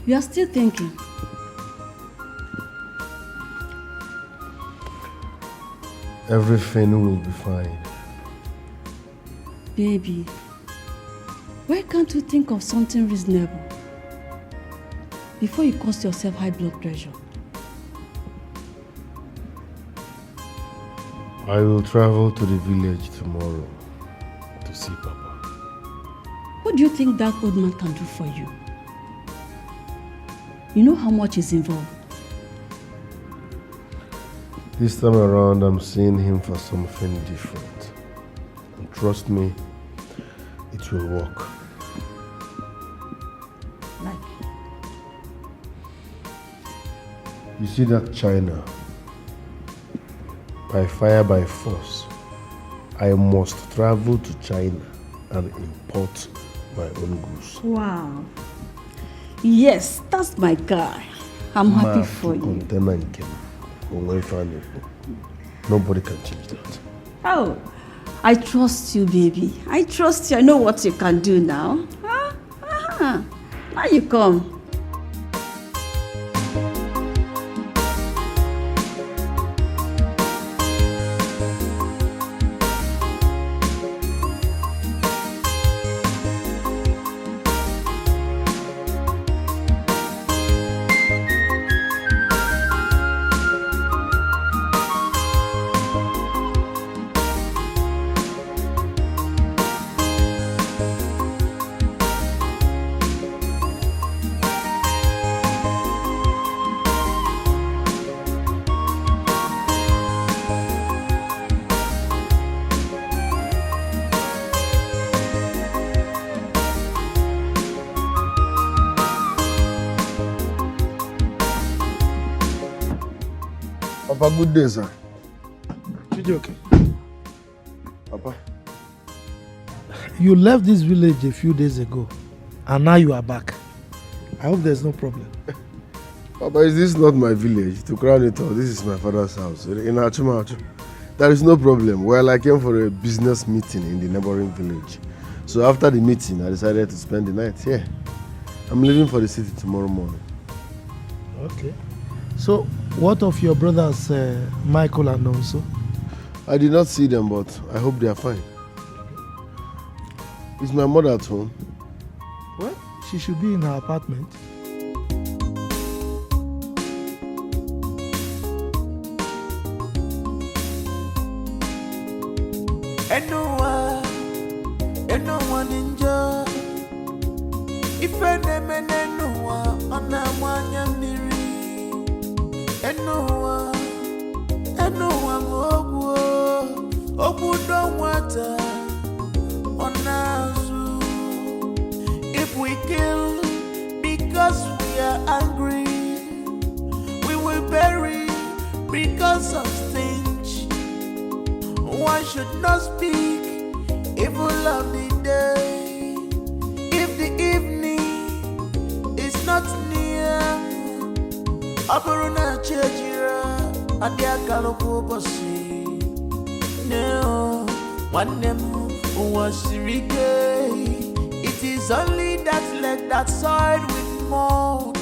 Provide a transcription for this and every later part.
You are still thinking. Everything will be fine. Baby, why can't you think of something reasonable before you cause yourself high blood pressure? I will travel to the village tomorrow to see Papa. What do you think that old man can do for you? You know how much is involved. This time around, I'm seeing him for something different. And trust me, it will work. Like? You see that China? By fire, by force, I must travel to China and import my own goods. Wow. Yes, that's my guy. I'm happy for you. Nobody can change that. Oh, I trust you, baby. I trust you. I know what you can do now. Huh? Now you come. Papa, good day, sir. Okay. Papa. You left this village a few days ago, and now you are back. I hope there's no problem. Papa, is this not my village? To crown it all, this is my father's house in Achumachu. There is no problem. Well, I came for a business meeting in the neighboring village. So after the meeting, I decided to spend the night here. I'm leaving for the city tomorrow morning. Okay. So, what of your brothers, Michael and Nonso? I did not see them, but I hope they are fine. Is my mother at home? Well, she should be in her apartment. Anyone enjoy? If anyone if we kill because we are angry, we will bury because of stench. One should not speak evil of the day if the evening is not near. Aburuna chejira adia kalopo bosi no one them was regay. It is only that leg that side with more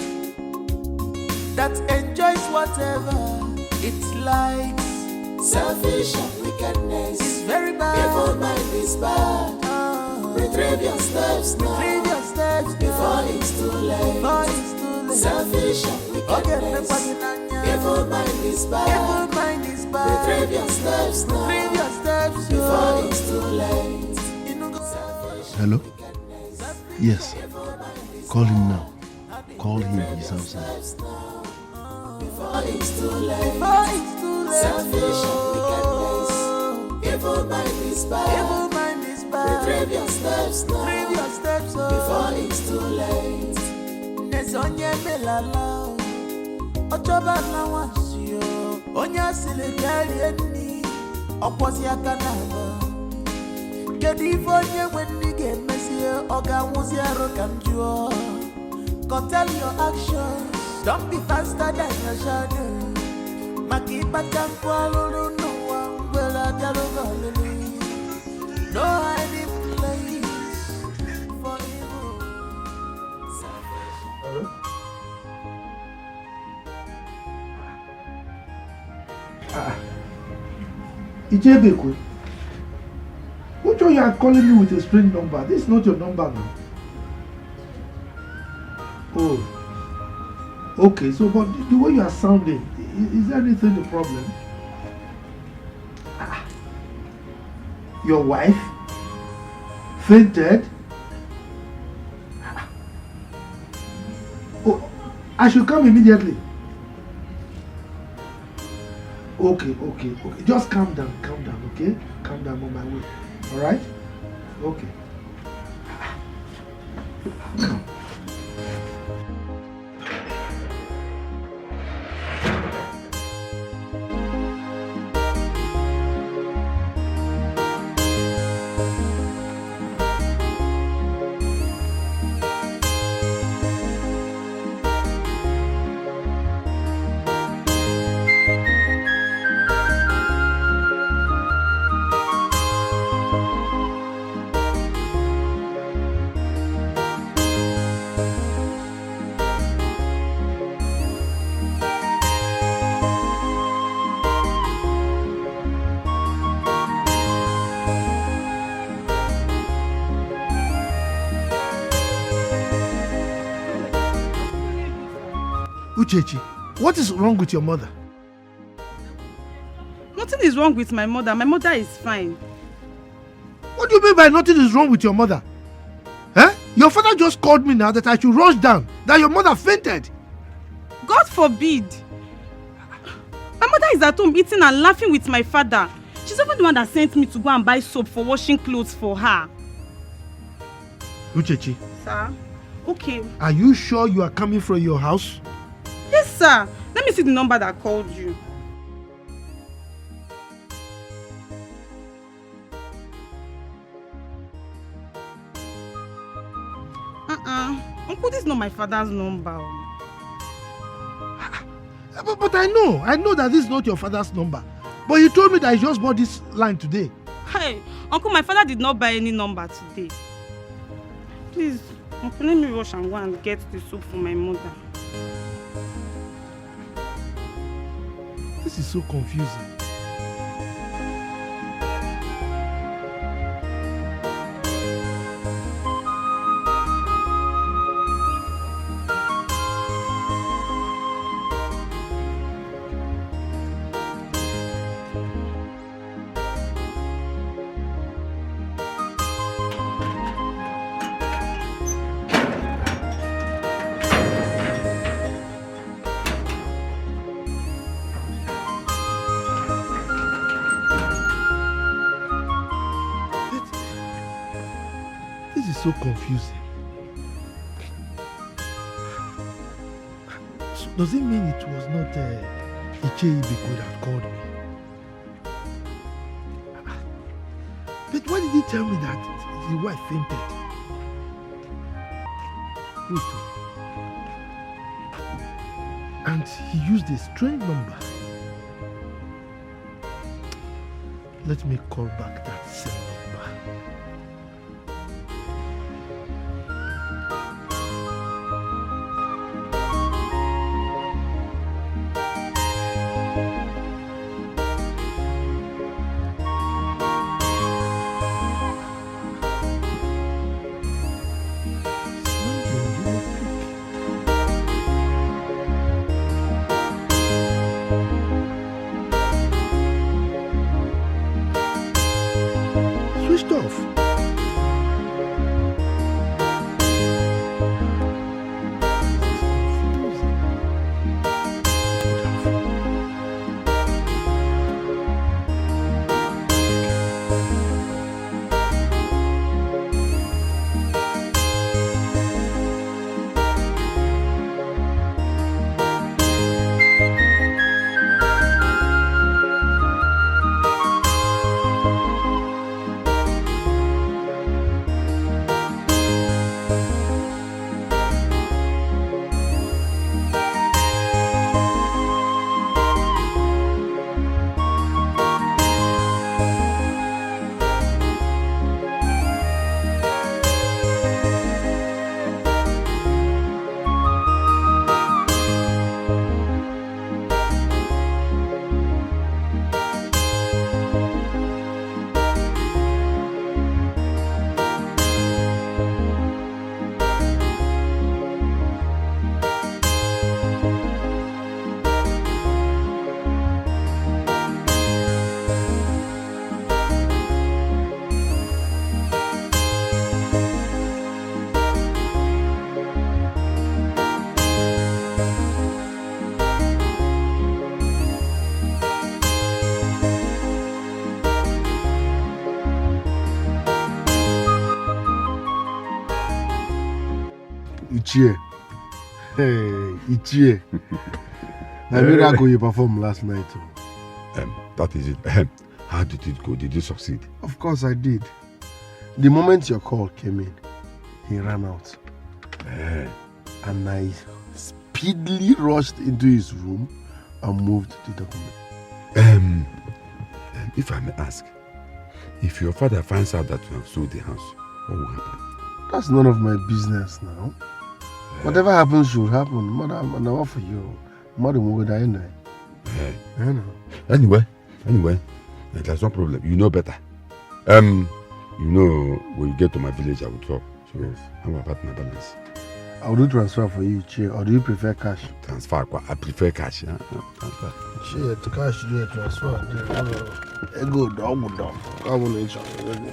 that enjoys whatever it likes. Selfish and wickedness is very bad. Evil mind is bad. Retrieve your steps now. Retrieve your steps before it's too late. Before it's too late. Selfish and wickedness. Evil mind is bad. Evil mind is bad. Retrieve your steps now. Retrieve your steps before it's too late. Hello? Yes. Call him now. Call him. He's outside. Before it's too late. Before it's too late. Selfish and wickedness. Evil mind is bad. Evil mind is bad. Retrieve your steps now. Retrieve your steps before it's too late. Nesonye melala. Ochoba na wasio. Onya silegari eni. Okwazi akanaba. Kedivonye when you get messy. Oga wuziaro kanjuo. Tell your actions. Don't be faster than your shadow. Makipa tankwalu no one will agalogoli. No hiding place for evil. Hello? Ijebekwe, which one you are calling me with a strange number? This is not your number now. Oh, okay. So, but the way you are sounding, is there anything the problem? Your wife fainted? Oh, I should come immediately. Okay. Just calm down, okay? Calm down on my way. All right? Okay. Come. Uchechi, what is wrong with your mother? Nothing is wrong with my mother. My mother is fine. What do you mean by nothing is wrong with your mother? Eh? Your father just called me now that I should rush down, that your mother fainted. God forbid. My mother is at home eating and laughing with my father. She's even the one that sent me to go and buy soap for washing clothes for her. Uchechi. Sir? Okay. Are you sure you are coming from your house? Yes, sir. Let me see the number that called you. Uncle, this is not my father's number. But I know that this is not your father's number. But you told me that he just bought this line today. Hey, Uncle, my father did not buy any number today. Please, Uncle, let me rush and go and get the soap for my mother. This is so confusing. So confusing. So does it mean it was not Icheibeku that called me? But why did he tell me that his wife fainted? And he used a strange number. Let me call back that same number. Ichie. Hey, Ichie. The miracle you performed last night. That is it. How did it go? Did you succeed? Of course I did. The moment your call came in, he ran out. And I speedily rushed into his room and moved the document. If I may ask, if your father finds out that you have sold the house, what will happen? That's none of my business now. Whatever happens should happen. Mother, I'm not for you. Mother will die anyway. I know. Anyway, there's no problem. You know better. You know, when you get to my village, I will talk. So, how about my balance? I'll do transfer for you, Che, or do you prefer cash? Transfer, I prefer cash. Transfer. Che, to cash, do a transfer. Go down. Come on, each other.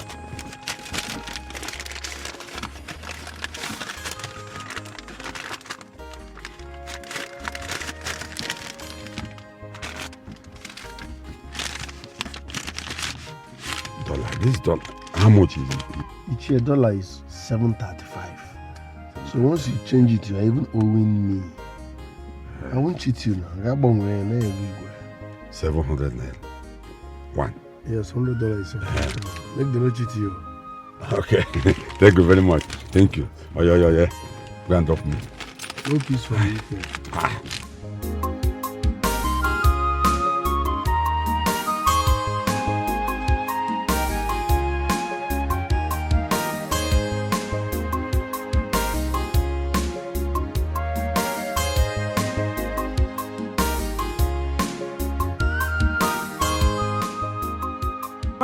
This dollar, how much is it? Each dollar is 7.35. So once you change it, you are even owing me. I won't cheat you now. 700 naira. One. Yes, $100 is $700. Make the no cheat you. Okay. Thank you very much. Thank you. Oh, yeah. Go and drop me. No peace for you.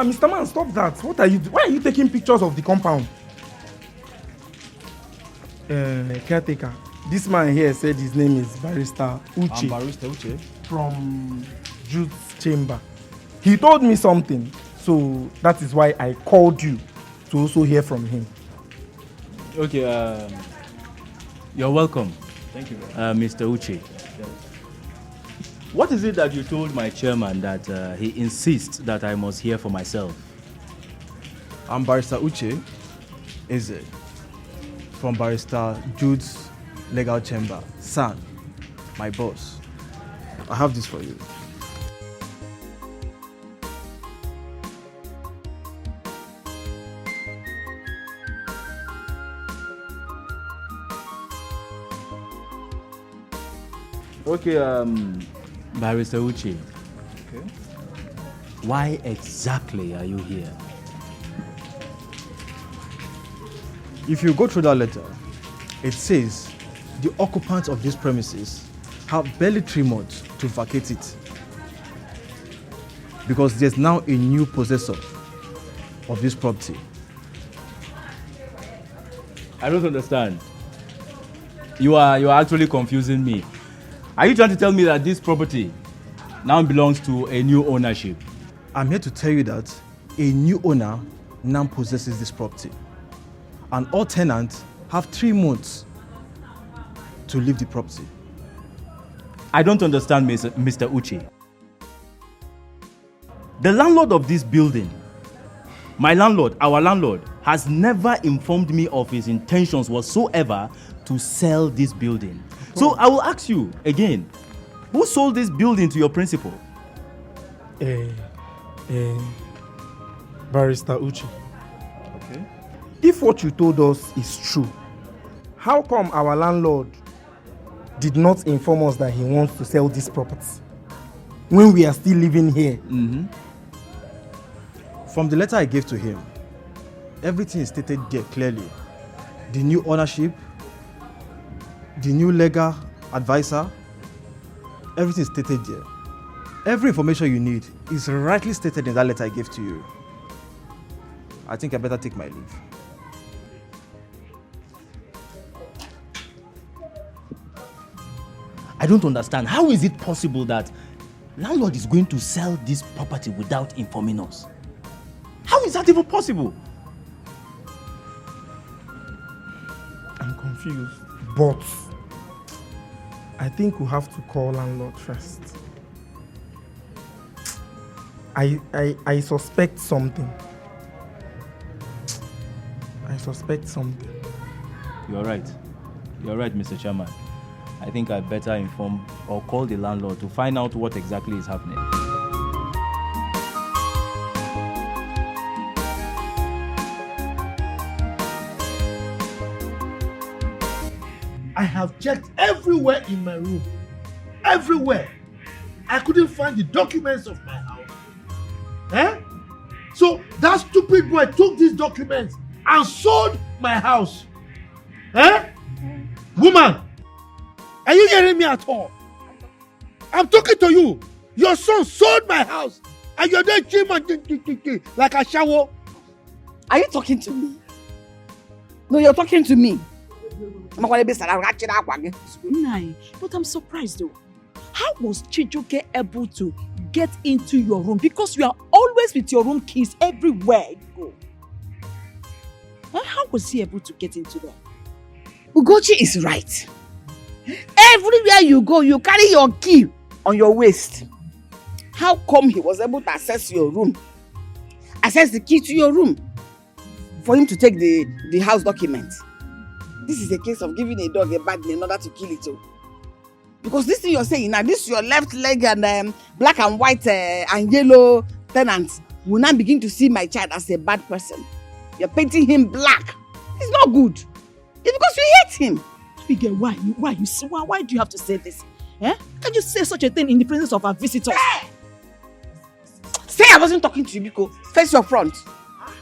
Mr. Man, stop that. What are you doing? Why are you taking pictures of the compound? Caretaker. This man here said his name is Barrister Uche. I'm Barrister Uche. From Jude's chamber. He told me something, so that is why I called you to also hear from him. Okay, you're welcome. Thank you, Mr. Uche. What is it that you told my chairman that he insists that I must hear for myself? I'm Barrister Uche, is it? From Barrister Jude's legal chamber. San, my boss. I have this for you. Okay, Barrister Uche. Okay. Why exactly are you here? If you go through that letter, it says the occupants of these premises have barely 3 months to vacate it because there's now a new possessor of this property. I don't understand. You are actually confusing me. Are you trying to tell me that this property now belongs to a new ownership? I'm here to tell you that a new owner now possesses this property, and all tenants have 3 months to leave the property. I don't understand, Mr. Uche. The landlord of this building, my landlord, our landlord, has never informed me of his intentions whatsoever to sell this building. So I will ask you again, who sold this building to your principal? Barrister Uche. Okay. If what you told us is true, how come our landlord did not inform us that he wants to sell this property when we are still living here? Mm-hmm. From the letter I gave to him, everything is stated there clearly. The new ownership, the new legal advisor, everything is stated there. Every information you need is rightly stated in that letter I gave to you. I think I better take my leave. I don't understand. How is it possible that landlord is going to sell this property without informing us? How is that even possible? I'm confused, but I think we have to call landlord first. I suspect something. You're right. You're right, Mr. Chairman. I think I better inform or call the landlord to find out what exactly is happening. I have checked everywhere in my room. Everywhere. I couldn't find the documents of my house. Eh? So that stupid boy took these documents and sold my house. Eh? Woman, are you hearing me at all? I'm talking to you. Your son sold my house and you're there like a shower. Are you talking to me? No, you're talking to me. But I'm surprised though. How was Chijoke able to get into your room? Because you are always with your room keys everywhere you go. How was he able to get into there? Ugochi is right. Everywhere you go, you carry your key on your waist. How come he was able to access your room? Access the key to your room for him to take the house document. This is a case of giving a dog a bad name in order to kill it. Because this thing you're saying now, this your left leg and black and white and yellow tenants will now begin to see my child as a bad person. You're painting him black. It's not good. It's because you hate him. Abigail, why do you have to say this? Eh? Can you say such a thing in the presence of our visitors? Say I wasn't talking to you, Biko. Face your front. Am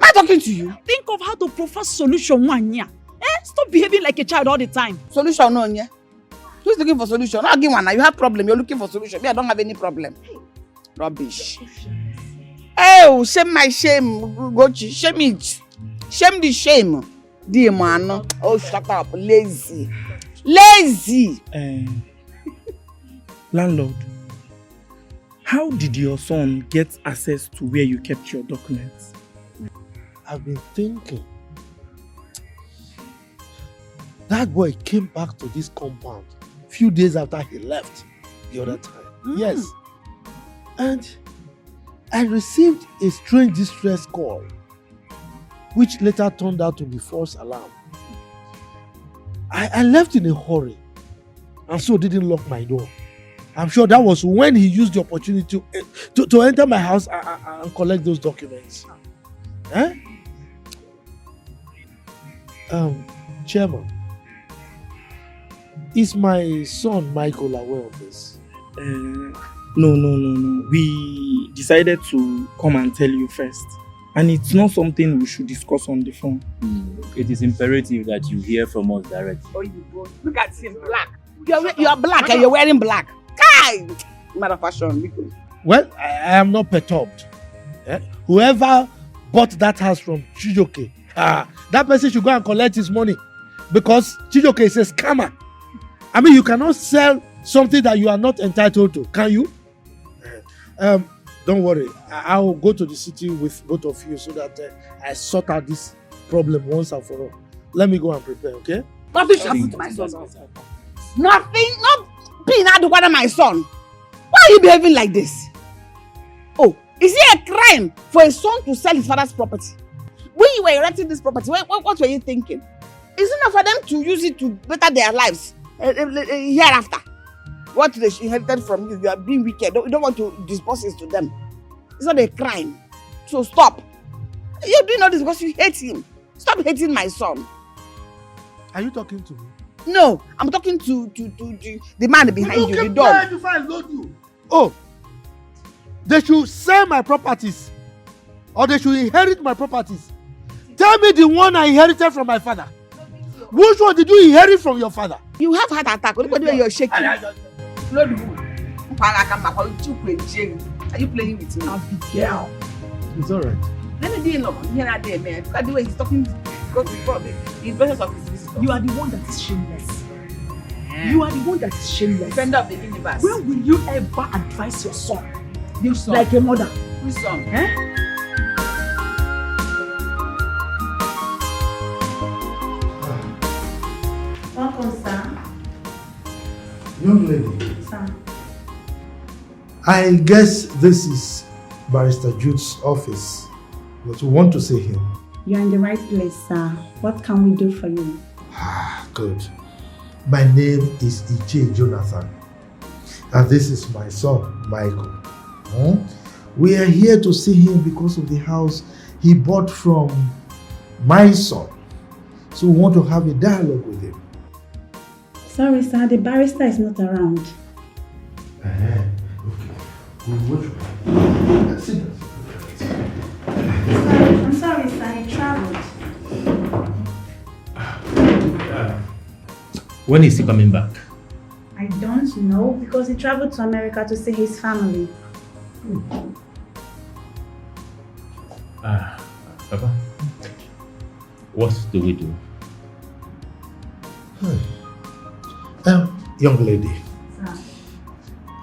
I talking to you? Think of how to prefer solution one year. Stop behaving like a child all the time. Solution no, yeah? Who's looking for solution? I'll give one now. You have problem. You're looking for solution. Me, I don't have any problem. Rubbish. Oh, shame my shame, Gochi. Shame it. Shame the shame. Dear man. Oh, shut up. Lazy. Lazy. Landlord, how did your son get access to where you kept your documents? I've been thinking. That boy came back to this compound a few days after he left the other time. Yes. And I received a strange distress call, which later turned out to be false alarm. I left in a hurry and so didn't lock my door. I'm sure that was when he used the opportunity to enter my house and collect those documents. Eh? Chairman, is my son Michael aware of this? No. We decided to come and tell you first. And it's not something we should discuss on the phone. It is imperative that you hear from us directly. Oh, you boy. Look at him, black. You are black and you're wearing black. Kai! Matter of fashion. Well, I am not perturbed. Whoever bought that house from Chijoke, that person should go and collect his money because Chijoke is a scammer. I mean, you cannot sell something that you are not entitled to, can you? Don't worry. I'll go to the city with both of you so that I sort out this problem once and for all. Let me go and prepare, okay? Nothing happened to my son. Nothing, not being out of my son. Why are you behaving like this? Oh, is it a crime for a son to sell his father's property? When you were erecting this property, what were you thinking? Is it not for them to use it to better their lives hereafter? What they inherited from you are being wicked. You don't want to disburse it to them. It's not a crime. So stop. You're doing all this because you hate him. Stop hating my son. Are you talking to me? No, I'm talking to the man behind you, the dog. Oh, they should sell my properties or they should inherit my properties. Tell me the one I inherited from my father. Which one did you inherit from your father? You have heart attack. Look at the way you're shaking. Are you playing with me? Abigail. It's alright. Let me deal with here and there, man. Look at the way he's talking. Go before me. In presence of his visitor. You are the one that is shameless. You are the one that is shameless. Defender of the universe. When will you ever advise your son? Your son. Like a mother. Whose son? Welcome, sir. Young lady. Sir. I guess this is Barrister Jude's office, but we want to see him. You're in the right place, sir. What can we do for you? Good. My name is Iche Jonathan, and this is my son, Michael. We are here to see him because of the house he bought from my son. So we want to have a dialogue with him. Sorry, sir, the barrister is not around. Okay. We'll wait for him. Sit down. I'm sorry, sir, he traveled. When is he coming back? I don't know because he traveled to America to see his family. Papa, what do we do? Young lady,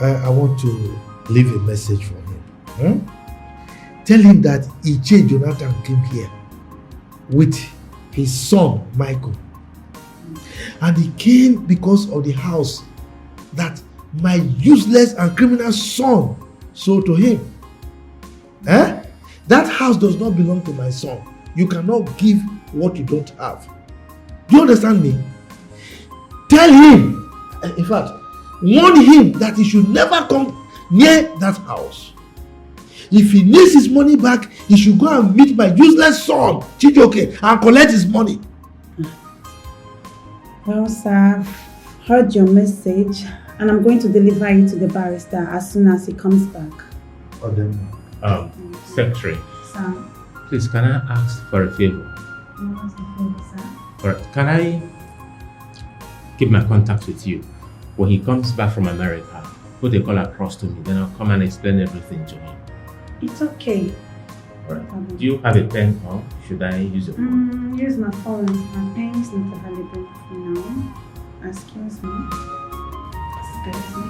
I want to leave a message for him. Tell him that Iche Jonathan came here with his son, Michael. And he came because of the house that my useless and criminal son sold to him. That house does not belong to my son. You cannot give what you don't have. Do you understand me? Tell him, in fact, warn him that he should never come near that house. If he needs his money back, he should go and meet my useless son, Chijioke, and collect his money. Well, sir, I've heard your message and I'm going to deliver it to the barrister as soon as he comes back. Secretary. Sir. Please, can I ask for a favor? What's the favor, sir? Alright, can I keep my contact with you? When he comes back from America, put a call across to me, then I'll come and explain everything to him. It's okay. Alright. Do you have a pen or should I use your phone? Use my phone. My pen is not available for now. Excuse me. Excuse me.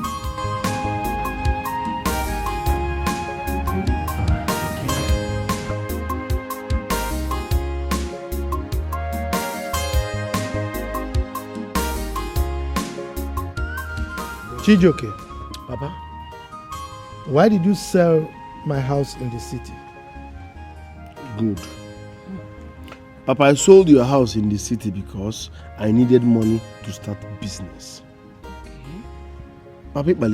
Chijioke, Papa, why did you sell my house in the city? Good. Papa, I sold your house in the city because I needed money to start business. Papa, what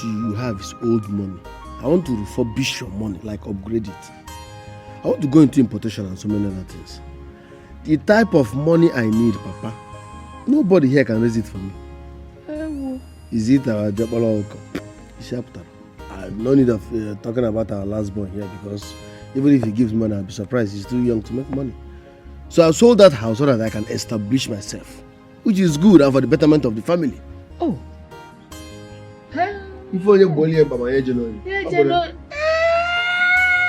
you have is old money. I want to refurbish your money, like upgrade it. I want to go into importation and so many other things. The type of money I need, Papa, nobody here can raise it for me. Is it our Jabala? No need of talking about our last born here because even if he gives money, I'll be surprised. He's too young to make money. So I sold that house so that I can establish myself, which is good and for the betterment of the family. Oh. If only Bolly Baba Yejeno.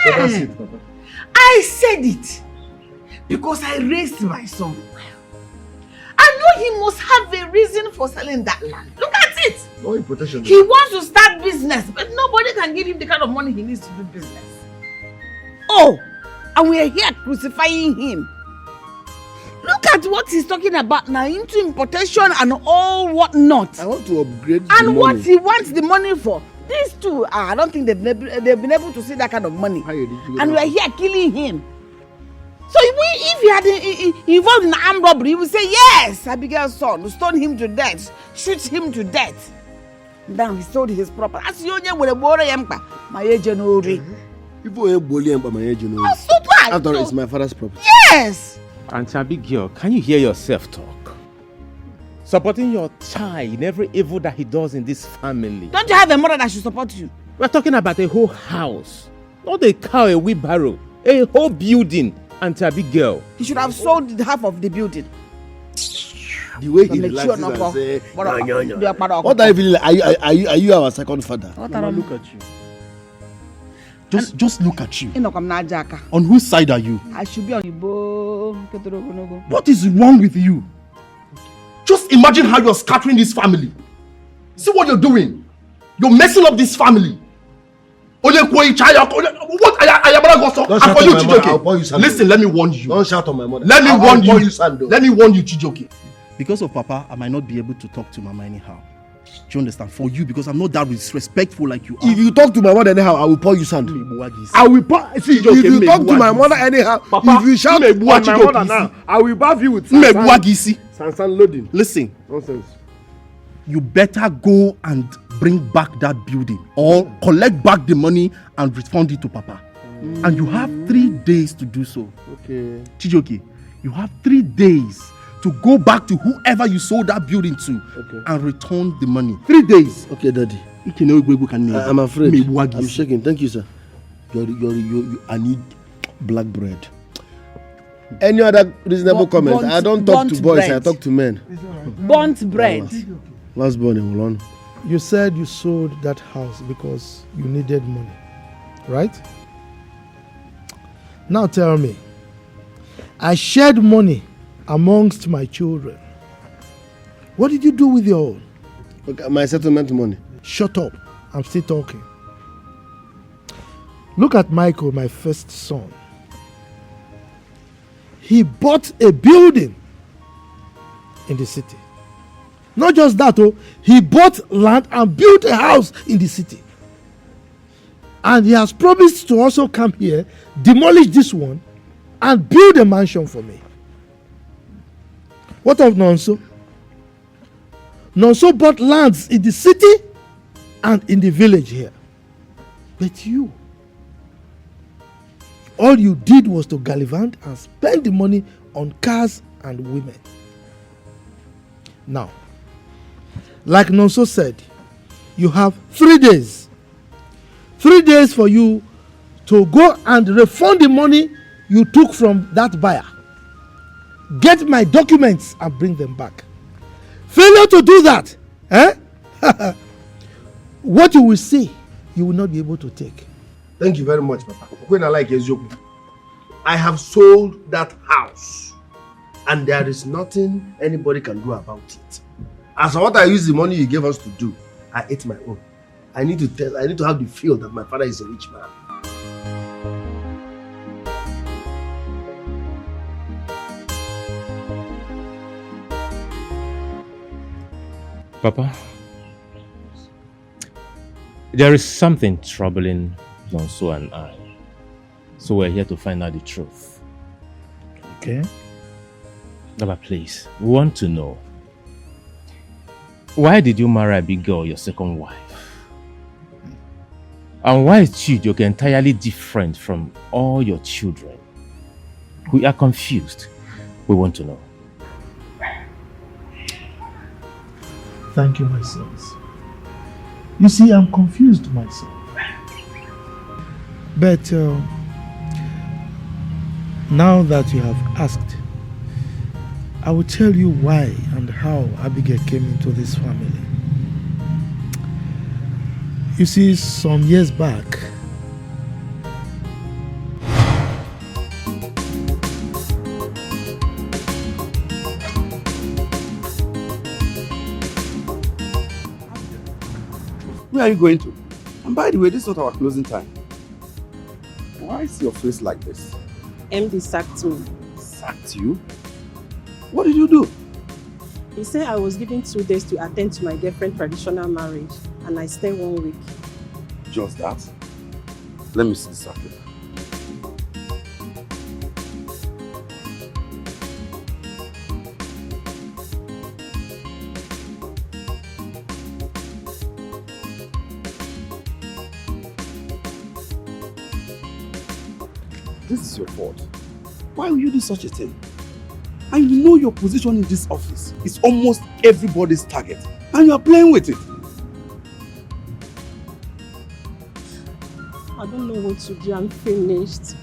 So that's it, Papa. I said it because I raised my son. I know he must have a reason for selling that land. Look at it. No importation. He wants to start business, but nobody can give him the kind of money he needs to do business. Oh, and we are here crucifying him. Look at what he's talking about now, into importation and all what not. I want to upgrade and the what money. he wants the money for. These two, I don't think they've been able to see that kind of money. And we are here killing him. So if he had involved in armed robbery, he would say, yes, Abigail's son, stone him to death, shoot him to death. Then he sold his property. As you know, my agent already. After all, it's my father's property. Yes! Auntie Abigail, can you hear yourself talk? Supporting your child in every evil that he does in this family. Don't you have a mother that should support you? We're talking about a whole house. Not a cow, a wheelbarrow. A whole building, Auntie Abigail. He should have sold half of the building. The way he relaxes and say, what are you feeling like? Are you our second father? Mama, look at you. Just look at you. On On whose side are you? I should be on you. What is wrong with you? Just imagine how you're scattering this family. See what you're doing. You're messing up this family. What? Don't shout on my mother. I'll pour you sand. Listen, let me warn you. Don't shout on my mother. Let me warn you. Let me warn you, Chijoke. Because of Papa, I might not be able to talk to Mama anyhow. Do you understand? For you, because I'm not that disrespectful like you are. If you talk to my mother anyhow, I will pour you sand. I will pour. See, if you talk to my mother anyhow, Papa, if you shout on my mother now, I will bath you with sand loading. Listen. Nonsense. You better go and bring back that building or collect back the money and refund it to Papa. And you have 3 days to do so. Okay. Chijoke, you have 3 days to go back to whoever you sold that building to and return the money. 3 days. Okay, Daddy. I'm afraid. I'm shaking. Thank you, sir. I need black bread. Any other reasonable comment? I don't talk to boys, I talk to men. Burnt bread. Last born in Mulon. You said you sold that house because you needed money, right? Now tell me, I shared money amongst my children. What did you do with your own? Okay, my settlement money. Shut up. I'm still talking. Look at Michael, my first son. He bought a building in the city. Not just that, he bought land and built a house in the city. And he has promised to also come here, demolish this one, and build a mansion for me. What of Nonso? Nonso bought lands in the city and in the village here. But you, all you did was to gallivant and spend the money on cars and women. Now, like Nonso said, you have 3 days. 3 days for you to go and refund the money you took from that buyer. Get my documents and bring them back. Failure to do that, what you will see, you will not be able to take. Thank you very much, Papa. When I like Ezioku, I have sold that house, and there is nothing anybody can do about it. As for what I use the money you gave us to do, I ate my own. I need to have the feel that my father is a rich man. Papa, there is something troubling Nonso and I. So we're here to find out the truth. Okay. Baba, please, we want to know, why did you marry a big girl, your second wife? And why is Chijoke entirely different from all your children? We are confused. We want to know. Thank you, my sons. You see, I'm confused myself. But now that you have asked, I will tell you why and how Abigail came into this family. You see, some years back, where are you going to? And by the way, this is not our closing time. Why is your face like this? MD sacked me. Sacked you? What did you do? He said I was given 2 days to attend to my girlfriend's traditional marriage, and I stayed 1 week. Just that? Let me see the circular. This is your fault. Why will you do such a thing? And you know your position in this office is almost everybody's target, and you are playing with it. I don't know what to do. I'm finished.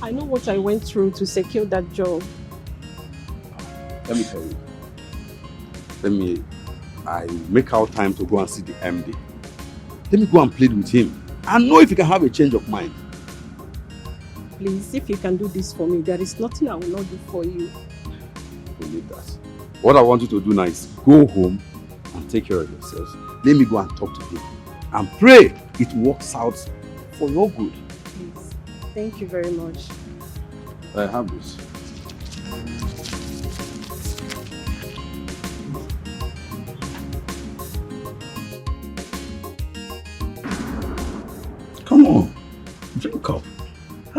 I know what I went through to secure that job. Let me tell you. I make out time to go and see the MD. Let me go and plead with him and know if he can have a change of mind. Please, if you can do this for me, there is nothing I will not do for you. Believe that. What I want you to do now is go home and take care of yourselves. Let me go and talk to him and pray it works out for your good. Please. Thank you very much. I have this.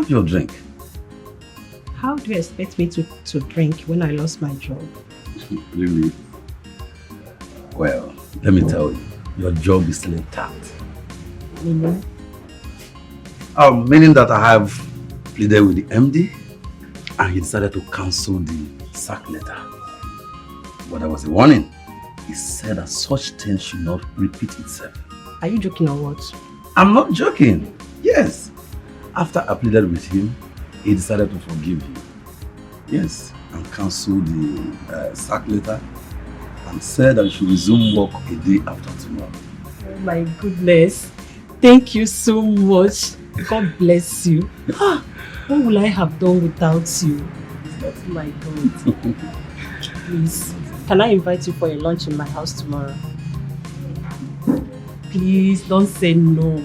Have your drink. How do you expect me to drink when I lost my job? Really? Well, let me tell you, your job is still intact. Meaning? Meaning that I have pleaded with the MD and he decided to cancel the sack letter. But there was a warning. He said that such things should not repeat itself. Are you joking or what? I'm not joking. Yes. After I pleaded with him, he decided to forgive you. Yes. And cancel the sack letter and said that you should resume work a day after tomorrow. Oh my goodness. Thank you so much. God bless you. What will I have done without you? Oh my God. Please, can I invite you for a lunch in my house tomorrow? Please, don't say no.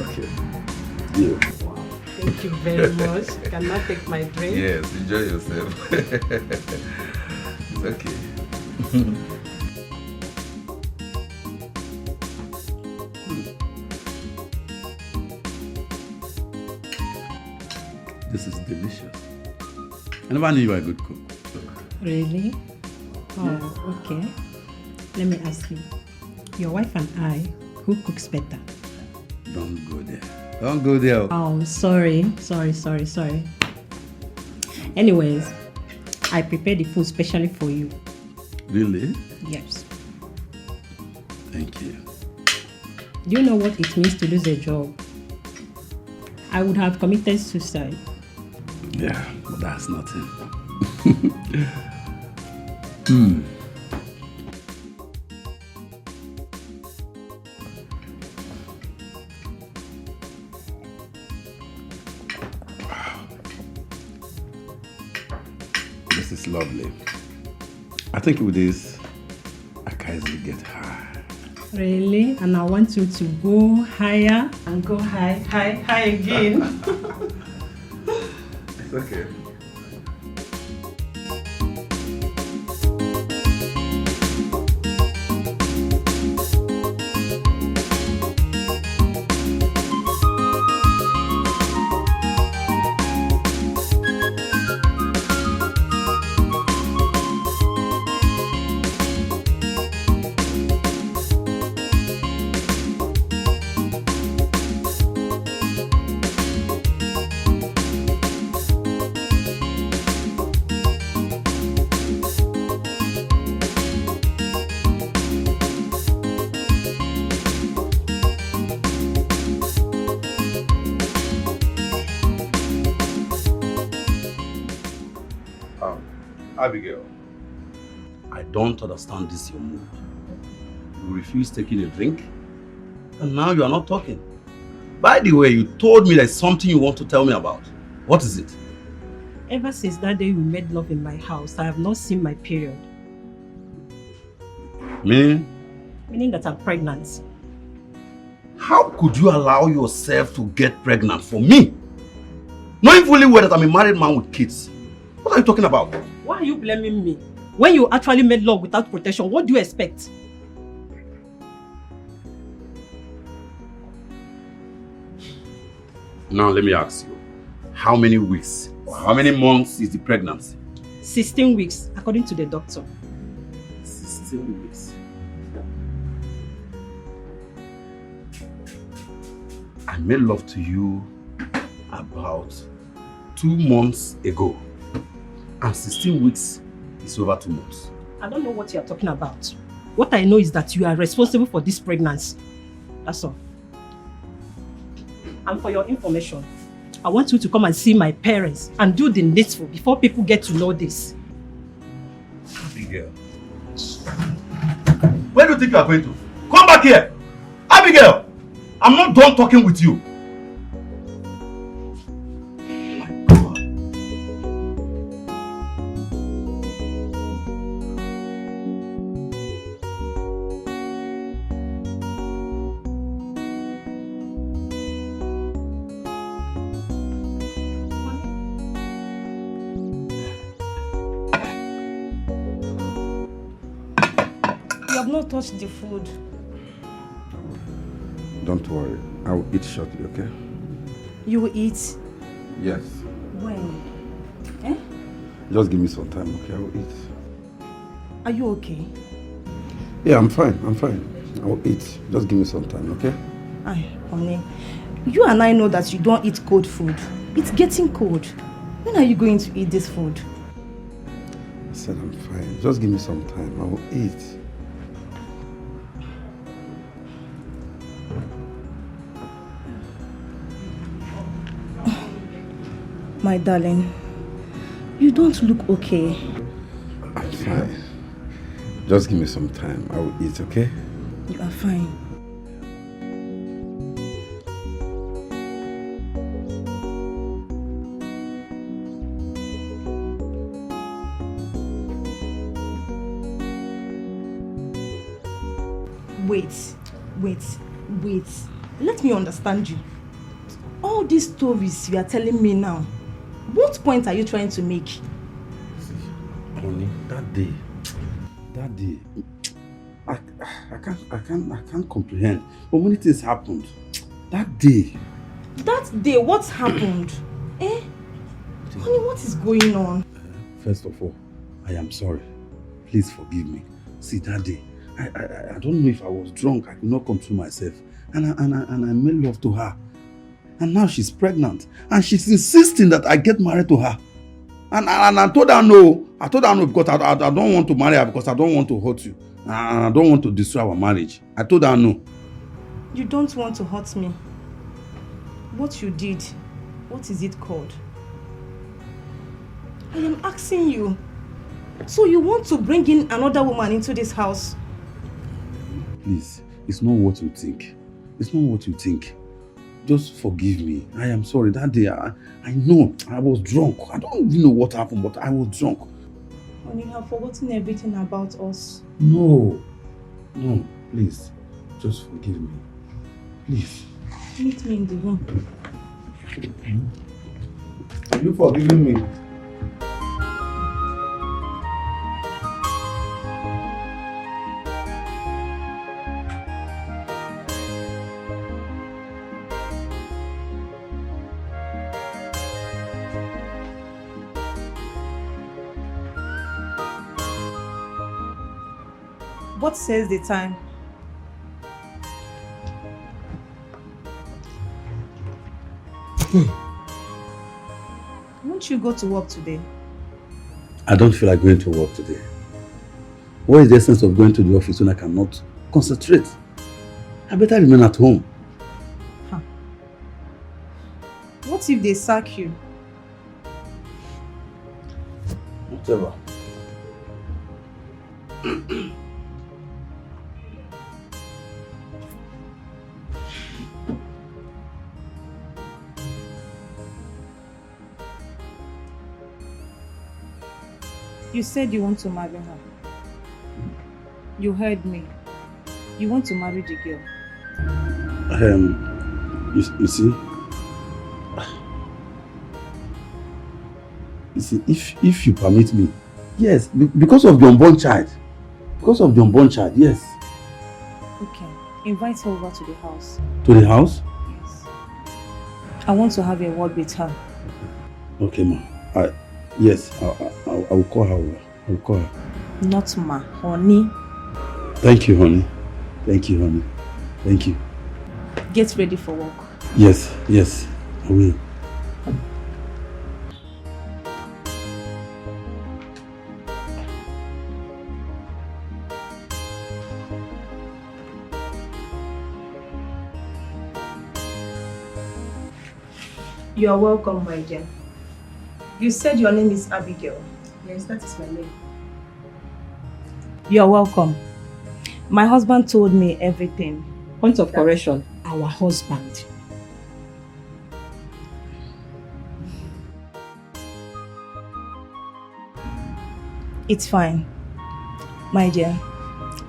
Okay. Yeah. Thank you very much. Can I take my drink? Yes, enjoy yourself. It's okay. This is delicious. I never knew you were a good cook. Really? Oh, okay. Let me ask you. Your wife and I, who cooks better? Don't go there. Don't go there. Oh, sorry. Anyways, I prepared the food specially for you. Really? Yes. Thank you. Do you know what it means to lose a job? I would have committed suicide. Yeah, but that's nothing. This is lovely. I think with this, I can easily get high. Really? And I want you to go higher and go high again. It's okay. Abigail, I don't understand this your mood. You refuse taking a drink, and now you are not talking. By the way, you told me there's something you want to tell me about. What is it? Ever since that day we made love in my house, I have not seen my period. Meaning? Meaning that I'm pregnant. How could you allow yourself to get pregnant for me? Knowing fully well that I'm a married man with kids. What are you talking about? Why are you blaming me? When you actually made love without protection, what do you expect? Now let me ask you, how many weeks or how many months is the pregnancy? 16 weeks, according to the doctor. 16 weeks. I made love to you about 2 months ago. And 16 weeks is over 2 months. I don't know what you are talking about. What I know is that you are responsible for this pregnancy. That's all. And for your information, I want you to come and see my parents and do the needful before people get to know this. Abigail. Where do you think you are going to? Come back here! Abigail! I'm not done talking with you. You have not touched the food. Don't worry. I will eat shortly, okay? You will eat? Yes. When? Eh? Just give me some time, okay? I will eat. Are you okay? Yeah, I'm fine. I will eat. Just give me some time, okay? Aye, honey. You and I know that you don't eat cold food. It's getting cold. When are you going to eat this food? I said I'm fine. Just give me some time. I will eat. My darling, you don't look okay. I'm fine. Just give me some time. I will eat, okay? You are fine. Wait. Let me understand you. All these stories you are telling me now, what point are you trying to make? Honey, that day, I can't comprehend. But many things happened. That day, what happened? Eh? Honey, what is going on? First of all, I am sorry. Please forgive me. See, that day, I don't know if I was drunk. I could not control myself. And I made love to her. And now she's pregnant. And she's insisting that I get married to her. And I told her no. I told her no because I don't want to marry her because I don't want to hurt you. And I don't want to destroy our marriage. I told her no. You don't want to hurt me. What you did, what is it called? I am asking you. So you want to bring in another woman into this house? Please, it's not what you think. It's not what you think. Just forgive me. I am sorry. That day, I know I was drunk. I don't even know what happened, but I was drunk. And you have forgotten everything about us. No, please. Just forgive me. Please. Meet me in the room. Are you forgiving me? What says the time? Won't you go to work today? I don't feel like going to work today. What is the essence of going to the office when I cannot concentrate? I better remain at home. Huh. What if they sack you? Whatever. You said you want to marry her. You heard me. You want to marry the girl. You see, if you permit me, yes, because of the unborn child. Because of the unborn child, yes. Okay, invite her over to the house. To the house? Yes. I want to have a word with her. Okay, ma. Yes, I will call her over. I will call her. Not ma, honey. Thank you, honey. Thank you, honey. Thank you. Get ready for work. Yes, I will. You are welcome, my dear. You said your name is Abigail. Yes, that is my name. You are welcome. My husband told me everything. Point of correction, our husband. It's fine. My dear,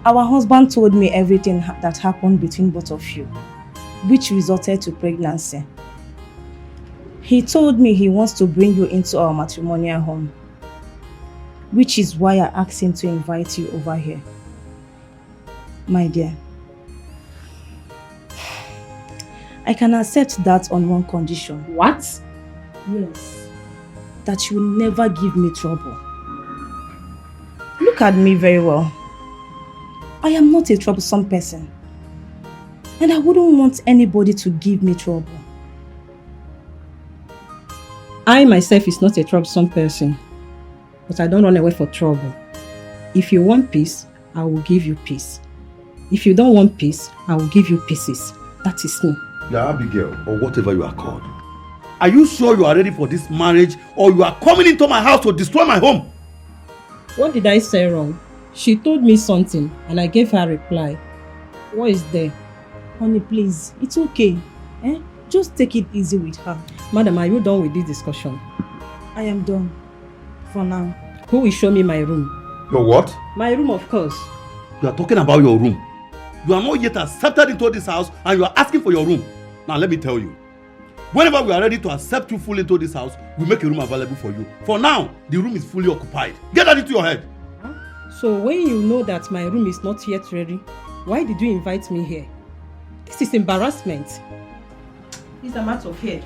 our husband told me everything that happened between both of you, which resulted to pregnancy. He told me he wants to bring you into our matrimonial home, which is why I asked him to invite you over here. My dear, I can accept that on one condition. What? Yes. That you will never give me trouble. Look at me very well. I am not a troublesome person. And I wouldn't want anybody to give me trouble. I myself is not a troublesome person, but I don't run away for trouble. If you want peace, I will give you peace. If you don't want peace, I will give you pieces. That is me. Yeah, Abigail, or whatever you are called. Are you sure you are ready for this marriage, or you are coming into my house to destroy my home? What did I say wrong? She told me something and I gave her a reply. What is there? Honey, please, it's okay. Just take it easy with her. Madam, are you done with this discussion? I am done. For now. Who will show me my room? Your what? My room, of course. You are talking about your room. You are not yet accepted into this house and you are asking for your room. Now let me tell you. Whenever we are ready to accept you fully into this house, we make a room available for you. For now, the room is fully occupied. Get that into your head. So when you know that my room is not yet ready, why did you invite me here? This is embarrassment. It's a matter of head.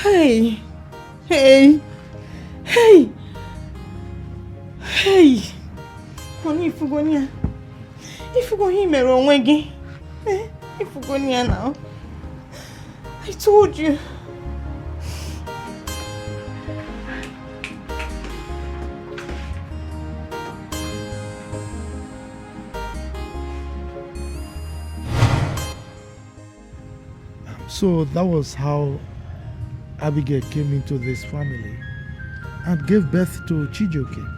Hey, hey, hey, hey. Honey, if you go here, mere onwe gị. If you go here now. I told you. So that was how Abigail came into this family and gave birth to Chijioke.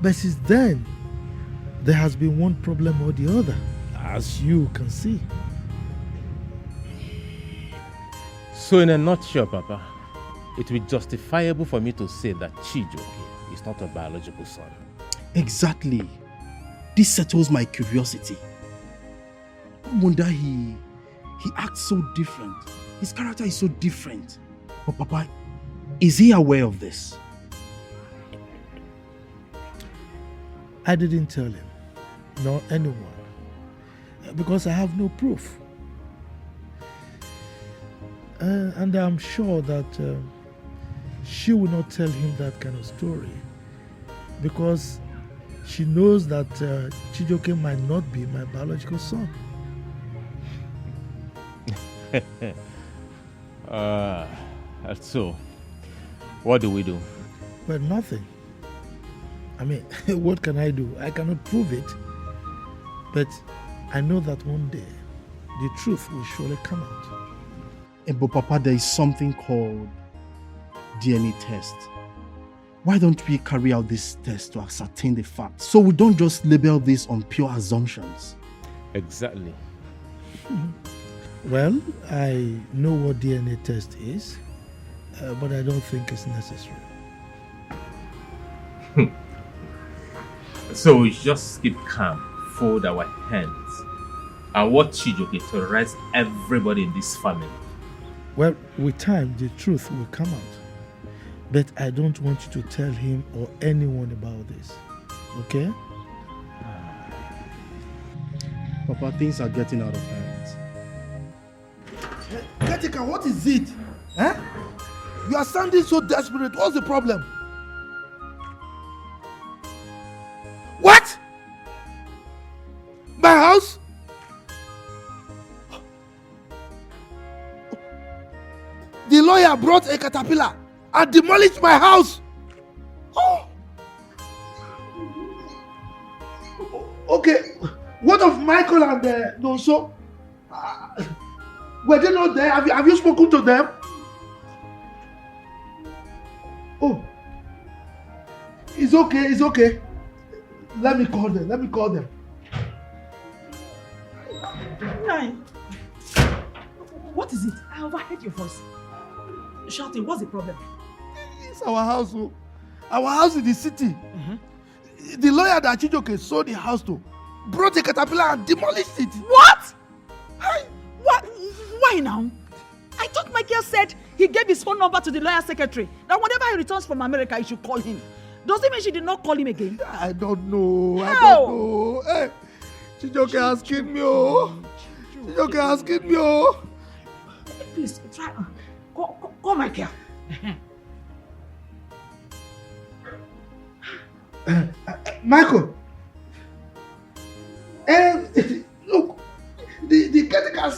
But since then, there has been one problem or the other, as you can see. So in a nutshell, Papa, it will be justifiable for me to say that Chijioke is not a biological son. Exactly. This settles my curiosity. No wonder he acts so different. His character is so different. But Papa, is he aware of this? I didn't tell him, nor anyone, because I have no proof. And I'm sure that she will not tell him that kind of story, because she knows that Chijioke might not be my biological son. So, what do we do? Well, nothing. I mean, what can I do? I cannot prove it. But I know that one day, the truth will surely come out. But Papa, there is something called DNA test. Why don't we carry out this test to ascertain the facts, so we don't just label this on pure assumptions? Exactly. Well, I know what DNA test is, but I don't think it's necessary. So we just keep calm, fold our hands, and watch Chijioke terrorize everybody in this family. Well, with time, the truth will come out. But I don't want you to tell him or anyone about this. Okay? Papa, things are getting out of hand. Katika, what is it? You are sounding so desperate. What's the problem? What? My house? The lawyer brought a caterpillar and demolished my house. Oh. Okay. What of Michael and Nonso? Were they not there? Have you spoken to them? Oh. It's okay, it's okay. Let me call them. Nine. What is it? I overheard your voice. Shouting, what's the problem? It's our house. Our house in the city. The lawyer that Chijioke sold the house to brought a caterpillar and demolished it. What? What? Why now? I thought Michael said he gave his phone number to the lawyer secretary. That whenever he returns from America, he should call him. Does it mean she did not call him again? I don't know. How? I don't know. Hey, Chijoke asking me, oh. Chijoke asking me, oh. Please, try. Call Michael. Michael. Look, the caretaker.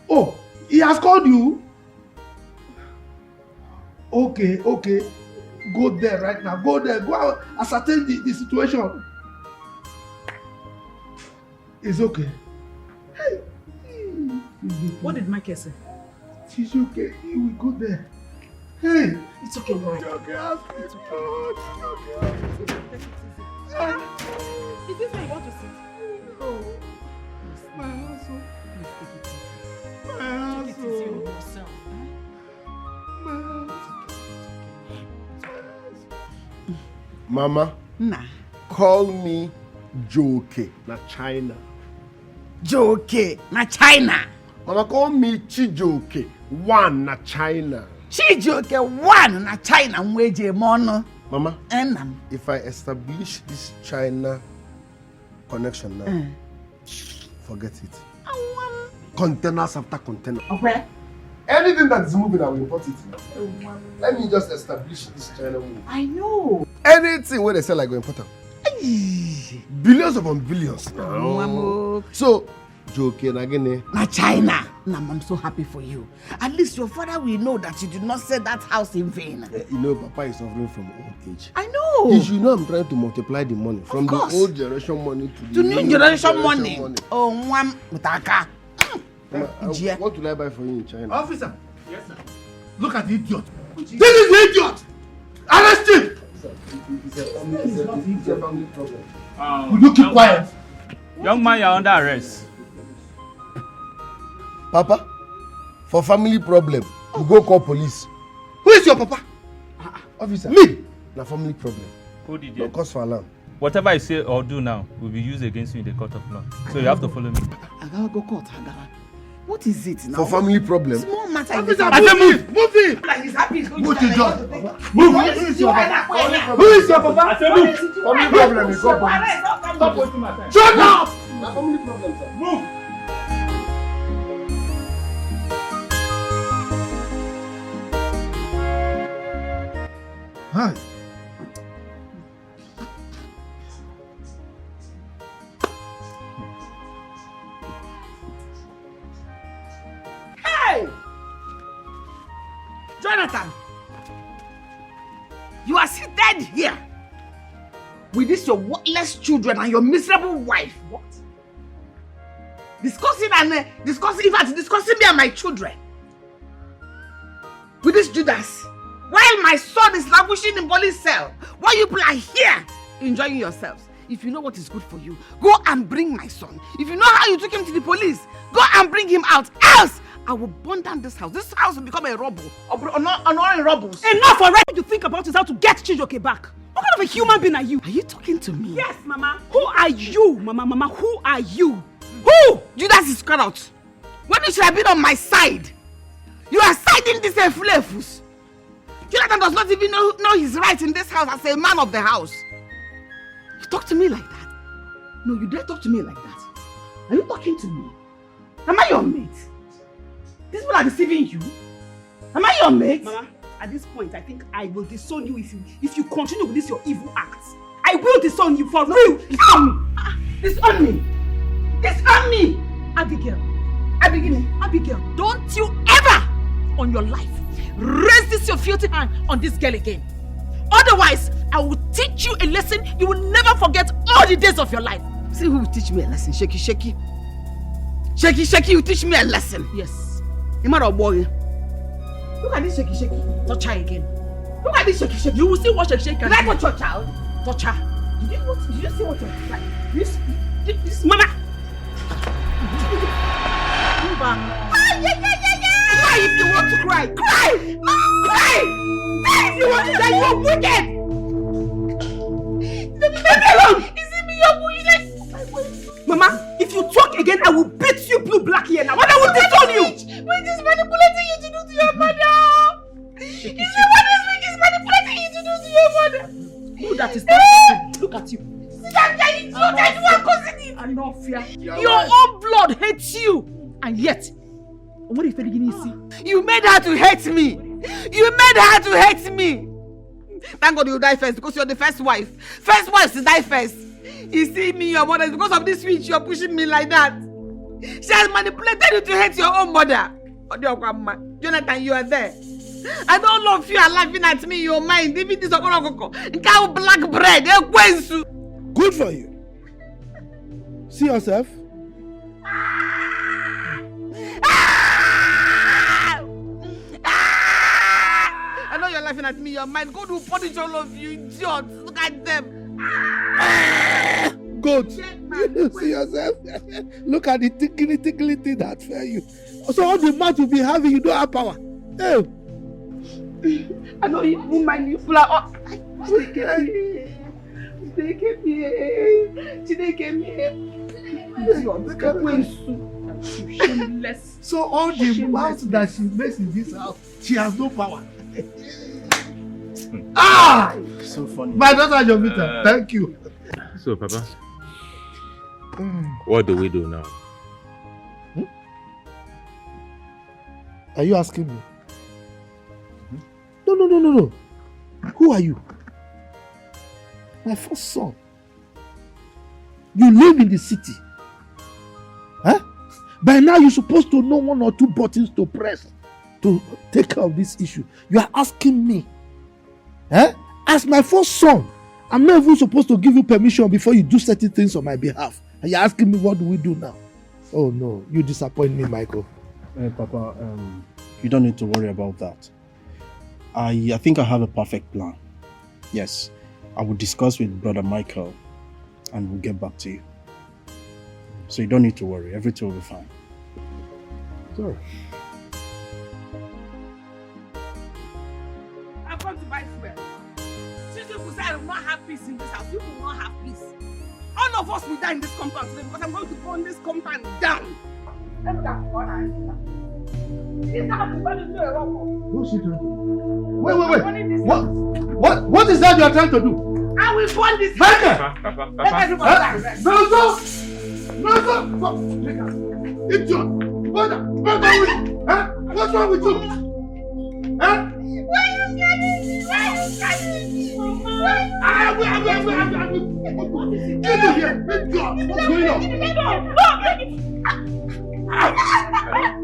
Oh, he has called you? Okay. Go there right now. Go there. Go out, ascertain the situation. It's okay. What did Michael say? It's okay. He will go there. Hey. It's okay, Mike. It's okay. It's okay. Is this where you want to sit? No. My hustle. Please take it easy. My Take it easy on yourself. Mama. Nah. Call me Joke, na China. Joke, na China. Mama, call me Chijoke, one na China. Chijoke, one na China, mweje mono. Mama, Enam. if I establish this China connection now, forget it. Containers after container. Okay. Anything that is moving, I will import it. Let me just establish this China move. I know. Anything where they sell, I go import them. Billions upon billions. So, Joke again. Na China. Nam, I'm so happy for you. At least your father will know that you did not sell that house in vain. You know, Papa is suffering from old age. I know. You should know I'm trying to multiply the money from the old generation money to the new generation money. Oh, one mutaka. What will I buy for you in China? Officer. Yes, sir. Look at the idiot. This is the idiot. Arrest him. It's a family problem. Will you keep quiet? Young man, you're under arrest. Papa, for family problem, you go call police. Who is your papa? Officer. Me. Na family problem. Who did No cause for alarm. Whatever I say or do now will be used against you in the court of law. So you have to follow me. I gotta go court. What is it now? For family problem. Small matter. Officer, move it. Like he's happy. He's going Move to to John. Move. Who is your papa? Who is your papa? I said move. Family problem is call police. Stop wasting my time. Shut up. Na family problem, sir. Move. Hi. Hey! Jonathan! You are seated here with this your worthless children and your miserable wife. What? Discussing me and my children. With this Judas. While my son is languishing in police cell. While you people are here enjoying yourselves. If you know what is good for you, go and bring my son. If you know how you took him to the police, go and bring him out. Else, I will burn down this house. This house will become a rubble. Or not a rubble. Enough already to think about is how to get Chijoke back. What kind of a human being are you? Are you talking to me? Yes, Mama. Who are you, Mama? Who are you? Who? Judas Iscariot. When you should have been on my side. You are siding this flefus. Jonathan does not even know his rights in this house as a man of the house. You talk to me like that? No, you dare talk to me like that. Are you talking to me? Am I your mate? These people are deceiving you. Am I your mate? Mama, at this point, I think I will disown you if you continue with this your evil acts. I will disown you for real. Disown me. Disown me. Disown me. Abigail, don't you ever on your life raise this your filthy hand on this girl again. Otherwise, I will teach you a lesson you will never forget all the days of your life. See who will teach me a lesson? Shaky, you teach me a lesson. Yes. You matter boy. Look at this shaky. Touch her again. Look at this shaky. You will see what shaky can do. Did I touch your child? Touch her. Did you see what you're like? Mama! Cry if you want to cry. Cry! Cry! If you want to die, you are wicked! Leave me alone! Is it me you're wicked? Mama, if you talk again, I will beat you blue black here now. And I will disown you! Wait, is manipulating you to do to your mother! Look at you. Your own blood hates you. And yet, what if you made her to hate me? You made her to hate me. Thank God you die first because you're the first wife. First wife to die first. You see me, your mother, because of this switch, you're pushing me like that. She has manipulated you to hate your own mother. Jonathan, you are there. I don't love you are laughing at me in your mind. Even this cow black bread. Good for you. See yourself. I know you're laughing at me in your mind. God will punish all of you idiots. Look at them. Good. See yourself. Look at the tickly thing that fell you. So all the mouth you be having, you don't have power. Hey. I know you won't mind you. She came here. So all the mouth that she makes in this house, she has no power. So funny. My daughter Jovita, thank you. So, Papa, what do we do now? Are you asking me? No. Who are you? My first son. You live in the city. Huh? By now you're supposed to know one or two buttons to press to take care of this issue. You are asking me. Huh? As my first son, I'm not even supposed to give you permission before you do certain things on my behalf. And you're asking me what do we do now? Oh no, you disappoint me, Michael. Papa, you don't need to worry about that. I think I have a perfect plan. Yes, I will discuss with Brother Michael and we'll get back to you. So you don't need to worry, everything will be fine. Sorry. I'm going to buy fuel. Since you say I will not have peace in this house, you will not have peace. All of us will die in this compound today because I'm going to burn this compound down. Let me get one. This house is going to do a rock. What's she trying to do? Wait. What is that you are trying to do? I will burn this house. No. Idiot. What's wrong with you? Huh? Why are you getting me? Get in here. Idiot. What's going on?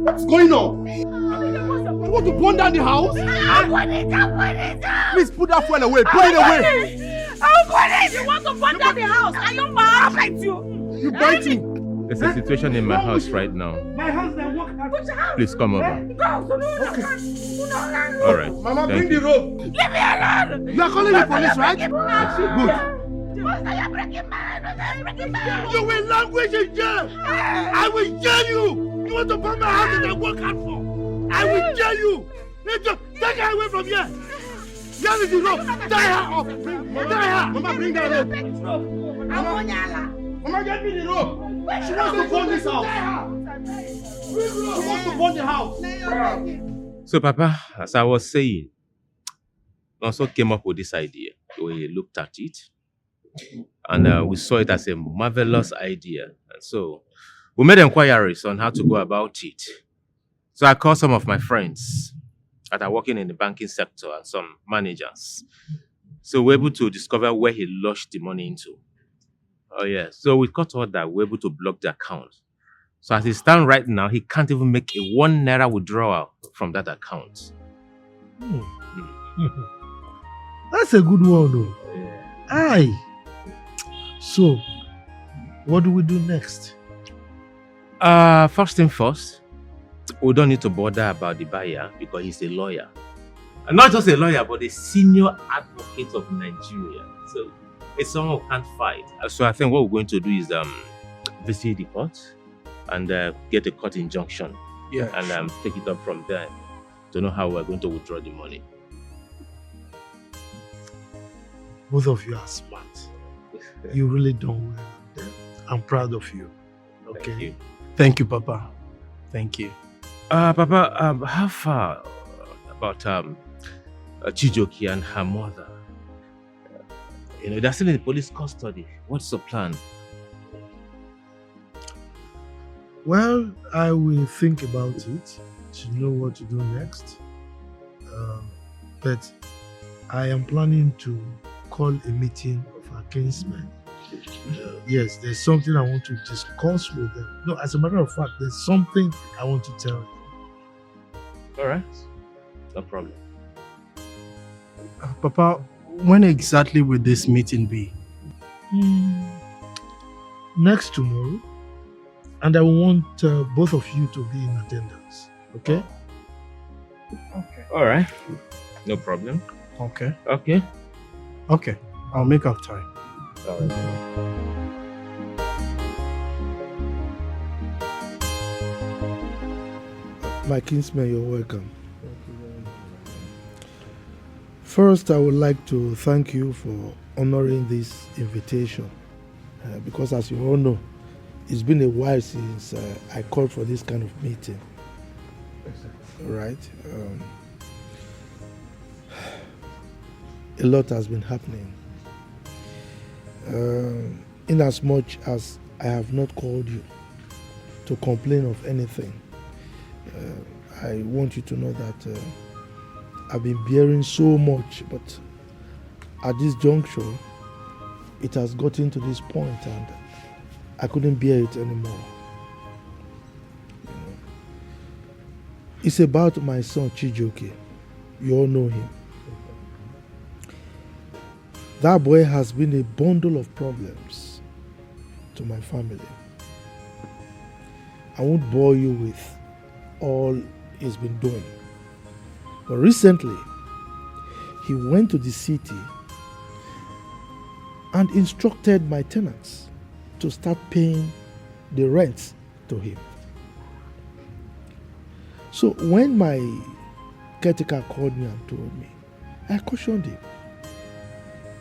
What's going on? You want to burn down the house? I'll burn it. Please put that phone away. Put it away. I'll burn it. You want to burn down the house? Are you mad? I'll bite you. You bite me. There's a situation in my house right now. My house then walk out. Please come over. Okay. All right. Mama, Thank bring you. the rope. Leave me alone. You are calling the police, right? Good. You will language in jail. I will jail you. You want to burn my house and I work hard for? I will jail you. Take her away from here. Here is the rope. Tie her up. Tie her. Mama, bring that rope. Mama, get me the rope. She wants to burn this house. She wants to burn the house. So, Papa, as I was saying, we also came up with this idea. We looked at it, and we saw it as a marvelous idea. And so, we made inquiries on how to go about it. So, I called some of my friends that are working in the banking sector and some managers. So, we're able to discover where he lodged the money into. Oh, yeah. So, we caught out that we're able to block the account. So, as it stands right now, he can't even make a 1 naira withdrawal from that account. That's a good one, though. Aye. So, what do we do next? First thing first, we don't need to bother about the buyer because he's a lawyer. And not just a lawyer, but a senior advocate of Nigeria. So, it's someone who can't fight. So, I think what we're going to do is visit the court and get a court injunction. Yeah. And take it up from there to know how we're going to withdraw the money. Both of you are smart. You really done well. I'm proud of you. Okay. Thank you. Thank you, Papa. Thank you. Papa, how far about Chijoki and her mother? they're still in police custody. What's the plan? Well, I will think about it to know what to do next. But I am planning to call a meeting of our kinsmen. Yes, there's something I want to discuss with them. No, as a matter of fact, there's something I want to tell you. All right, no problem. Papa, when exactly will this meeting be? Next tomorrow, and I want both of you to be in attendance. Okay? Okay. All right, no problem. Okay. Okay. Okay, I'll make up time. All right. My kinsman, you're welcome. First, I would like to thank you for honoring this invitation because, as you all know, it's been a while since I called for this kind of meeting. Right? A lot has been happening. In as much as I have not called you to complain of anything, I want you to know that I've been bearing so much, but at this juncture, it has gotten to this point and I couldn't bear it anymore. It's about my son Chijioke. You all know him. That boy has been a bundle of problems to my family. I won't bore you with all he's been doing. But recently, he went to the city and instructed my tenants to start paying the rent to him. So when my caretaker called me and told me, I cautioned him.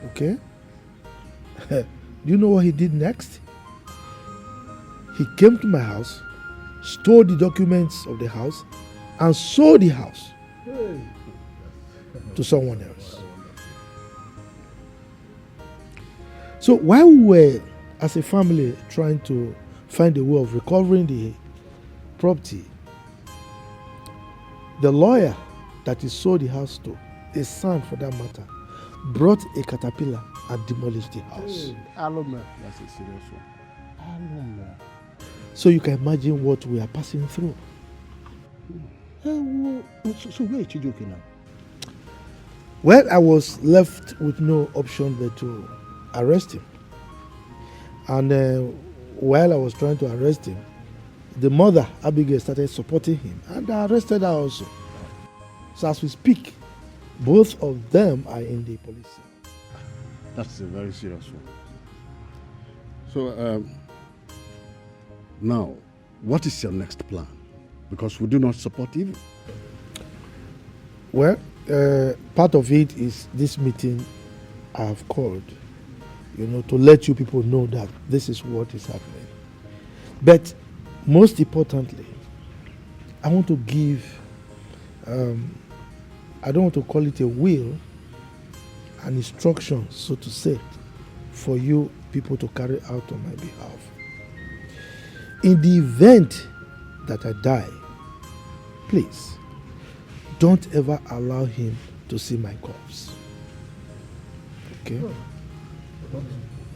Okay? Do you know what he did next? He came to my house, stole the documents of the house, and sold the house to someone else. So while we were, as a family, trying to find a way of recovering the property, the lawyer that he sold the house to, his son for that matter, brought a caterpillar and demolished the house. That's a serious one. So you can imagine what we are passing through. So where is Chijioke now? Well, I was left with no option but to arrest him. And while I was trying to arrest him, the mother, Abigail, started supporting him, and I arrested her also. So as we speak, both of them are in the police cell. That's a very serious one. So, now, what is your next plan? Because we do not support evil. Well, part of it is this meeting I have called, to let you people know that this is what is happening. But most importantly, I want to give, I don't want to call it a will, an instruction, so to say, for you people to carry out on my behalf. In the event that I die, please, don't ever allow him to see my corpse. Okay?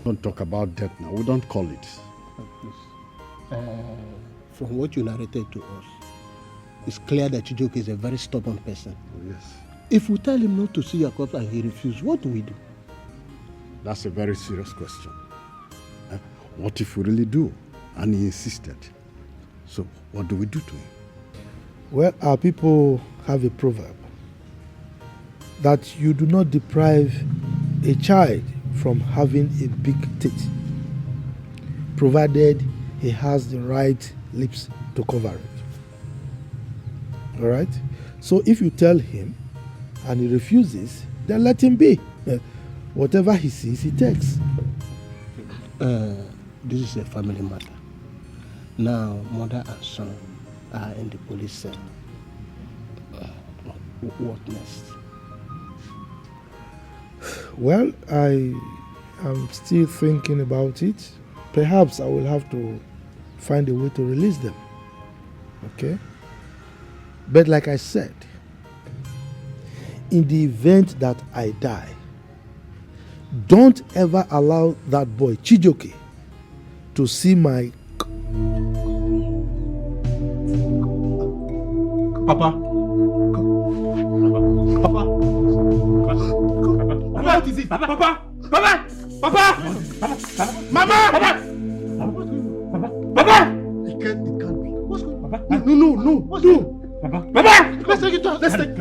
Don't talk about death now. We don't call it. From what you narrated to us, it's clear that Chijioke is a very stubborn person. Oh, yes. If we tell him not to see your corpse and he refuses, what do we do? That's a very serious question. What if we really do? And he insisted. So what do we do to him? Well, our people have a proverb that you do not deprive a child from having a big teeth, provided he has the right lips to cover it. All right? So if you tell him and he refuses, then let him be. Whatever he sees, he takes. This is a family matter. Now, mother and son are in the police cell. What next? Well, I I'm still thinking about it. Perhaps I will have to find a way to release them. Okay? But like I said, in the event that I die, don't ever allow that boy, Chijoke, to see my... Papa. Papa. Papa, what is it? Papa. Papa. Papa. Papa. Mama! Papa. Papa. It can't be. What's going on? Papa. No. Papa. Papa. Let's take it down. Let's take it.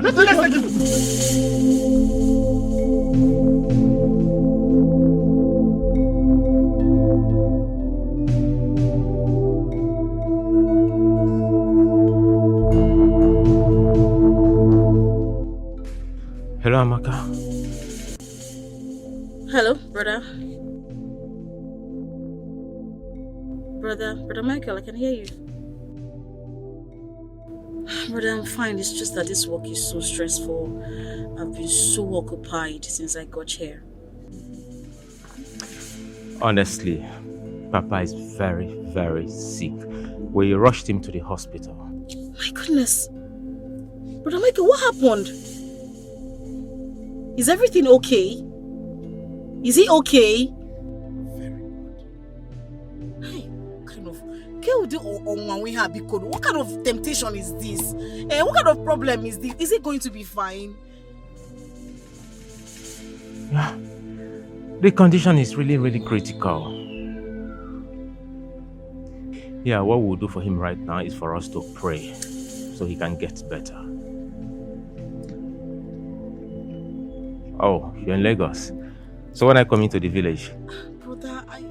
Hello, Amaka. Hello, brother. Brother Michael, I can hear you. Brother, I'm fine. It's just that this work is so stressful. I've been so occupied since I got here. Honestly, Papa is very, very sick. We rushed him to the hospital. My goodness. Brother Michael, what happened? Is everything okay? Is he okay? What kind of temptation is this? What kind of problem is this? Is it going to be fine? Yeah. The condition is really, really critical. Yeah, what we'll do for him right now is for us to pray so he can get better. Oh, you're in Lagos. So when I come into the village? Brother, I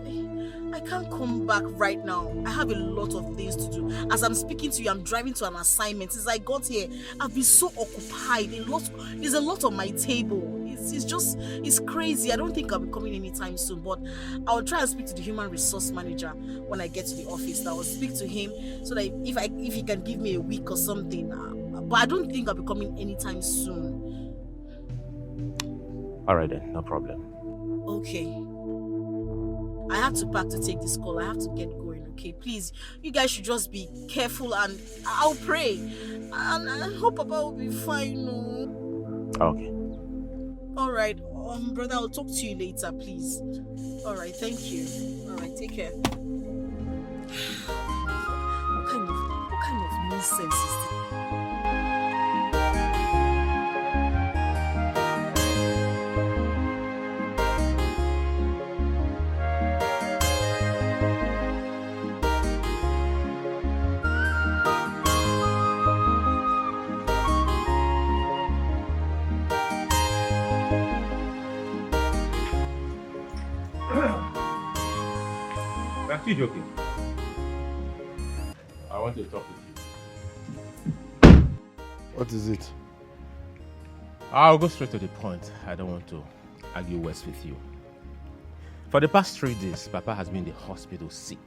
can't come back right now. I have a lot of things to do. As I'm speaking to you, I'm driving to an assignment. Since I got here, I've been so occupied. There's a lot on my table. It's crazy. I don't think I'll be coming anytime soon, but I'll try and speak to the human resource manager when I get to the office. I'll speak to him so that if he can give me a week or something. But I don't think I'll be coming anytime soon. Alright then, no problem. Okay. I have to pack to take this call. I have to get going, okay? Please, you guys should just be careful and I'll pray. And I hope Papa will be fine, no? Okay. Alright, brother, I'll talk to you later, please. Alright, thank you. Alright, take care. What kind of nonsense is this? Are you joking? I want to talk with you. What is it? I'll go straight to the point. I don't want to argue words with you. For the past 3 days, Papa has been in the hospital sick.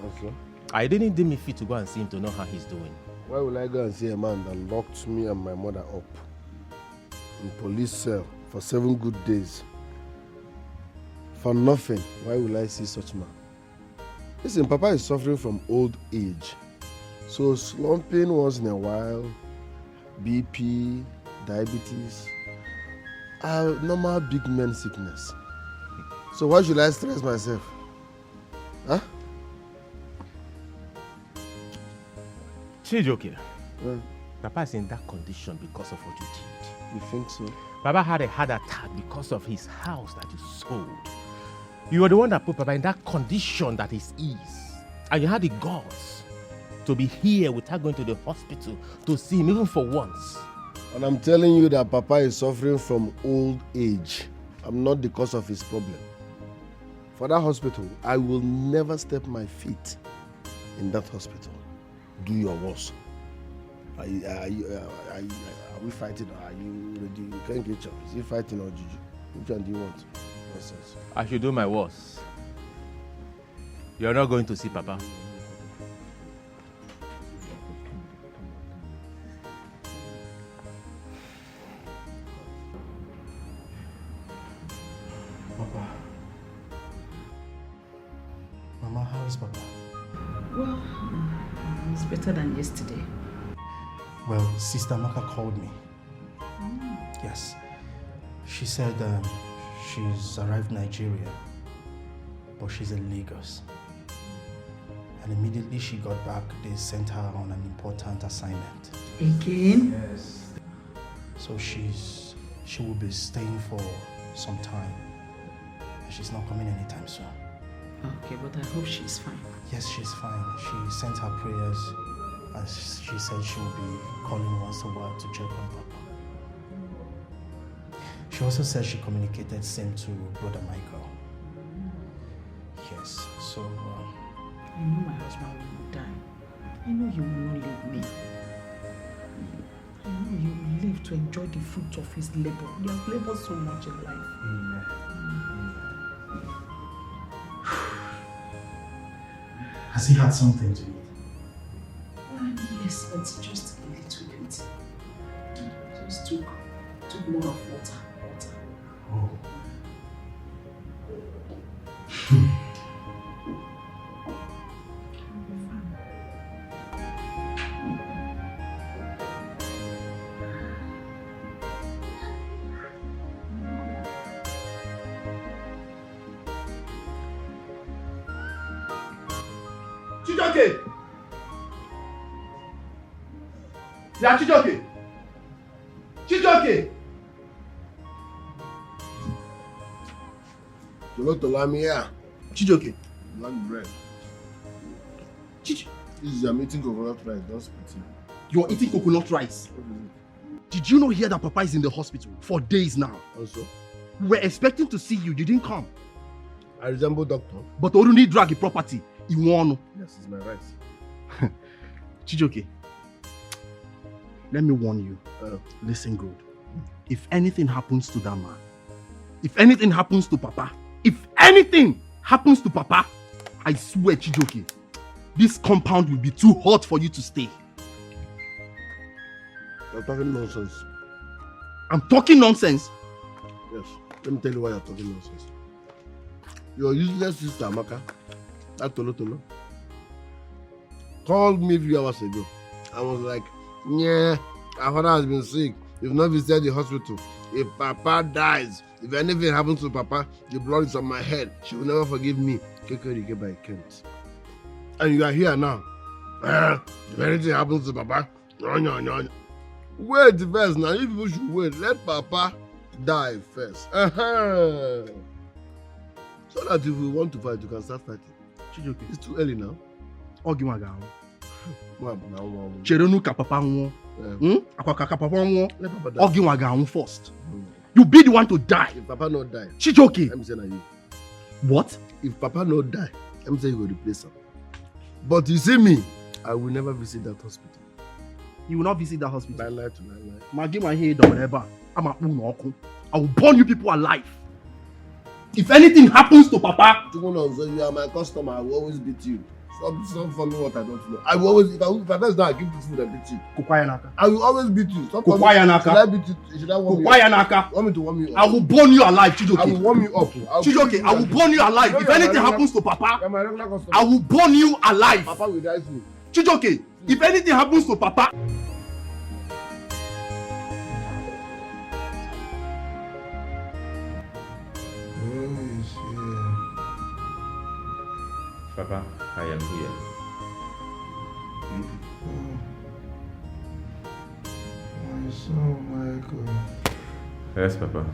Also? I didn't deem it fit to go and see him to know how he's doing. Why will I go and see a man that locked me and my mother up in police cell for 7 good days? For nothing. Why will I see such man? Listen, Papa is suffering from old age. So slumping once in a while, BP, diabetes, are normal big man sickness. So why should I stress myself? Huh? Chijoke, Papa is in that condition because of what you did. You think so? Papa had a heart attack because of his house that you sold. You were the one that put Papa in that condition that is ease. And you had the guts to be here without going to the hospital to see him even for once. And I'm telling you that Papa is suffering from old age. I'm not the cause of his problem. For that hospital, I will never step my feet in that hospital. Do your worst. Are we fighting or are you ready? You can't get up. Is he fighting or juju? Which one do you want? Nonsense. I should do my worst. You're not going to see Papa. Papa, Mama, how is Papa? Well, it's better than yesterday. Well, Sister Maka called me. Yes. She said she's arrived in Nigeria, but she's in Lagos. And immediately she got back, they sent her on an important assignment. Again? Yes. So she will be staying for some time. And she's not coming anytime soon. Okay, but I hope she's fine. Yes, she's fine. She sent her prayers, and she said she will be calling once a while to check on Papa. She also said she communicated same to Brother Michael. Yes, so... I know my husband will not die. I know he will not leave me. I know he will live to enjoy the fruit of his labor. He has labored so much in life. Amen. Has he had something to eat? Yes, but just a little bit. Just took more of water. Oh. Chijoke! Yeah, Chijoke! Chijoke! Tolo, I'm here. Chijoke. Black bread. This is I'm eating coconut rice, don't spit it. You're eating coconut rice? Did you not hear that Papa is in the hospital for days now? Also? We were expecting to see you, you didn't come. I resemble doctor. But Oruni drag a property. You won. Yes, it's my rice. Chijoke, let me warn you. Listen good. If anything happens to that man, if anything happens to Papa, I swear, Chijoke, this compound will be too hot for you to stay. You're talking nonsense. I'm talking nonsense? Yes. Let me tell you why you're talking nonsense. Your useless sister, Amaka, that Tolo, called me a few hours ago. I was like, yeah, our father has been sick. You've not visited the hospital. If Papa dies, if anything happens to Papa, the blood is on my head. She will never forgive me. By Kent. And you are here now. If anything happens to Papa, no. Wait first now. You people should wait. Let Papa die first. So that if we want to fight, you can start fighting. Chijoke, it's too early now. Cheronu ka Papa nwo. Akwaka Papa nwo. Oginwa ga first. You be the one to die. If Papa not die. Chijoke. I'm saying you. What? If Papa not die, I'm saying you will replace him. But you see me, I will never visit that hospital. You will not visit that hospital? I lie to my life. I will burn you people alive. If anything happens to Papa, you are my customer. I will always beat you. Stop for me what I don't know. I will always, if I first I give you food and beat you. I will always beat you. Stop for me. Should I beat you? Should I warm you up? Want me to warm you up? I will burn you alive, Chijoke. I will warm you up. Chijoke, I will burn you alive. If anything happens to Papa, I will burn you alive. Papa will die soon. Chijoke, if anything happens to Papa, Papa, I am here. My son, Michael. Yes, Papa.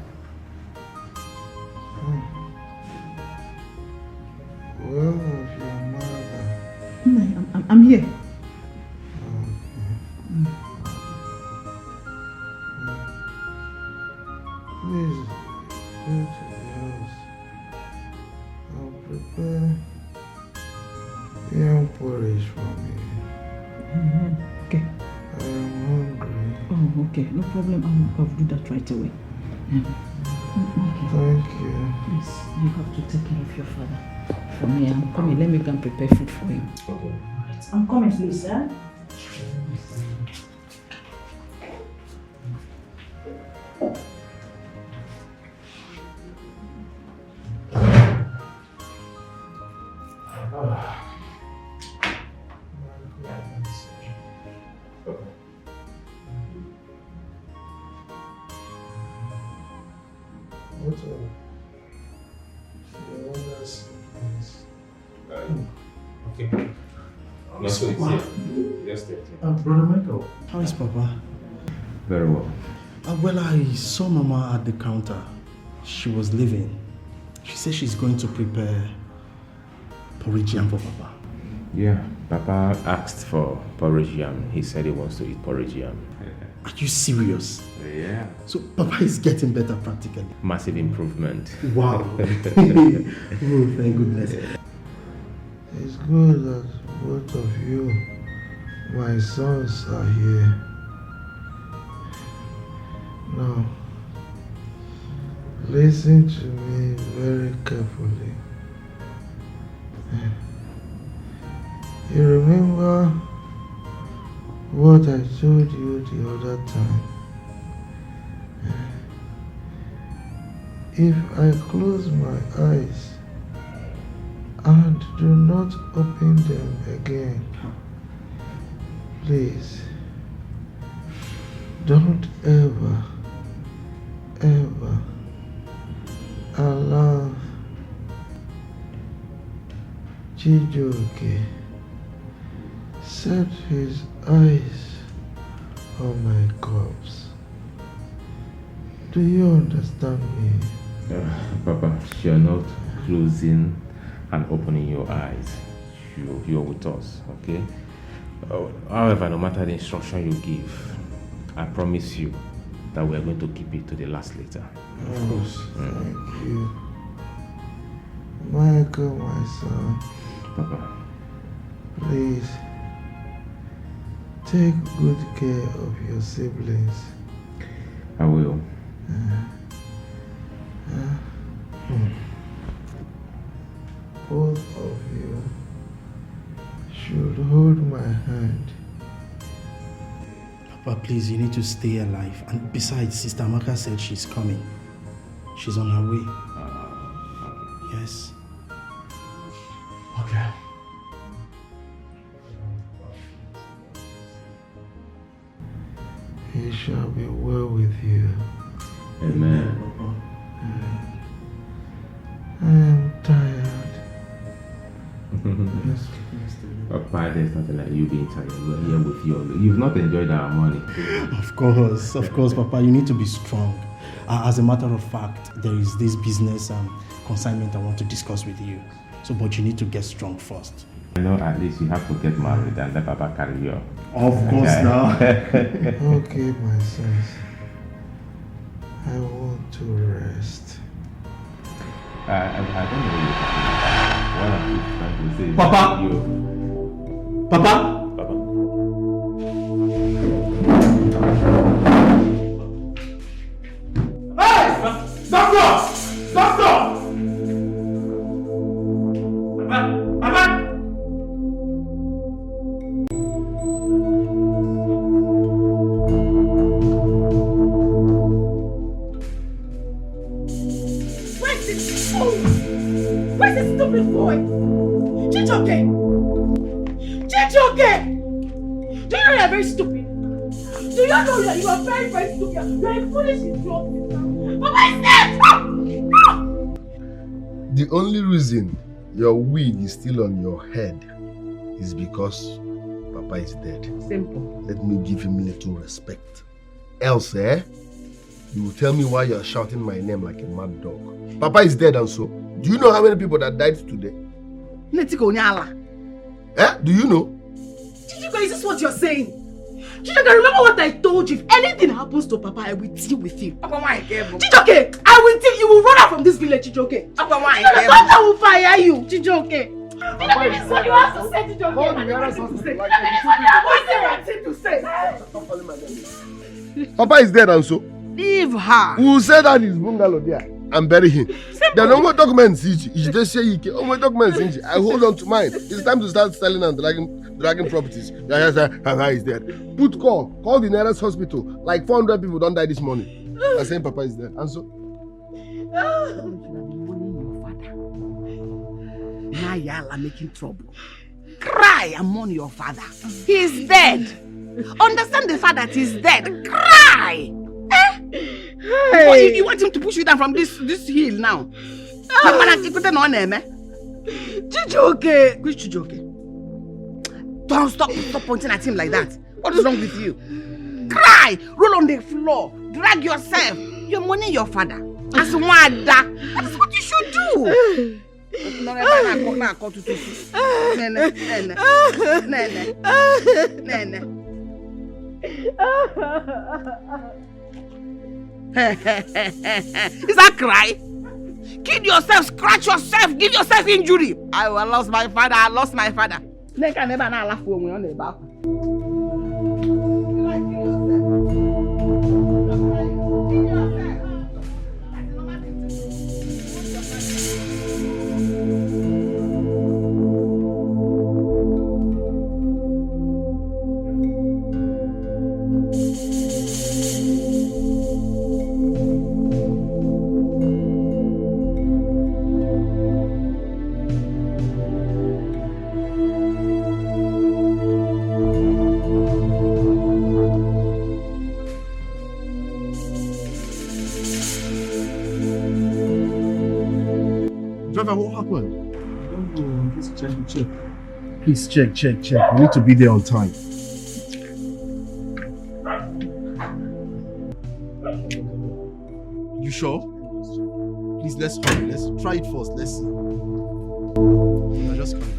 Where was your mother? I'm here. Please, go to the house. I'll prepare young porridge for me. Okay. I am hungry. Oh, okay. No problem. I'll do that right away. Thank you. Yes, you have to take care of your father. For me, I'm coming. Let me go and prepare food for him. Okay. Right. I'm coming, please, sir. So, she understands. Okay. No, so it's here. Just take it. Brother Michael. How is Papa? Very well. Well, I saw Mama at the counter. She was leaving. She said she's going to prepare porridge yam for Papa. Yeah, Papa asked for porridge yam. He said he wants to eat porridge yam. Are you serious? Yeah. So Papa is getting better practically. Massive improvement. Wow. Oh, thank goodness. It's good that both of you, my sons, are here. Now, listen to me very carefully. You remember what I told you the other time? If I close my eyes and do not open them again, please don't ever allow Chijioke set his eyes on my corpse. Do you understand me? Papa, you're not closing and opening your eyes. You're with us, okay? However, no matter the instruction you give, I promise you that we're going to keep it to the last letter. Of course. Thank you. Michael, my son. Papa. Please, take good care of your siblings. I will. Both of you should hold my hand. Papa, please, you need to stay alive. And besides, Sister Amaka said she's coming. She's on her way. Yes. Okay. It shall be well with you. Amen. I am tired. Papa, there's nothing like you being tired. We're here with you. You've not enjoyed our money. Of course, Papa, you need to be strong. As a matter of fact, there is this business consignment I want to discuss with you. So, but you need to get strong first. You know, at least you have to get married and let Papa carry you. Of course, now. Okay, my sons. I want to rest. I don't know what I'm trying to say. Papa! You. Papa! Hey! Doctor! Doctor! Papa! Where's this fool? Where's this stupid boy? Chijioke! Chijioke! Do you know you're very stupid? Do you know that you are very, very stupid? You are a foolish idiot. Papa is dead! The only reason your wig is still on your head is because Papa is dead. Simple. Let me give him little respect. Else, you will tell me why you are shouting my name like a mad dog. Papa is dead and so. Do you know how many people that died today? Do you know? Chijioke, is this what you're saying? Chijioke, remember what I told you. If anything happens to Papa, I will deal with you. Chijioke, I will deal. You will run out from this village, Chijioke. Chijioke, I will fire you, Chijioke. Chijioke, this is what you have to say, Chijioke. What's there to say? Papa is dead and so. Leave her. We will say that his bungalow there and bury him. There are no more documents. You just say you can. No more documents. I hold on to mine. It's time to start selling and dragging properties. Papa is dead. Put call the nearest hospital. Like 400 people don't die this morning. I'm saying Papa is dead. And so. Now y'all are making trouble. Cry and mourn your father. He's dead. Understand the fact that he's dead. Cry. Hey. You want him to push you down from this hill now? Chijoke. Which Chijoke? Don't stop pointing at him like that. What is wrong with you? Cry! Roll on the floor. Drag yourself. You're mourning your father. As one that is what you should do. Is that cry? Kill yourself, scratch yourself, give yourself injury. I lost my father, I lost my father. Never laugh when we're on the back. What happened? Check. Please check. We need to be there on time. You sure? Please, let's hurry. Let's try it first. Let's see. Now just calm down.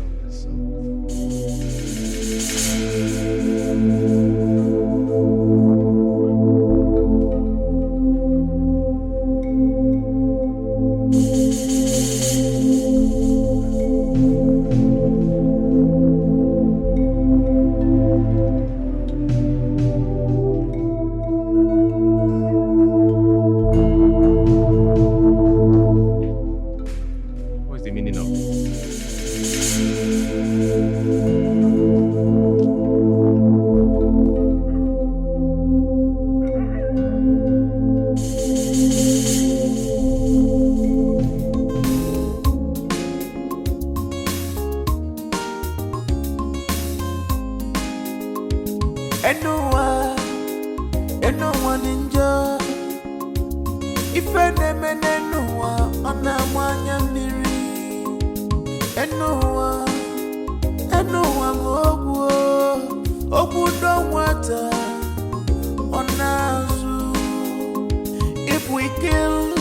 If we kill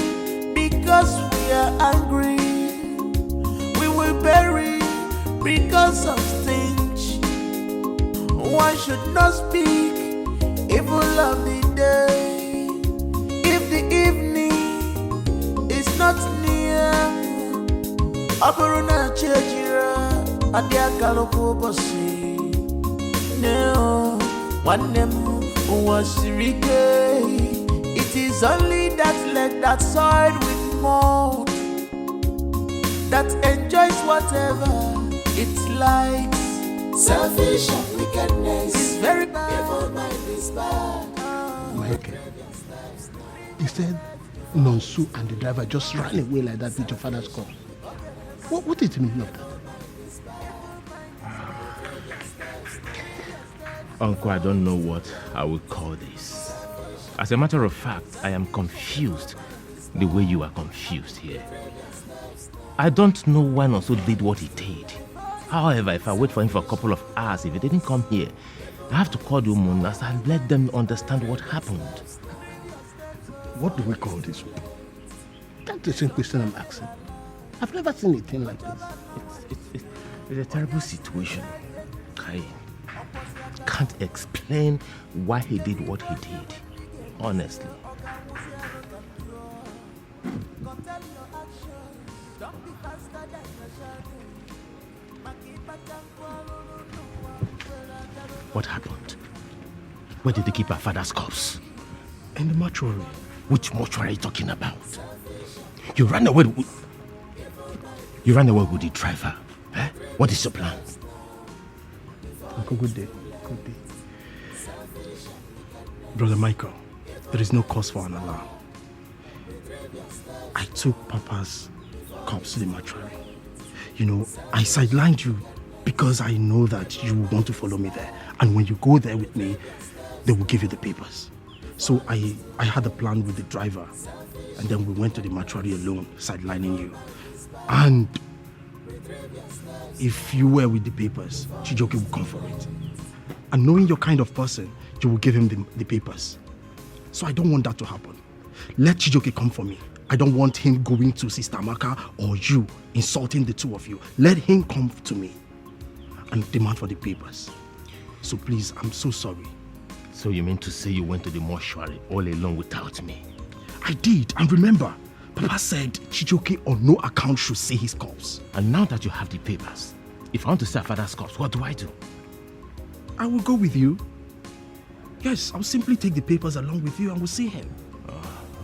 because we are angry, we will bury because of stench. One should not speak evil of the day if the evening is not near. Aburuna chejira adia kaloko bosi no one them was rike. It is only that leg that soiled with mold that enjoys whatever it likes. Selfish and wickedness is very bad. Evil mind is bad. Michael, you said Nonsu and the driver just ran away like that with your father's car. What is the meaning of that? Uncle, I don't know what I would call this. As a matter of fact, I am confused the way you are confused here. I don't know why Nonso did what he did. However, if I wait for him for a couple of hours, if he didn't come here, I have to call the Umunas and let them understand what happened. What do we call this? That's the same question I'm asking. I've never seen a thing like this. It's a terrible situation. I can't explain why he did what he did. Honestly. What happened? Where did they keep our father's corpse? In the mortuary. Which mortuary are you talking about? You ran away with the driver. Eh? What is your plan? Uncle, good day. Good day. Brother Michael, there is no cause for an alarm. I took Papa's corpse to the mortuary. You know, I sidelined you because I know that you want to follow me there. And when you go there with me, they will give you the papers. So I had a plan with the driver, and then we went to the mortuary alone, sidelining you. And if you were with the papers, Chijoke would come for it. And knowing your kind of person, you will give him the papers. So I don't want that to happen. Let Chijoke come for me. I don't want him going to Sister Amaka or you, insulting the two of you. Let him come to me and demand for the papers. So please, I'm so sorry. So you mean to say you went to the mortuary all alone without me? I did, and remember, Papa said Chijoke on no account should see his corpse. And now that you have the papers, if I want to see our father's corpse, what do? I will go with you. Yes, I'll simply take the papers along with you and we'll see him.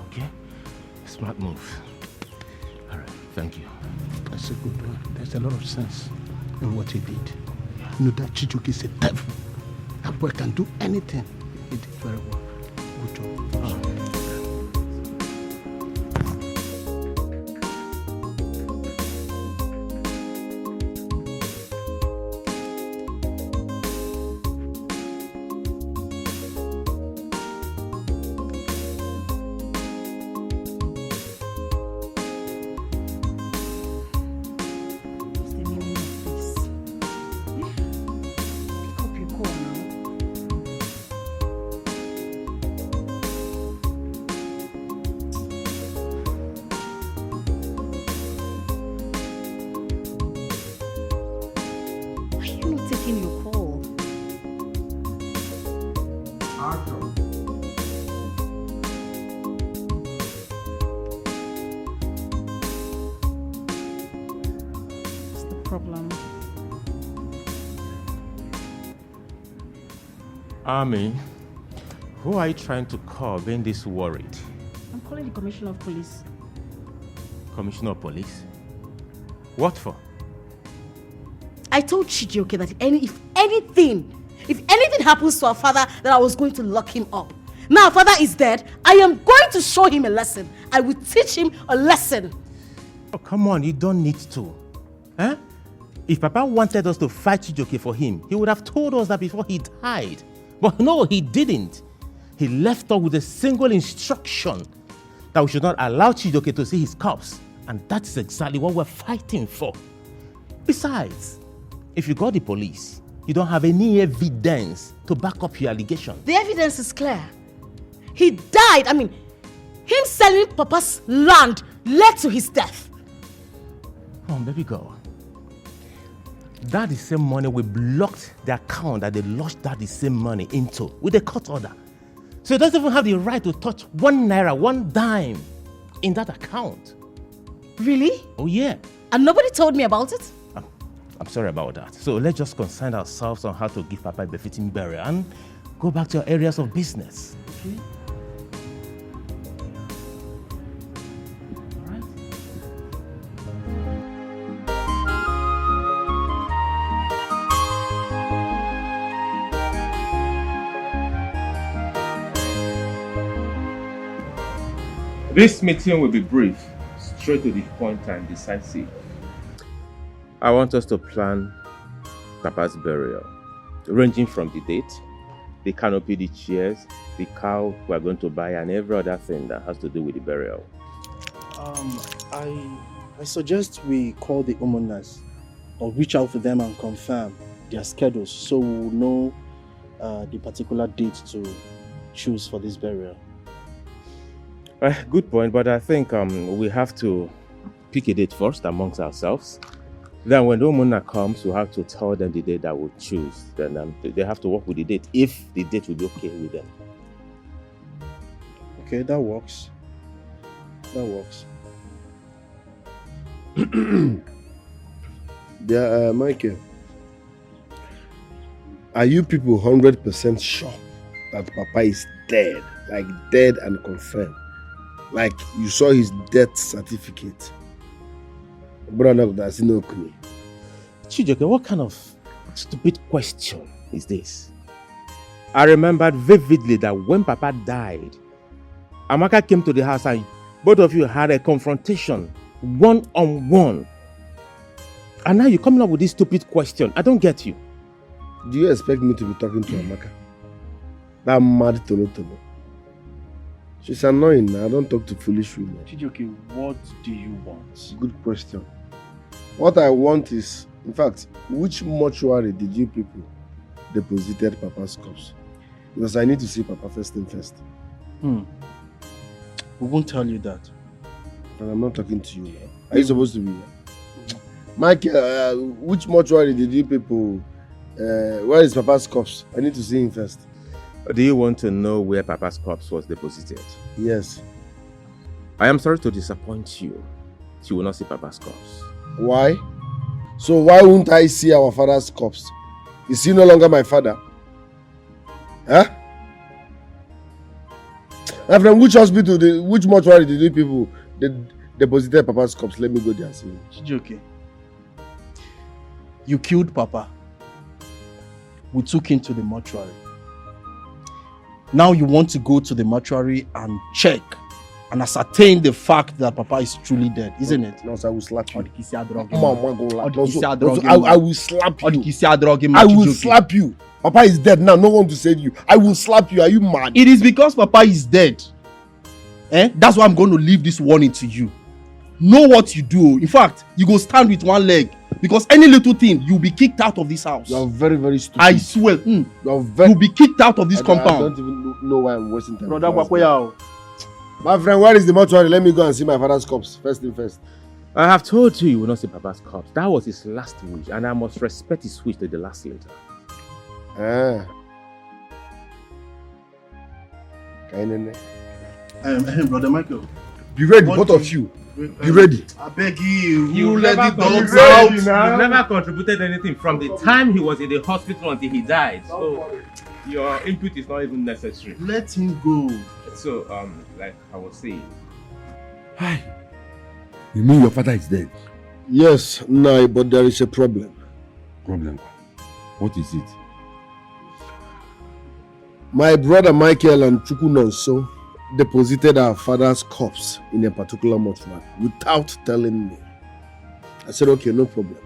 Okay. Smart move. All right, thank you. That's a good one. There's a lot of sense in what he did. You know that Chijoke is a devil. That boy can do anything. He did very well. Good job. Army, who are you trying to call being this worried? I'm calling the Commissioner of Police. Commissioner of Police? What for? I told Chijioke that if anything happens to our father, that I was going to lock him up. Now our father is dead. I am going to show him a lesson. I will teach him a lesson. Oh, come on, you don't need to. Huh? If Papa wanted us to fight Chijioke for him, he would have told us that before he died. But no, he didn't. He left us with a single instruction that we should not allow Chijioke to see his corpse. And that's exactly what we're fighting for. Besides, if you got the police, you don't have any evidence to back up your allegation. The evidence is clear. He died. Him selling Papa's land led to his death. Come on, baby girl. That is the same money we blocked the account that they lodged that the same money into with a court order. So he doesn't even have the right to touch 1 naira, 1 dime in that account. Really? Oh, yeah. And nobody told me about it? I'm sorry about that. So let's just concern ourselves on how to give Papa a befitting burial and go back to our areas of business. Okay? This meeting will be brief, straight to the point and decisive. I want us to plan Papa's burial, ranging from the date, the canopy, the chairs, the cow we are going to buy, and every other thing that has to do with the burial. I suggest we call the Umonas or reach out to them and confirm their schedules so we'll know the particular date to choose for this burial. Good point, but I think we have to pick a date first amongst ourselves. Then when the Umuna comes, we have to tell them the date that we'll choose. Then they have to work with the date, if the date will be okay with them. Okay, that works. That works. Yeah, Michael, are you people 100% sure that Papa is dead? Like dead and confirmed? Like you saw his death certificate? Chijioke, what kind of stupid question is this? I remembered vividly that when Papa died, Amaka came to the house and both of you had a confrontation, one-on-one. And now you're coming up with this stupid question. I don't get you. Do you expect me to be talking to Amaka? That mad tolo. She's annoying. I don't talk to foolish women. Chijioke, what do you want? Good question. What I want is, in fact, which mortuary did you people deposited Papa's corpse? Because I need to see Papa first thing first. We won't tell you that. But I'm not talking to you now. Are you supposed to be here? Michael, which mortuary did you people... where is Papa's corpse? I need to see him first. Do you want to know where Papa's corpse was deposited? Yes. I am sorry to disappoint you. You will not see Papa's corpse. Why? So why won't I see our father's corpse? Is he no longer my father? Huh? And from which hospital, which mortuary did you people deposited Papa's corpse? Let me go there and see him. Chijioke, you killed Papa. We took him to the mortuary. Now you want to go to the mortuary and check and ascertain the fact that Papa is truly dead, isn't it? No, sir, I will slap you. I will slap you. I will slap you. Papa is dead now. No one to save you. I will slap you. Are you mad? It is because Papa is dead. That's why I'm going to leave this warning to you. Know what you do. In fact, you go stand with one leg. Because any little thing, you'll be kicked out of this house. You are very, very stupid. I swear. You'll be kicked out of this compound. I don't even know why I'm wasting time. Brother Wakoya. My friend, where is the mortuary? Let me go and see my father's corpse. First thing first. I have told you you will not see Papa's corpse. That was his last wish, and I must respect his wish to the last letter. Brother Michael. Be ready, both of you. Be ready. I beg you. You let never the dogs out. out. You never contributed anything from the time he was in the hospital until he died. So your input is not even necessary. Let him go. So like I was saying. Hi. You mean your father is dead? Yes, no, but there is a problem. Problem? What is it? My brother Michael and Chukunonso deposited our father's corpse in a particular mortuary without telling me. I said, okay, no problem.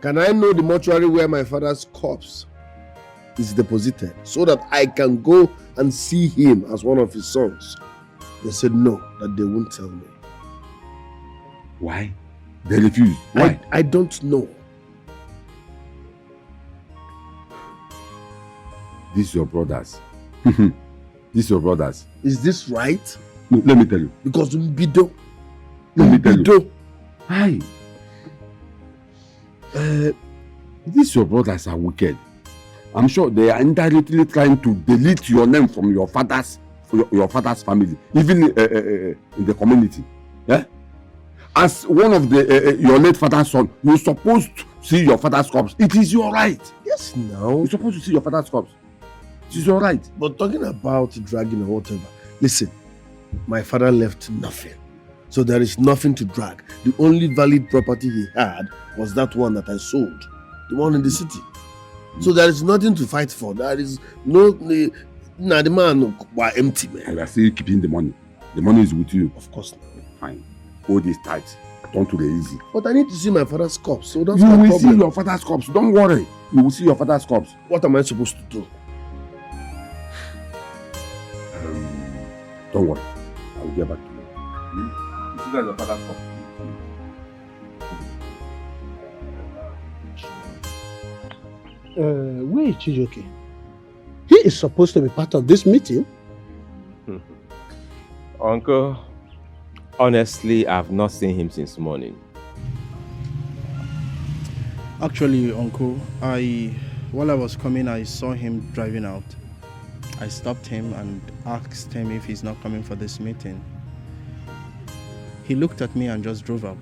Can I know the mortuary where my father's corpse is deposited so that I can go and see him as one of his sons? They said no, that they won't tell me. Why? They refused. Why? I don't know. These your brothers. These your brothers. Is this right? No, let me tell you. Because Mbido. Let me tell you. Hi. These your brothers are wicked. I'm sure they are indirectly trying to delete your name from your father's family, even in the community. Yeah? As one of your late father's son, you're supposed to see your father's corpse. It is your right. Yes, no. You're supposed to see your father's corpse. It is your right. But talking about dragging or whatever, listen, my father left nothing. So there is nothing to drag. The only valid property he had was that one that I sold. The one in the city. So there is nothing to fight for. There is no... the man was empty, man. And I are still keeping the money. The money is with you. Of course not. Fine. Hold this tight. Turn to the easy. But I need to see my father's corpse. So that's you my will problem. see your father's corpse. Don't worry. You will see your father's corpse. What am I supposed to do? Don't worry. I will get back to you. You see that your father's corpse. Where is Chijioke? He is supposed to be part of this meeting. Uncle, honestly, I've not seen him since morning. Actually, Uncle, while I was coming, I saw him driving out. I stopped him and asked him if he's not coming for this meeting. He looked at me and just drove out.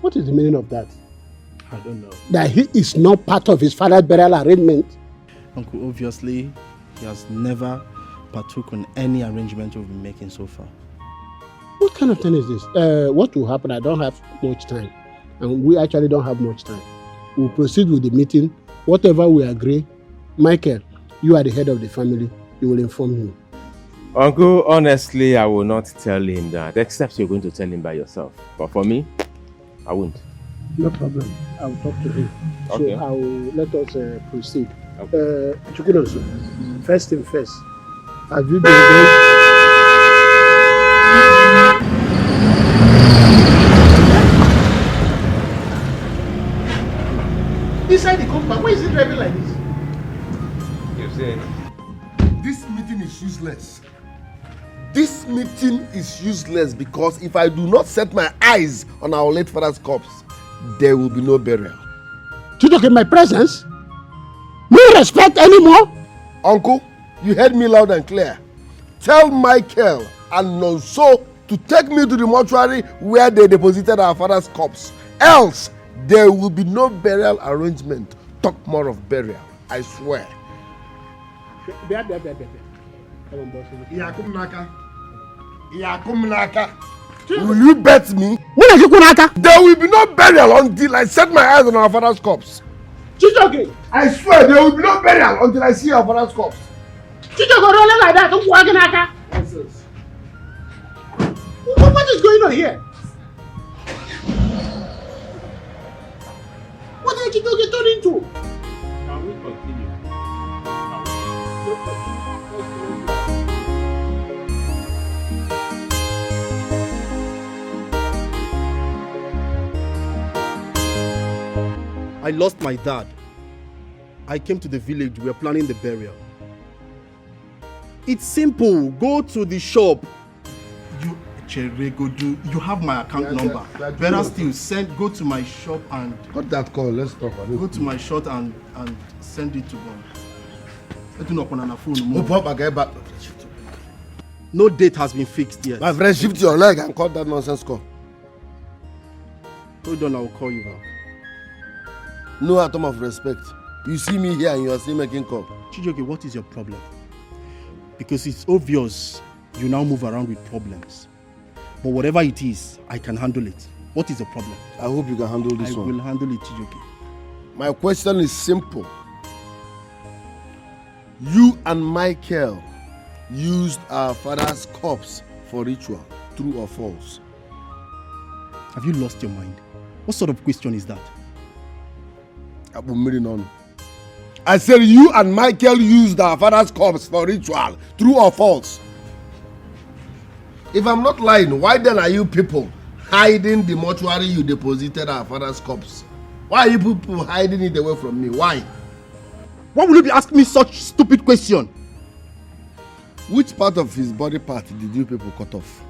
What is the meaning of that? I don't know. That he is not part of his father's burial arrangement? Uncle, obviously, he has never partook in any arrangement we've been making so far. What kind of thing is this? What will happen? I don't have much time. And we actually don't have much time. We'll proceed with the meeting. Whatever we agree, Michael, you are the head of the family. You will inform him. Uncle, honestly, I will not tell him that, except you're going to tell him by yourself. But for me, I won't. No problem. I'll talk to him. Okay. So let us proceed. Chukwudoso, first thing first. Have you been going? Inside the compound, why is he driving like this? You see? This meeting is useless. This meeting is useless because if I do not set my eyes on our late father's corpse, there will be no burial. Chijoke, in my presence? No respect anymore? Uncle, you heard me loud and clear. Tell Michael and Nonso to take me to the mortuary where they deposited our father's corpse. Else, there will be no burial arrangement. Talk more of burial, I swear. Will you bet me? There will be no burial until I set my eyes on our father's corpse. Chijoke! I swear there will be no burial until I see our father's corpse. Chijoke, rolling like that, don't walk in Aka. Nonsense. What is going on here? What did Chijoke turn into? Can we continue? I lost my dad. I came to the village. We were planning the burial. It's simple. Go to the shop. You have my account number. Better still, go to my shop and... Cut that call. Let's talk. Go to my shop and send it to them. No date has been fixed yet. My friend, shift your leg and cut that nonsense call. Hold on, I will call you back. No atom of respect. You see me here and you are still making call. Chijoke, what is your problem? Because it's obvious you now move around with problems. But whatever it is, I can handle it. What is the problem? I hope you can handle this one. I will handle it, Chijoke. My question is simple. You and Michael used our father's corpse for ritual. True or false? Have you lost your mind? What sort of question is that? I said you and Michael used our father's corpse for ritual. True or false? If I'm not lying, why then are you people hiding the mortuary you deposited our father's corpse? Why are you people hiding it away from me? Why? Why would you be asking me such stupid question? Which part of his body part did you people cut off?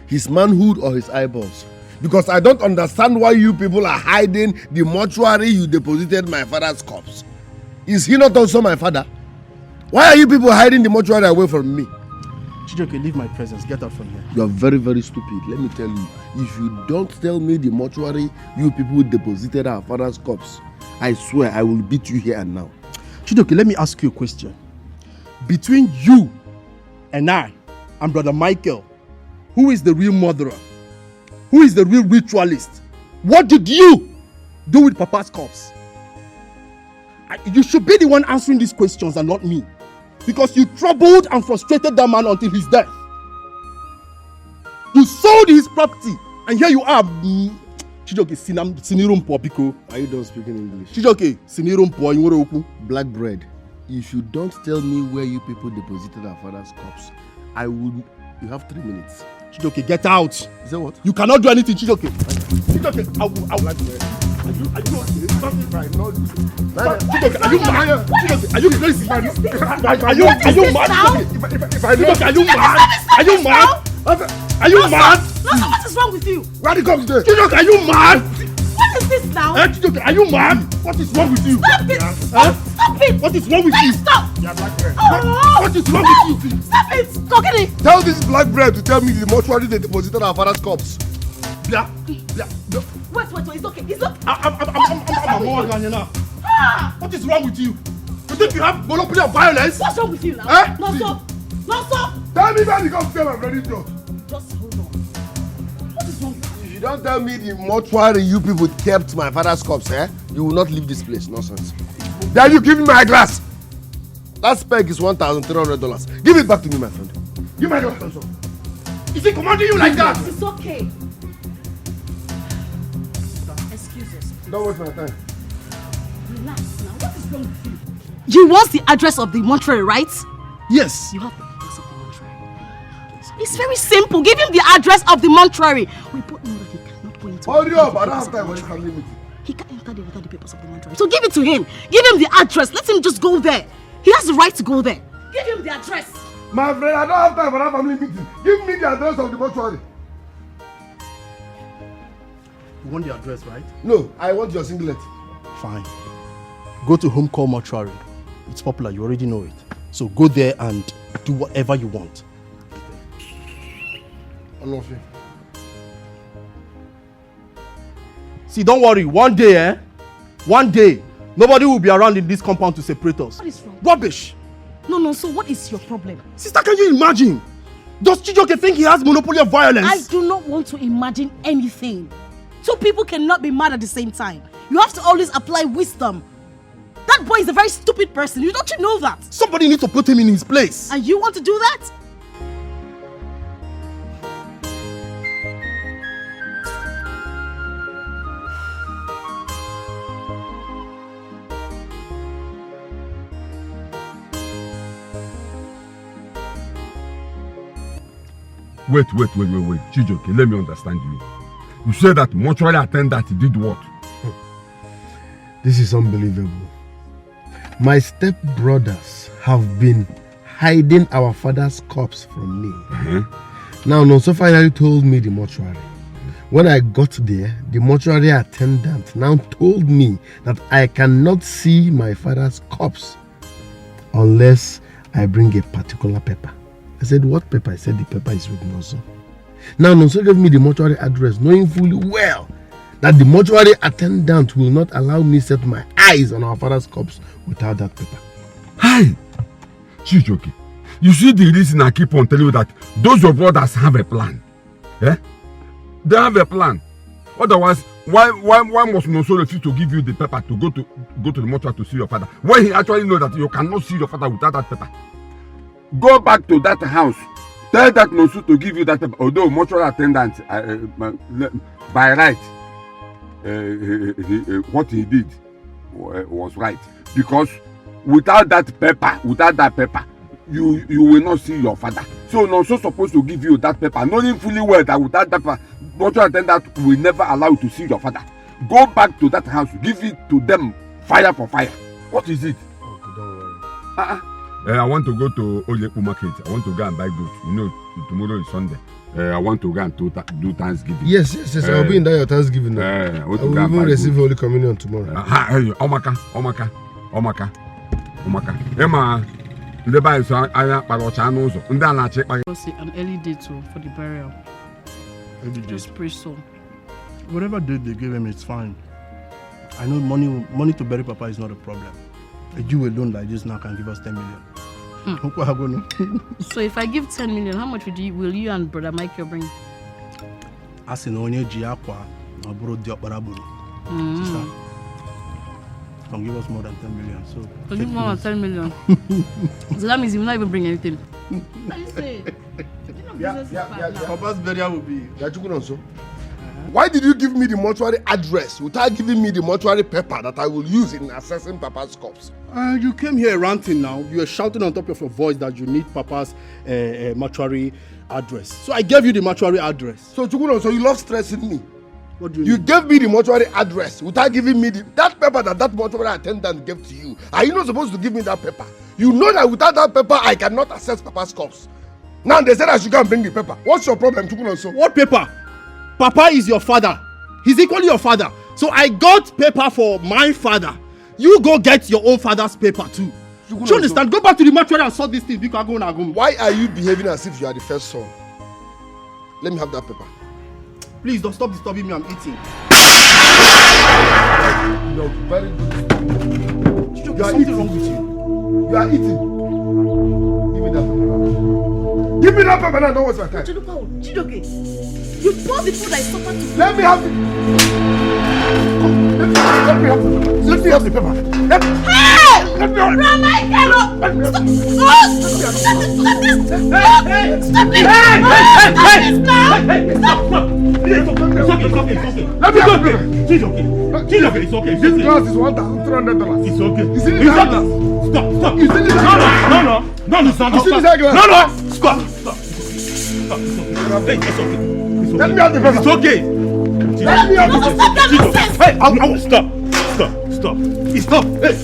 His manhood or his eyeballs? Because I don't understand why you people are hiding the mortuary you deposited my father's corpse. Is he not also my father? Why are you people hiding the mortuary away from me? Chijoke, leave my presence. Get out from here. You are very, very stupid. Let me tell you. If you don't tell me the mortuary you people deposited our father's corpse, I swear I will beat you here and now. Chijoke, let me ask you a question. Between you and I and Brother Michael, who is the real murderer? Who is the real ritualist? What did you do with Papa's corpse? You should be the one answering these questions and not me. Because you troubled and frustrated that man until his death. You sold his property and here you are. Chijoke, sinirumpo biko. Are you done speaking English? Chijoke, sinirumpo inwere Black bread. If you don't tell me where you people deposited our father's corpse, I would. You have 3 minutes. Chijoke, get out. Is that what? You cannot do anything, Chijoke. Chijoke, I will. Black bread. Are you mad? Are you crazy? Are you mad? No, what is wrong with you? Where the cops there? Chijoke, are you mad? What is this now? Chijoke, are you mad? What is wrong with you? Stop it! Stop it! What is wrong with you? Stop! What is wrong with you? Stop it! Kokini! Tell this black bread to tell me the mortuary they deposited our father's corpse. Wait, it's okay. It's okay. I'm more than enough. What is wrong with you? You think you have monopoly of violence? What's wrong with you now? No, stop. Tell me where the cops came and ready to. Just hold on. What is wrong with you? If you don't tell me the mortuary you people kept my father's corpse, you will not leave this place. Nonsense. Then you give me my glass. That spec is $1,300. Give it back to me, my friend. Give my glass also. Is he commanding you like that? It's okay. Excuse us. Don't waste my time. Relax now. What is wrong with you? You want the address of the mortuary, right? Yes. You have the address of the mortuary. It's very simple. Give him the address of the mortuary. We both know that he cannot go into. Hurry up! I don't have time for this family meeting. He can't enter there without the papers of the mortuary. So give it to him. Give him the address. Let him just go there. He has the right to go there. Give him the address. My friend, I don't have time for that family meeting. Give me the address of the mortuary. You want the address, right? No, I want your singlet. Fine. Go to Home Call Mortuary. It's popular, you already know it. So go there and do whatever you want. I love you. See, don't worry. One day, nobody will be around in this compound to separate us. What is wrong? Rubbish. No, so what is your problem? Sister, can you imagine? Does Chijoke think he has monopoly of violence? I do not want to imagine anything. Two people cannot be mad at the same time. You have to always apply wisdom. That boy is a very stupid person. Don't you know that? Somebody needs to put him in his place. And you want to do that? Wait. Chijoke, let me understand you. You said that mortuary attendant did what? This is unbelievable. My stepbrothers have been hiding our father's corpse from me. Now, Nonso finally told me the mortuary. When I got there, the mortuary attendant now told me that I cannot see my father's corpse unless I bring a particular paper. I said, what paper? I said, the paper is with Nonso. Now, Nonso gave me the mortuary address, knowing fully well that the mortuary attendant will not allow me set my eyes on our father's corpse without that paper. Hi! Chijoke, you see the reason I keep on telling you that those of brothers have a plan. Eh? They have a plan. Otherwise, why must Nonso refuse to give you the paper to go to the mortuary to see your father, when he actually knows that you cannot see your father without that paper? Go back to that house. Tell that Nonso to give you that paper. Although mortuary attendant, by right, what he did was right, because without that paper, you will not see your father. So Nonso supposed to give you that paper, knowing fully well that without that paper, mortuary attendant will never allow you to see your father. Go back to that house, give it to them, fire for fire. What is it? Okay, don't worry. I want to go to Oleku market. I want to go and buy goods. You know, tomorrow is Sunday. I want to go and do Thanksgiving. Yes. I'll be in there your Thanksgiving. I will even receive Holy Communion tomorrow. Omaka. Emma, the buy is an early day for the burial. Early day. Just pray so. Whatever date they give him, it's fine. I know money to bury Papa is not a problem. A Jew alone like this now can give us 10 million. So if I give 10 million, how much will you and Brother Michael bring? As in only Giaqua, I borrowed the Oparaburu. Sister, can give us more than 10 million. So can give more than 10 million. So that means you will not even bring anything. What do you say? Papa's burial will be. Why did you give me the mortuary address without giving me the mortuary paper that I will use in assessing Papa's corpse? You came here ranting now. You were shouting on top of your voice that you need Papa's mortuary address. So I gave you the mortuary address. So you love stressing me. What do you You mean? gave me the mortuary address without giving me that paper that mortuary attendant gave to you. Are you not supposed to give me that paper? You know that without that paper, I cannot assess Papa's corpse. Now they said I should go and bring the paper. What's your problem, Chukunonso? What paper? Papa is your father. He's equally your father. So I got paper for my father. You go get your own father's paper too. Do you understand? Go back to the mortuary and sort this thing. Why are you behaving as if you are the first son? Let me have that paper. Please don't stop disturbing me. I'm eating. You're very good. You are something wrong with you. You are eating. Give me that paper. Give me that paper now. Don't waste my time. Chidoke, you bought the food I suffered to. Let me have it. Let me have the paper. Hey! Let me have it. Michael! Stop this! Stop this! Let me have it. It's okay. This glass is $1,300. It's okay. You see this glass? Stop. You see this glass? No, You see this glass? Stop. Hey, it's okay. Let me have the paper. It's okay. Let me out. Stop that nonsense! Hey, stop. Stop. Hey.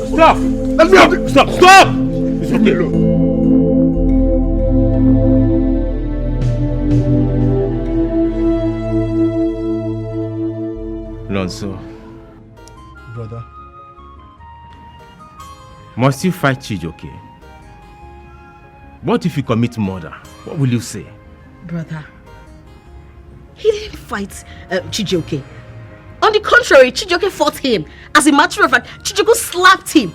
Stop. Let me out. Stop. It's okay. Nonso. Brother. Must you fight Chijioke? What if you commit murder? What will you say? Brother, he didn't fight Chijioke. On the contrary, Chijioke fought him. As a matter of fact, Chijioke slapped him.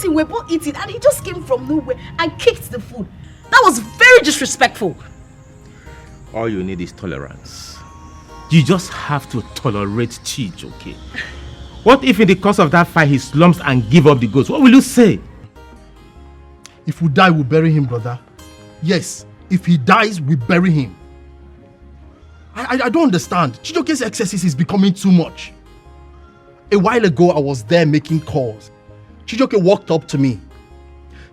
We're both eating, and he just came from nowhere and kicked the food. That was very disrespectful. All you need is tolerance. You just have to tolerate Chijioke. What if in the course of that fight he slumps and give up the ghost? What will you say? If we die, we'll bury him, brother. Yes, if he dies, we bury him. I don't understand. Chijioke's excesses is becoming too much. A while ago, I was there making calls. Chijioke walked up to me.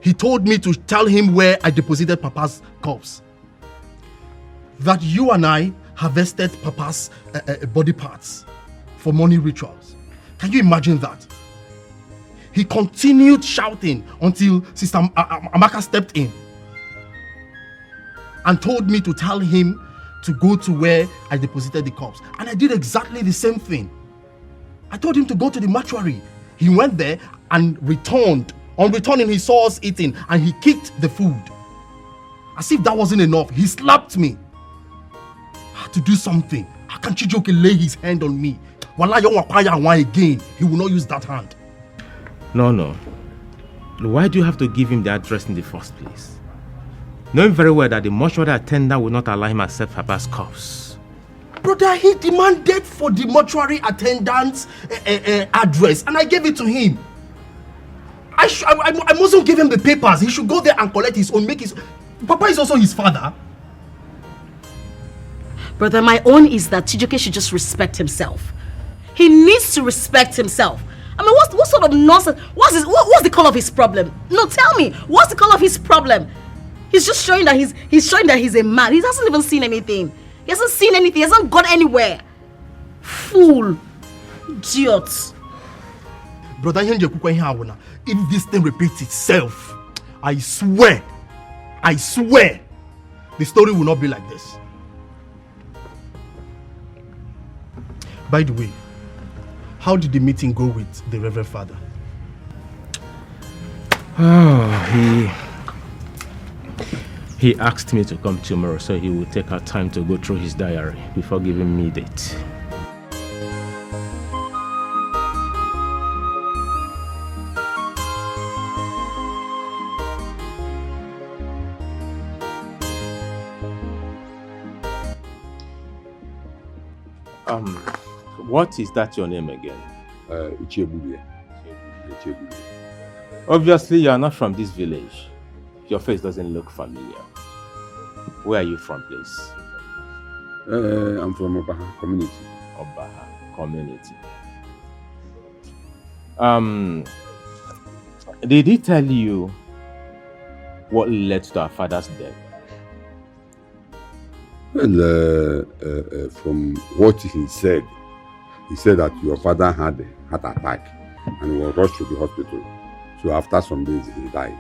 He told me to tell him where I deposited Papa's corpse. That you and I harvested Papa's body parts for money rituals. Can you imagine that? He continued shouting until Sister Amaka stepped in and told me to tell him to go to where I deposited the corpse. And I did exactly the same thing. I told him to go to the mortuary. He went there and returned. On returning, he saw us eating and he kicked the food. As if that wasn't enough, he slapped me. I had to do something. How can Chijioke lay his hand on me? Wallahi, again, he will not use that hand. No. Why do you have to give him the address in the first place? Knowing very well that the mortuary attendant will not allow him accept Papa's corpse. Brother, he demanded for the mortuary attendant's address and I gave it to him. I mustn't give him the papers. He should go there and collect his own, Papa is also his father. Brother, my own is that Chijioke should just respect himself. He needs to respect himself. I mean, what sort of nonsense? What's the call of his problem? No, tell me, what's the call of his problem? He's just showing that he's showing that he's a man. He hasn't even seen anything. He hasn't seen anything. He hasn't gone anywhere. Fool. Idiot. Brother, if this thing repeats itself, I swear, the story will not be like this. By the way, how did the meeting go with the Reverend Father? He asked me to come tomorrow, so he will take out time to go through his diary before giving me a date. What is that your name again? Ichiebulie. Obviously, you are not from this village. Your face doesn't look familiar. Where are you from, please? I'm from Obaha community. Obaha community. Did he tell you what led to our father's death? Well, from what he said that your father had a heart attack and he was rushed to the hospital. So after some days, he died.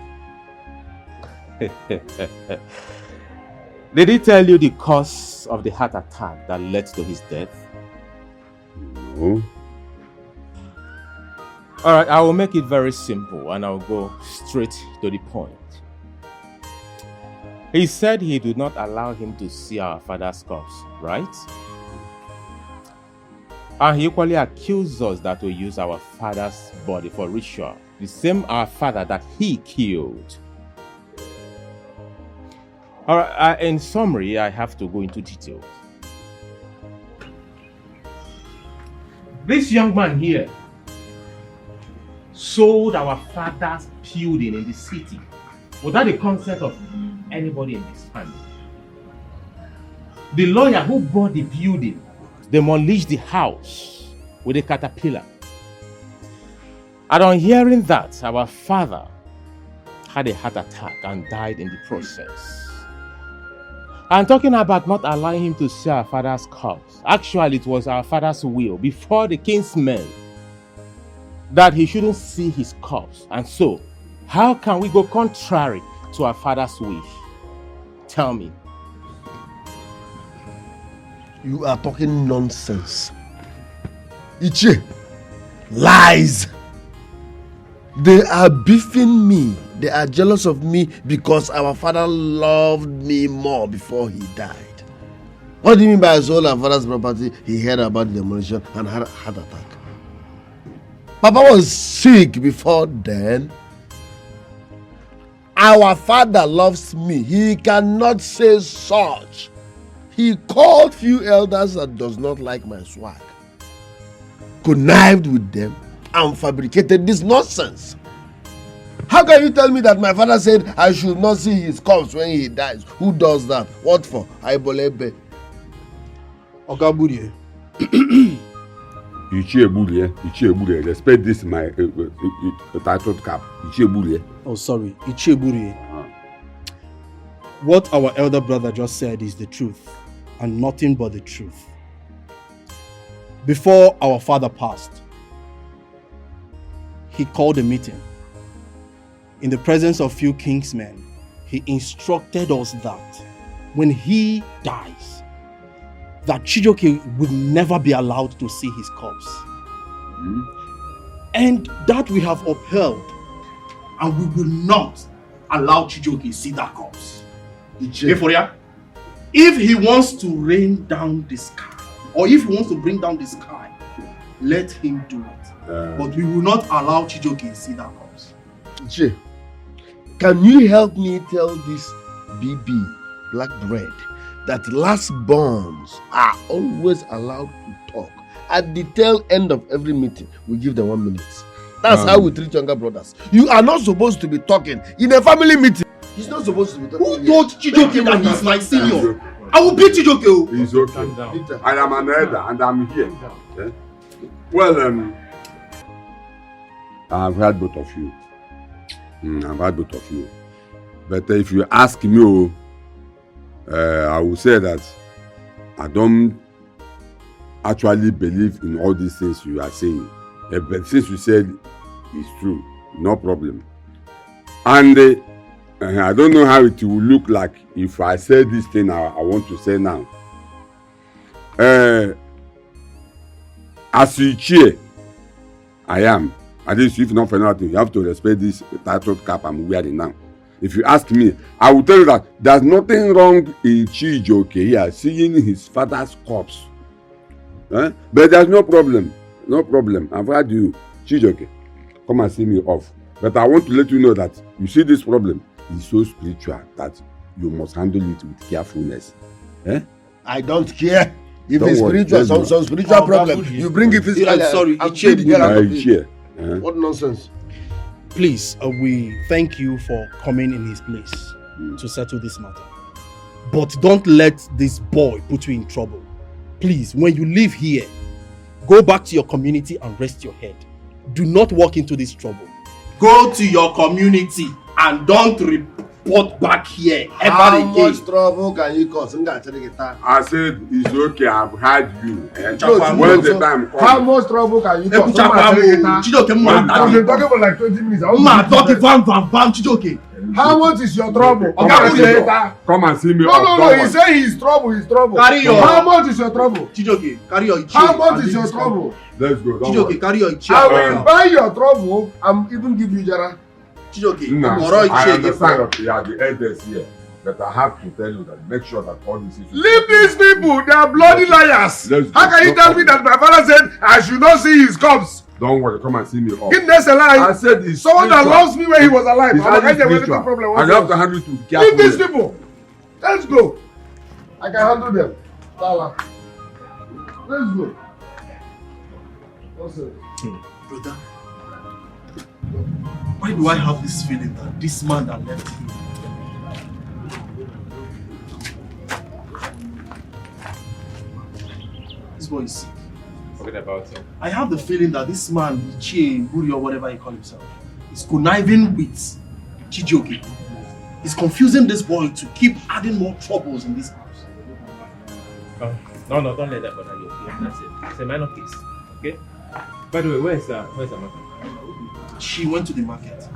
Did he tell you the cause of the heart attack that led to his death? No. All right, I will make it very simple and I'll go straight to the point. He said he did not allow him to see our father's corpse, right? And he equally accused us that we use our father's body for ritual, the same our father that he killed. All right, in summary, I have to go into details. This young man here sold our father's building in the city without the consent of anybody in this family. The lawyer who bought the building demolished the house with a caterpillar. And on hearing that, our father had a heart attack and died in the process. I'm talking about not allowing him to see our father's corpse. Actually, it was our father's will before the king's men that he shouldn't see his corpse. And so, how can we go contrary to our father's wish? Tell me. You are talking nonsense. Ichie, lies. They are beefing me. They are jealous of me because our father loved me more before he died. What do you mean by sold our father's property? He heard about the demolition and had a heart attack. Papa was sick before then. Our father loves me. He cannot say such. He called few elders that does not like my swag, connived with them, and fabricated this nonsense. How can you tell me that my father said I should not see his corpse when he dies? Who does that? What for? Aibolebe. Ogaburie. Ichieburie, respect this my title cap. Ichieburie. Oh, sorry, Ichieburie. What our elder brother just said is the truth, and nothing but the truth. Before our father passed, he called a meeting. In the presence of few kingsmen, he instructed us that when he dies, that Chijioke will never be allowed to see his corpse. And that we have upheld, and we will not allow Chijioke to see that corpse. If he wants to rain down the sky, or if he wants to bring down the sky, let him do it. But we will not allow Chijioke to see that corpse. Ichie, can you help me tell this BB, Black Bread, that last borns are always allowed to talk? At the tail end of every meeting, we give them 1 minute. That's how we treat younger brothers. You are not supposed to be talking in a family meeting. He's not supposed to be talking. Who told Chijioke that he's my senior? I will beat Chijioke. It's okay. I am an elder and I'm here. Okay? Well, I've heard both of you. I've heard both of you. But if you ask me, I will say that I don't actually believe in all these things you are saying. But since you said it's true, no problem. And I don't know how it will look like if I say this thing I want to say now. As you cheer, I am. At least if not for nothing, you have to respect this title cap I'm wearing now. If you ask me, I will tell you that there's nothing wrong in Chijioke here seeing his father's corpse. But there's no problem. No problem. I've heard you. Chijioke, come and see me off. But I want to let you know that you see this problem is so spiritual that you must handle it with carefulness. I don't care. If Don't it's worry, spiritual, some spiritual problem, you bring it physically. Sorry, What nonsense? Please, we thank you for coming in his place to settle this matter. But don't let this boy put you in trouble. Please, when you leave here, go back to your community and rest your head. Do not walk into this trouble. Go to your community and don't report back here ever How again. much trouble can you cause? I said it's okay. I've heard you. When the time comes. How much trouble can you cause? I've been talking for like 20 minutes. How much is your trouble? Come and see me. No. He said his trouble. Carry on. How much is your trouble? Chijioke, carry your chair. How much is your trouble? Let's go. Chijioke, carry your chair. I will buy your trouble and even give you Jara. Chijioke, I understand that you are the elders here, but I have to tell you that make sure that all this is. Leave these people. They are bloody liars. How can you tell me that my father said I should not see his corpse? Don't worry, come and see me off. Goodness alive. I said it's someone that spiritual. loves me when he was alive. It's I'm not spiritual. any problem. And you have to handle it with Leave these carefulness. people. Let's go. I can handle them. Lala. Let's go. What's it? Brother, why do I have this feeling that this man that left him? This boy is sick. Forget about him. I have the feeling that this man, Ichie, Buri or whatever he calls himself, is conniving with Chijioke. He's confusing this boy to keep adding more troubles in this No, don't let that bother you. Okay? That's it. It's a minor case. Okay? By the way, where's Amaka? She went to the market.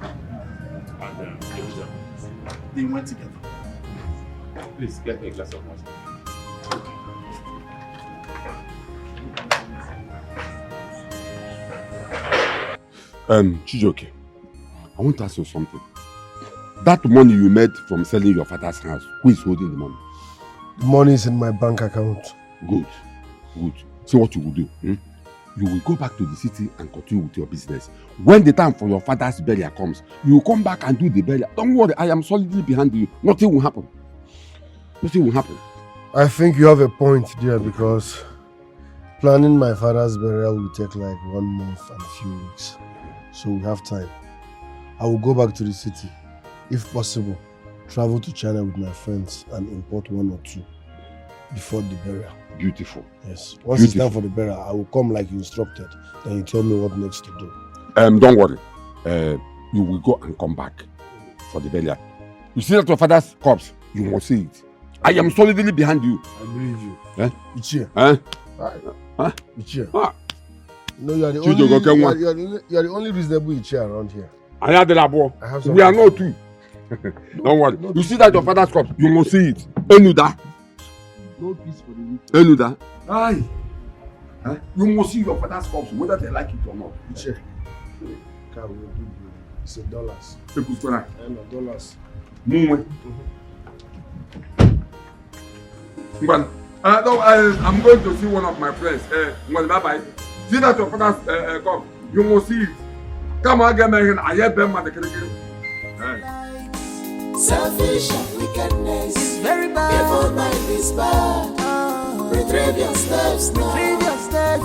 And They went together. please get me a glass of water. Chijoke, I want to ask you something. That money you made from selling your father's house, who is holding the money? The money is in my bank account. Good. See what you will do. You will go back to the city and continue with your business. When the time for your father's burial comes, you will come back and do the burial. Don't worry, I am solidly behind you. Nothing will happen. I think you have a point there, because planning my father's burial will take like 1 month and a few weeks. So we have time. I will go back to the city. If possible, travel to China with my friends and import 1 or 2 before the burial. Beautiful. Yes. Once it's time for the burial, I will come like you instructed. Then you tell me what next to do. Don't worry. You will go and come back for the burial. You see that your father's corpse, you must see it. I am solidly behind you. I believe you. It's here. It's here. No, you are the only reasonable Ichi around here. We are not two. Don't worry. You see that your father's corpse, you must see it. Enuda. No peace for the weak. Enuda. Aye. You must see your father's corpse, whether they like it or not. Ichi. It's $1. $1. I'm going to see one of my friends. Bye-bye. See that your father's corpse, you must see it. Come on, get me here. I have been mad. Selfish and wickedness is very bad. Evil mind is bad. Retrieve your steps now.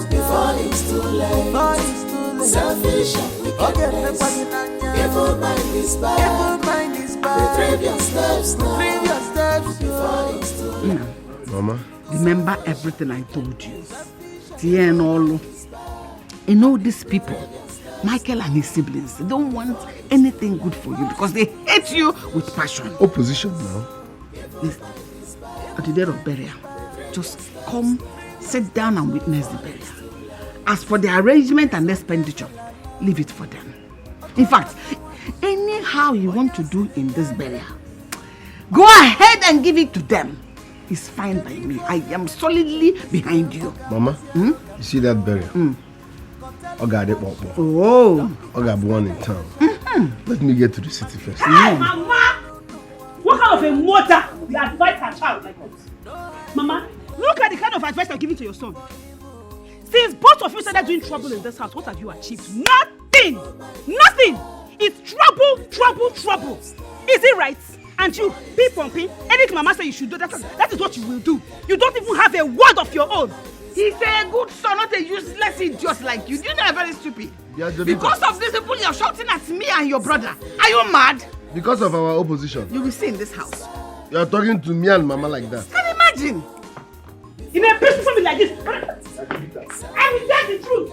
Before it's too late. Selfish and wickedness. Evil mind is bad. Retrieve your steps now. Before it's too late. Mama. Remember everything I told you. Tienolo. You know these people, Michael and his siblings, they don't want anything good for you because they hate you with passion. Opposition now. Listen, at the day of burial, just come, sit down and witness the burial. As for the arrangement and expenditure, leave it for them. In fact, anyhow you want to do in this burial, go ahead and give it to them. It's fine by me. I am solidly behind you. Mama, you see that burial? Oh. I got one in town. Let me get to the city first. Hey, Mama! What kind of a mother will advise her child like this? Mama, look at the kind of advice you're giving to your son. Since both of you started doing trouble in this house, what have you achieved? Nothing! Nothing! It's trouble, trouble, trouble. Is it right? And you, pumping, anything Mama says you should do, that is what you will do. You don't even have a word of your own. He's a good son, not a useless idiot like you. You know I'm very stupid. Because of these people, you're shouting at me and your brother. Are you mad? Because of our opposition. You will see in this house. You're talking to me and Mama like that. Can you imagine? In a peaceful family like this, I will tell the truth.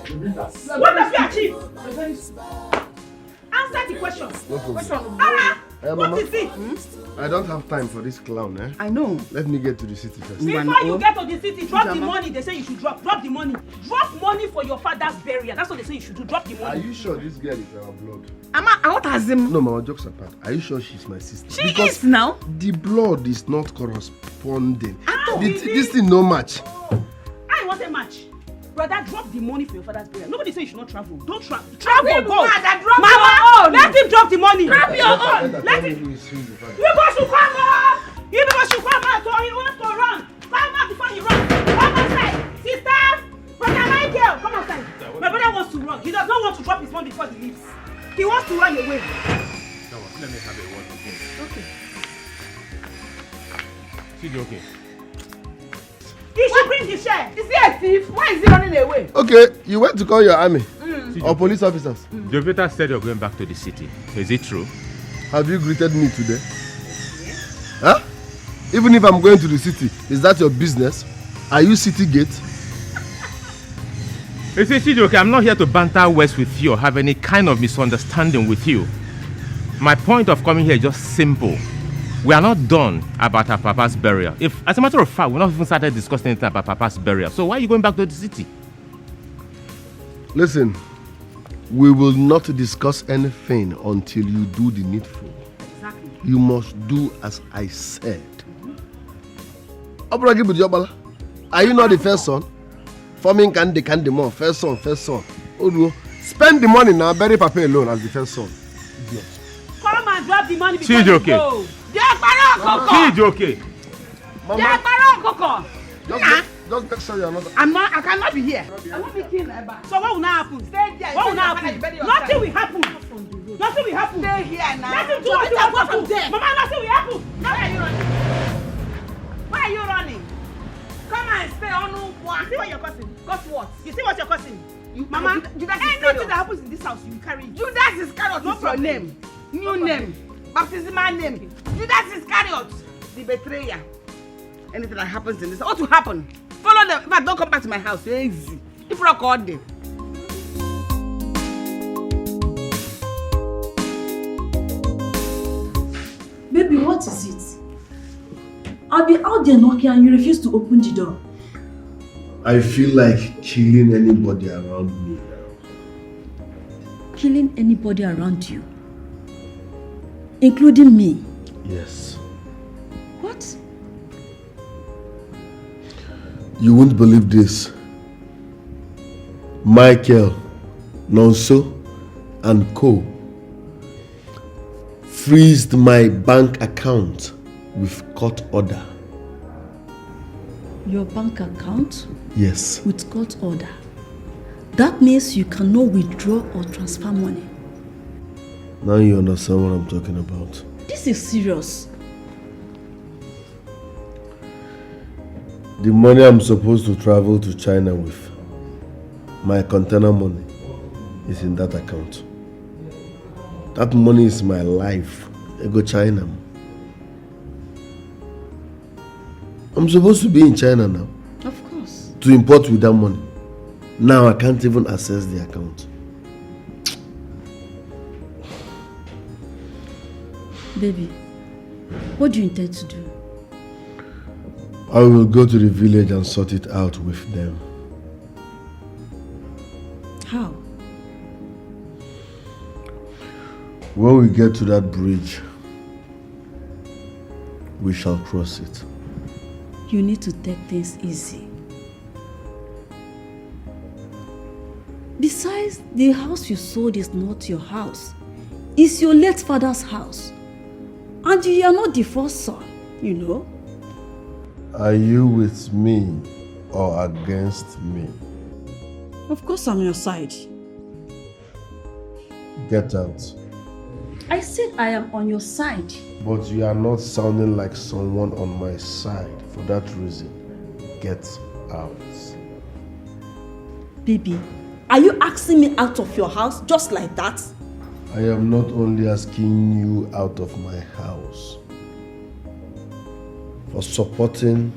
What have you achieved? Answer the question. No problem. What is it? I don't have time for this clown, eh? I know. Let me get to the city first. Before you get to the city, drop the money. They say you should drop. Drop the money. Drop money for your father's burial. That's what they say you should do. Drop the money. Are you sure this girl is our blood? What has him? No, Mama, jokes apart. Are you sure she's my sister? She is now. The blood is not corresponding. This thing no match. I want a match. Brother, drop the money for your father's burial. Nobody says you should not travel. Don't travel. Travel, go. Mama, let him drop the money. Drop your own. Let him. You people should come out. You people should come out. So he wants to run. Come out before he runs. Come outside. Sister, brother Michael, come outside. My brother wants to run. He does not want to drop his money before he leaves. He wants to run away. No, let me have a word with him. Okay. She's okay. He should bring his share. Is he a thief? Why is he running away? Okay, you went to call your army or police officers. Jovita said you're going back to the city. Is it true? Have you greeted me today? Huh? Even if I'm going to the city, is that your business? Are you city gate? You see, okay, I'm not here to banter words with you or have any kind of misunderstanding with you. My point of coming here is just simple. we are not done about our papa's burial. If, as a matter of fact, we've not even started discussing anything about papa's burial. So why are you going back to the city? Listen, we will not discuss anything until you do the needful. Exactly. You must do as I said. Are you not the first son? Forming candy more. First son. Oh no. Spend the money now, bury Papa alone as the first son. Idiot. Come and drop the money before She's you okay. go. She's okay. Just make sure you're not. I cannot be here. I'm not making Eba. So what will now happen? Stay there. What will now happen? Nothing will happen. Nothing will happen. Stay here now. Let him do what he wants to do. Mama, nothing will happen. Why are you running? Why are you running? Come and stay on one. You see what you're causing? Cause what? You see what you're causing? Mama, anything that happens in this house, you carry it. Judas Iscariot is your name. New name. Baptismal name. Judas Iscariot, the betrayer. Anything that happens in this, what will happen? Follow them. If I don't come back to my house, it's easy. If I call them. Baby, what is it? I'll be out there knocking and you refuse to open the door. I feel like killing anybody around me now. Killing anybody around you? Including me? Yes. What? You won't believe this. Michael, Nonso, and Co. freezed my bank account with court order. Your bank account? Yes. With court order. That means you cannot withdraw or transfer money. Now you understand what I'm talking about. This is serious. The money I'm supposed to travel to China with, my container money, is in that account. That money is my life. I go China. I'm supposed to be in China now. Of course. To import with that money. Now I can't even access the account. Baby, what do you intend to do? I will go to the village and sort it out with them. How? When we get to that bridge, we shall cross it. You need to take things easy. Besides, the house you sold is not your house. It's your late father's house. And you are not the first son, you know. Are you with me or against me? Of course I'm on your side. Get out. I said I am on your side. But you are not sounding like someone on my side. For that reason, get out. Baby, are you asking me out of your house just like that? I am not only asking you out of my house for supporting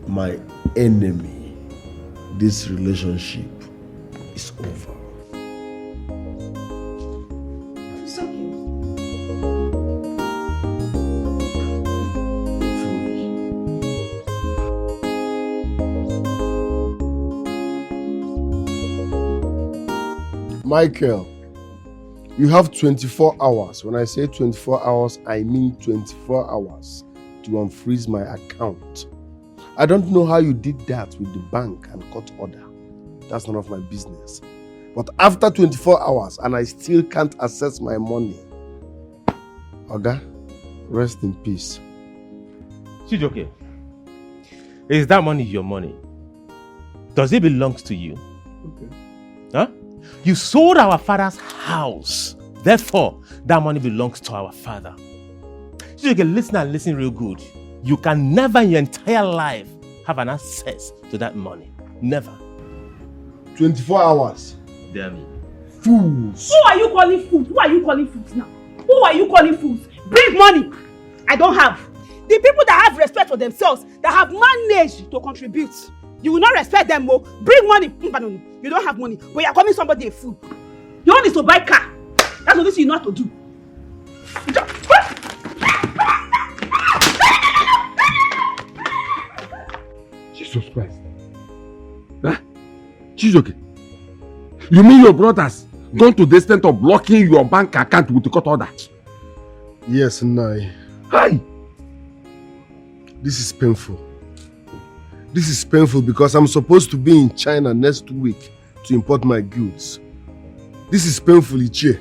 my enemy. This relationship is over. It's okay. Michael, you have 24 hours. When I say 24 hours, I mean 24 hours to unfreeze my account. I don't know how you did that with the bank and court order. That's none of my business. But after 24 hours and I still can't access my money, Oga, rest in peace. Chijoke, is that money your money? Does it belong to you? Okay. Huh? You sold our father's house. Therefore, that money belongs to our father. Chijoke, listen and listen real good. You can never in your entire life have an access to that money. Never. 24 hours. Damn it. Fools. Who are you calling fools? Who are you calling fools now? Who are you calling fools? Bring money. I don't have. The people that have respect for themselves, that have managed to contribute, you will not respect them more. Bring money. No, you don't have money, but you are calling somebody a fool. You want is to buy car. That's what you know how to do. Jesus Christ. Huh? Chijoke. You mean your brothers gone to the extent of blocking your bank account with the court order? Yes, Nai. Hi. This is painful. This is painful because I'm supposed to be in China next week to import my goods. This is painful, Ichie.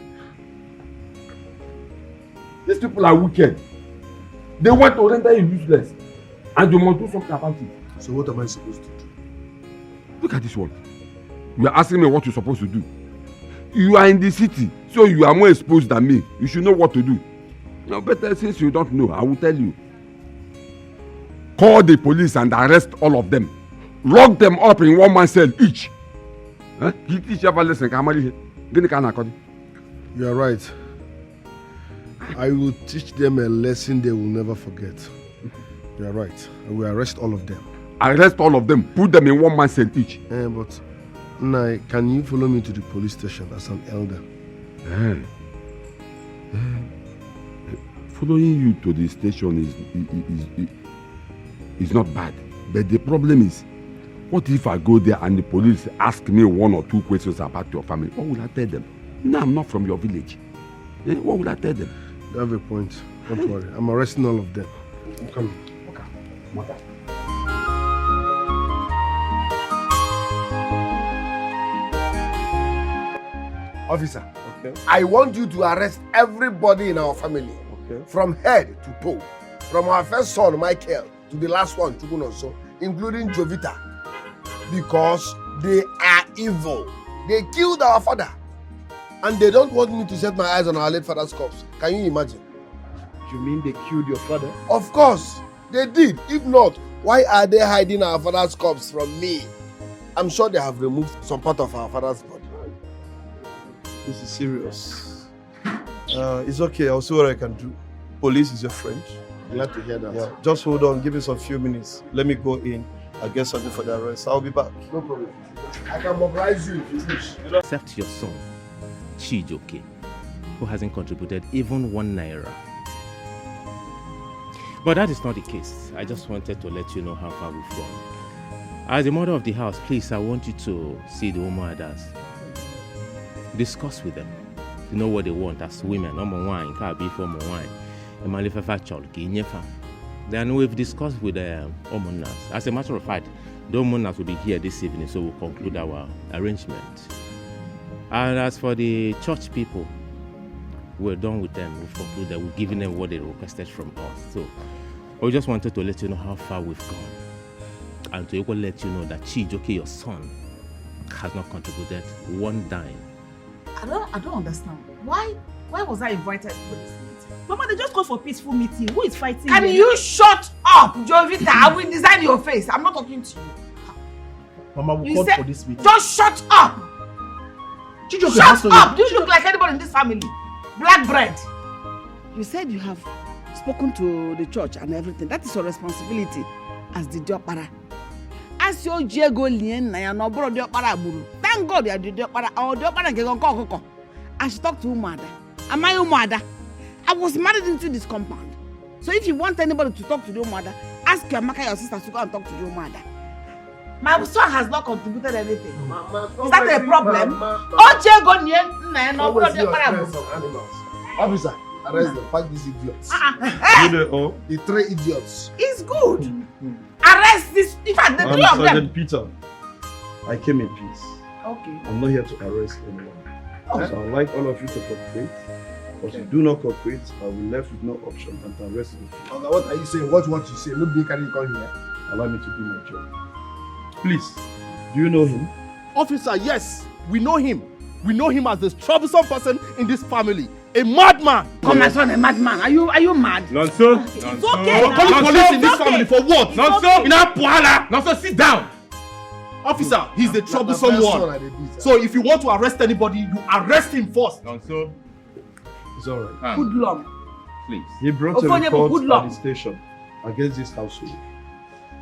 These people are wicked. They want to render you useless. And you must do something about it. So what am I supposed to do? Look at this one. You are asking me what you're supposed to do. You are in the city, so you are more exposed than me. You should know what to do. Now, better since you don't know, I will tell you. Call the police and arrest all of them. Lock them up in one man's cell each. Huh? You are right. I will teach them a lesson they will never forget. You are right. I will arrest all of them. Arrest all of them. Put them in one man's cell each. But Nai, can you follow me to the police station as an elder? Following you to the station is not bad. But the problem is, what if I go there and the police ask me 1 or 2 questions about your family? What will I tell them? No, I'm not from your village. What will I tell them? You have a point. Don't worry. I'm arresting all of them. I'm coming. Okay. Officer, I want you to arrest everybody in our family. From head to toe. From our first son, Michael, to the last one, Chukunonso, including Jovita. Because they are evil. They killed our father. And they don't want me to set my eyes on our late father's corpse. Can you imagine? You mean they killed your father? Of course, they did. If not, why are they hiding our father's corpse from me? I'm sure they have removed some part of our father's body. This is serious. It's okay. I'll see what I can do. Police is your friend. Glad to hear that. Yeah. Just hold on. Give me some few minutes. Let me go in. I'll get something for the arrest. I'll be back. No problem. I can mobilize you if you wish. Except your son, Chijoke, who hasn't contributed even 1 naira. But that is not the case. I just wanted to let you know how far we've gone. As the mother of the house, please, I want you to see the Umuadas. Discuss with them. To know what they want as women. Then we've discussed with the Omonas. As a matter of fact, the Omonas will be here this evening, so we'll conclude our arrangement. And as for the church people, we're done with them. We've concluded. We've given them what they requested from us. So we just wanted to let you know how far we've gone. And to let you know that Chijoke, your son, has not contributed 1 dime. I don't understand. Why was I invited for this meeting? Mama, they just called for peaceful meeting. Who is fighting? Can you shut up, Jovita? I will design your face. I'm not talking to you. Mama, we called for this meeting. Just shut up! Shut up! Do you look like anybody in this family? Black bread. You said you have spoken to the church and everything. That is your responsibility as the Diopara. As your Diego Lien, I no bro Diopara Buru. Thank God you are the Diopara. Or Diopara can go. I should talk to Umada. Am I Umada? I was married into this compound. So if you want anybody to talk to the Umada, ask your Maka, your sister, to go and talk to the Umada. My son has not contributed anything. Mama, is that a problem? Officer, arrest them. Fight these idiots. The 3 idiots. It's good. Arrest this. In fact, the 3 of them. Sergeant Peter, I came in peace. Okay. I'm not here to arrest anyone. So I'd like all of you to cooperate. If you do not cooperate, I will be left with no option than to arrest you. Okay, what are you saying? What you say? Nobody can come here. Allow me to do my job. Please, do you know him? Officer, yes, we know him. We know him as the troublesome person in this family. A madman. Come, my son, a madman. Are you mad? Nonso. It's okay. We're calling police in this family for what? Nonso. Nonso, sit down. Officer, he's the troublesome one. So if you want to arrest anybody, you arrest him first. Nonso. It's all right. Good luck. Please. He brought a report at the station against this household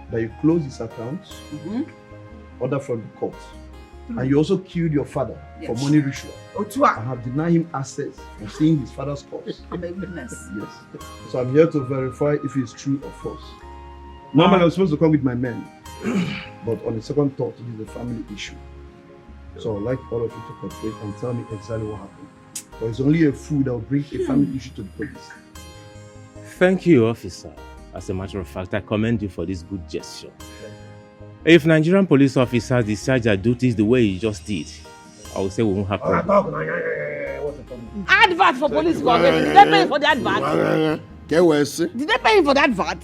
that you close his accounts, order from the court, and you also killed your father for money ritual. I have denied him access from seeing his father's corpse. I'm a witness. Yes. So I'm here to verify if it's true or false. Normally I'm supposed to come with my men, But on the second thought, it is a family issue. So I'd like all of you to cooperate and tell me exactly what happened. But it's only a fool that will bring a family issue to the police. Thank you, officer. As a matter of fact, I commend you for this good gesture. If Nigerian police officers discharge their duties the way you just did, I will say we won't have problems. Advert for police government. Did they pay for the advert? Did they pay for the advert?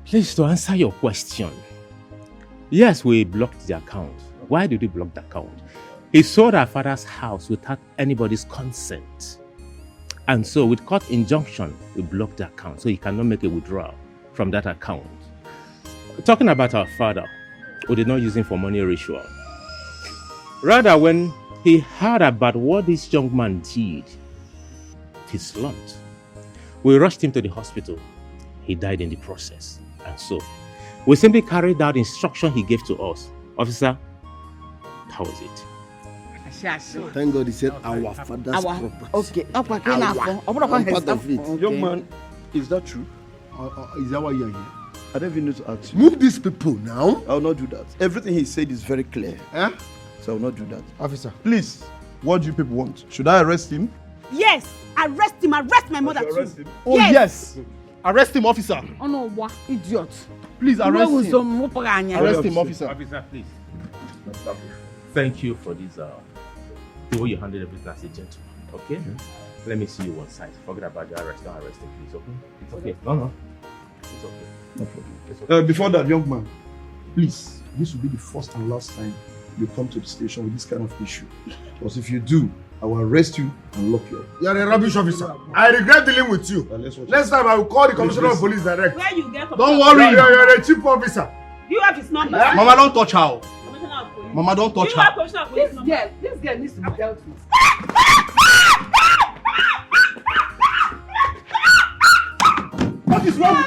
Please, to answer your question. Yes, we blocked the account. Why did we block the account? He sold our father's house without anybody's consent. And so with court injunction, we blocked the account so he cannot make a withdrawal from that account. Talking about our father, we did not use him for money ritual. Rather, when he heard about what this young man did, he slumped. We rushed him to the hospital. He died in the process. And so, we simply carried out the instruction he gave to us. Officer, that was it. Thank God he said our father's property. Okay. Our part of it. Okay. Young man, is that true? Is that why you're here? I don't even need to ask you. Move these people now. I will not do that. Everything he said is very clear. Eh? So I will not do that. Officer. Please, what do you people want? Should I arrest him? Yes, arrest him. Arrest my mother too. Arrest him? Oh yes. Arrest him, officer. Oh no, what? Idiot. Please arrest him. Arrest him, officer. Officer, please. Thank you for this. The way you handled everything as a gentleman. Okay? Let me see you one side. Forget about the arrest. Don't arrest him, please. Okay? It's okay. No. It's okay. No problem. It's okay. Before that, young man, please, this will be the first and last time you come to the station with this kind of issue. Because if you do, I will arrest you and lock you up. You're a rubbish officer. I regret dealing with you. Next time I will call the commissioner of police direct. Where you get? Don't worry, you're a cheap officer. You have his number. Mama, don't touch her. Commissioner of police. Mama, don't touch You have her. commissioner of police number. This girl needs to be dealt with. What is wrong?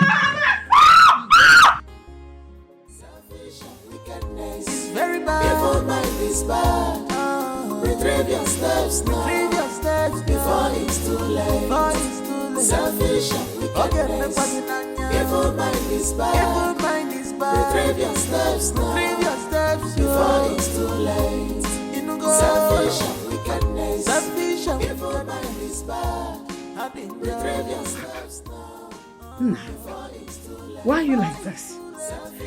It's very bad. Evil mind is bad. Retrieve your steps now. Retrieve your steps before it's too late. Before it's too late. Selfish and wickedness. Evil mind is bad. Evil mind is bad. Retrieve your steps now. Retrieve your steps before it's too late. Selfish and wickedness. Selfish and evil mind is bad. Retrieve your steps now. Why are you like this?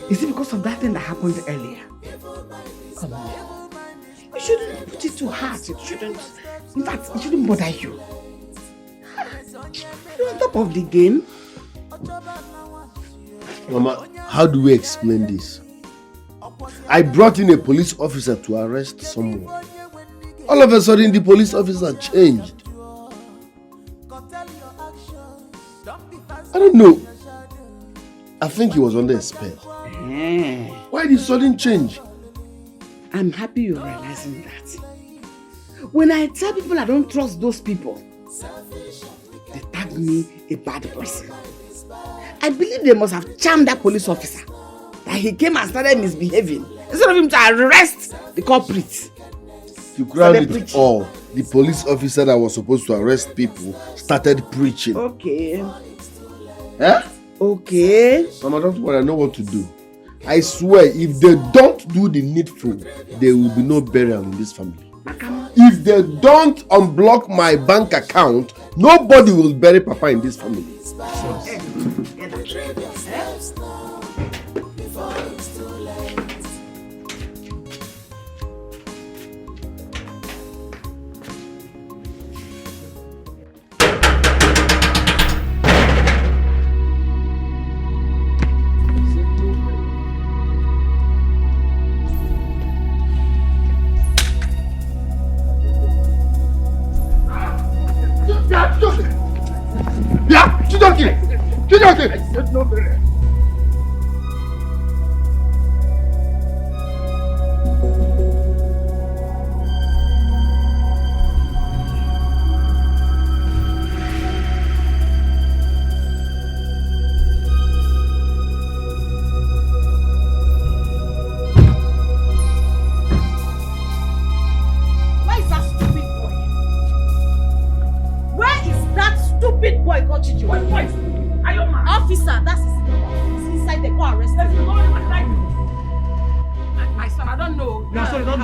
Is it because of that thing that happened earlier? Come on. You shouldn't put it too hard. It shouldn't. In fact, it shouldn't bother you. You're on top of the game. Mama, how do we explain this? I brought in a police officer to arrest someone. All of a sudden, the police officer changed. I don't know. I think he was under a spell. Why the sudden change? I'm happy you're realizing that. When I tell people I don't trust those people, they tag me a bad person. I believe they must have charmed that police officer, that he came and started misbehaving instead of him to arrest the culprit. To crown it all, the police officer that was supposed to arrest people started preaching. Okay. Eh? Okay. Mama, don't worry, I know what to do. I swear, if they don't do the needful, there will be no burial in this family. If they don't unblock my bank account, nobody will bury Papa in this family. Officer, that's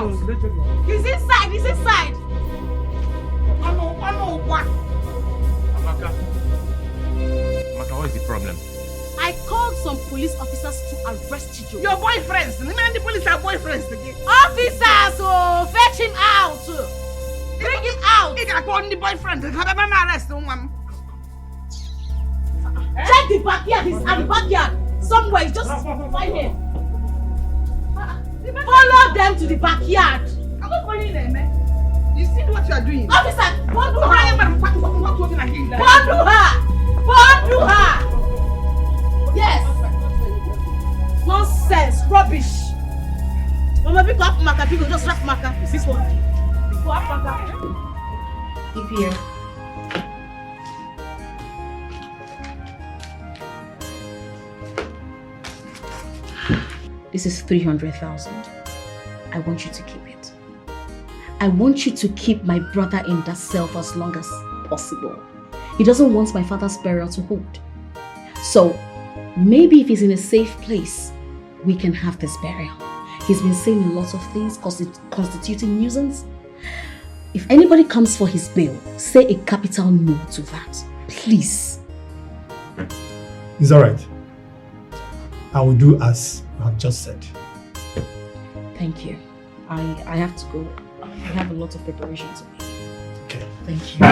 out. He's inside. He's inside. What? Amaka, what is the problem? I called some police officers to arrest Chijo. Your boyfriends. The police are boyfriends again. Officers, fetch him out. Bring him out. He got called the boyfriend. Have a arrest him. Check the backyard. He's at the backyard. Somewhere. Just find him. Follow them to the backyard. I'm not following them, man. You see what you are doing? Officer, bundle her. Bundle her. Yes. Nonsense. Rubbish. Mama, pick up Maka. Pick just wrap Maka. This one. Go up Maka. Keep here. This is 300,000. I want you to keep it. I want you to keep my brother in that cell for as long as possible. He doesn't want my father's burial to hold. So, maybe if he's in a safe place, we can have this burial. He's been saying a lot of things constituting nuisance. If anybody comes for his bail, say a capital no to that. Please. It's alright. I will do as you have just said. Thank you. I have to go. I have a lot of preparations to make. Okay. Thank you.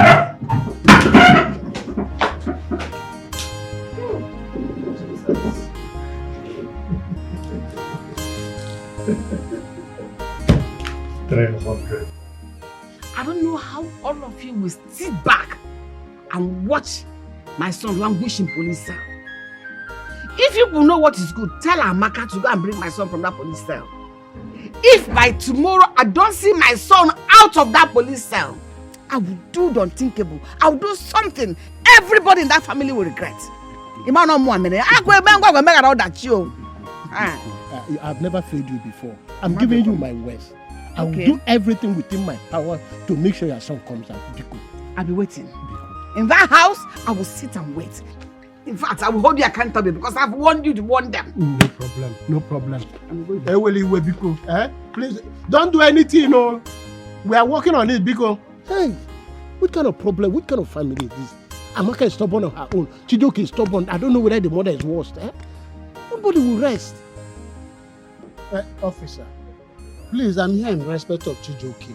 I don't know how all of you will sit back and watch my son languish in police cell. If you will know what is good, tell Amaka to go and bring my son from that police cell. If by tomorrow I don't see my son out of that police cell, I will do the unthinkable. I will do something everybody in that family will regret. I've never failed you before. I'm giving you my words. I will do everything within my power to make sure your son comes out. Biko. I'll be waiting. In that house, I will sit and wait. In fact, I will hold you accountable because I've warned you to warn them. No problem. No problem. Biko. Please, don't do anything, no. We are working on it, Biko. Hey, what kind of problem, what kind of family is this? Amaka is stubborn on her own. Chijoke is stubborn. I don't know whether the mother is worse. Nobody will rest. Officer, please, I'm here in respect of Chijoke. Okay.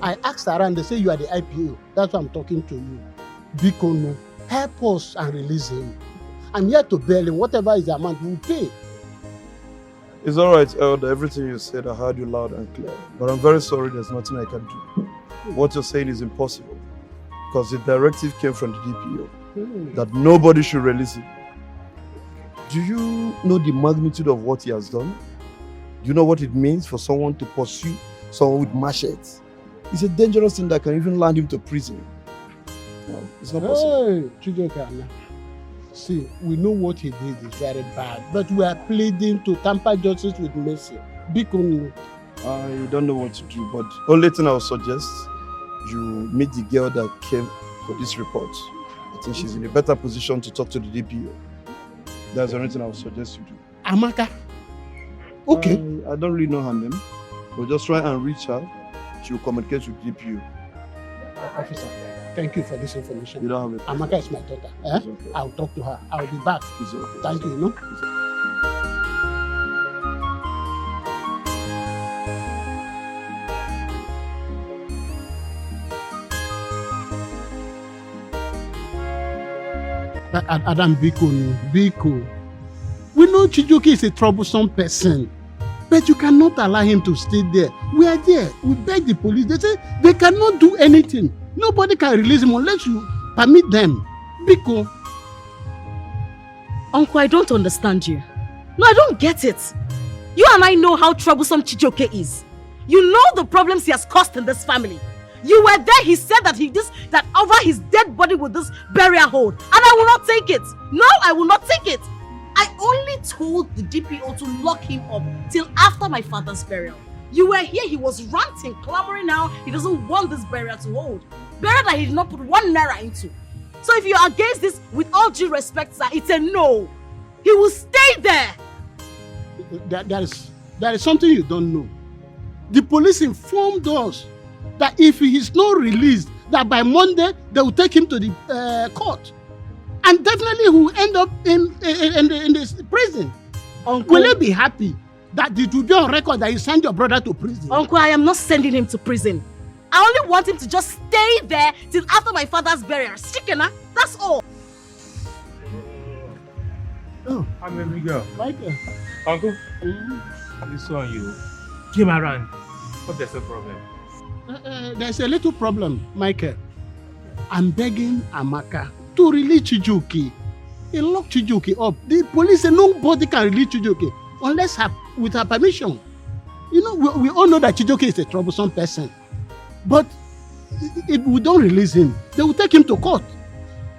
I asked around, they say you are the IPO. That's why I'm talking to you. Biko, no. Help us and release him. I'm here to bail him. Whatever is the amount, we'll pay. It's alright, Elder. Everything you said, I heard you loud and clear. But I'm very sorry there's nothing I can do. What you're saying is impossible. Because the directive came from the DPO that nobody should release him. Do you know the magnitude of what he has done? Do you know what it means for someone to pursue someone with machetes? It's a dangerous thing that can even land him to prison. No, it's not possible. Hey, Chijoke, see, we know what he did is very bad, but we are pleading to tamper justice with mercy. Biko, I don't know what to do, but only thing I would suggest, you meet the girl that came for this report. I think she's in a better position to talk to the DPO. That's the only thing I would suggest you do. Amaka? Okay. I don't really know her name, but just try and reach her. She will communicate with DPO. Officer, thank you for this information. You don't have it. Amaka is my daughter. Okay. I'll talk to her. I'll be back. Okay. Thank you, no? Adam, Biko. We know Chijoke is a troublesome person, but you cannot allow him to stay there. We are there. We beg the police. They say they cannot do anything. Nobody can release him unless you permit them. Biko. Uncle, I don't understand you. No, I don't get it. You and I know how troublesome Chijoke is. You know the problems he has caused in this family. You were there, he said that that over his dead body with this burial hold. And I will not take it. No, I will not take it. I only told the DPO to lock him up till after my father's burial. You were here, he was ranting, clamoring now. He doesn't want this burial to hold. Burial that he did not put 1 naira into. So if you're against this, with all due respect, sir, it's a no. He will stay there. There is something you don't know. the police informed us that if he is not released, that by Monday they will take him to the court. And definitely he will end up in the prison. Uncle, will you be happy that it will be on record that you send your brother to prison? Uncle, I am not sending him to prison. I only want him to just stay there till after my father's burial. Shikena, that's all. Oh, how may we go? Michael. Uncle, I saw you came around. But there's a problem. There's a little problem, Michael. I'm begging Amaka to release Chijuki. He locked Chijuki up. The police say nobody can release Chijuki unless with her permission. You know, we all know that Chijuki is a troublesome person. But if we don't release him, they will take him to court.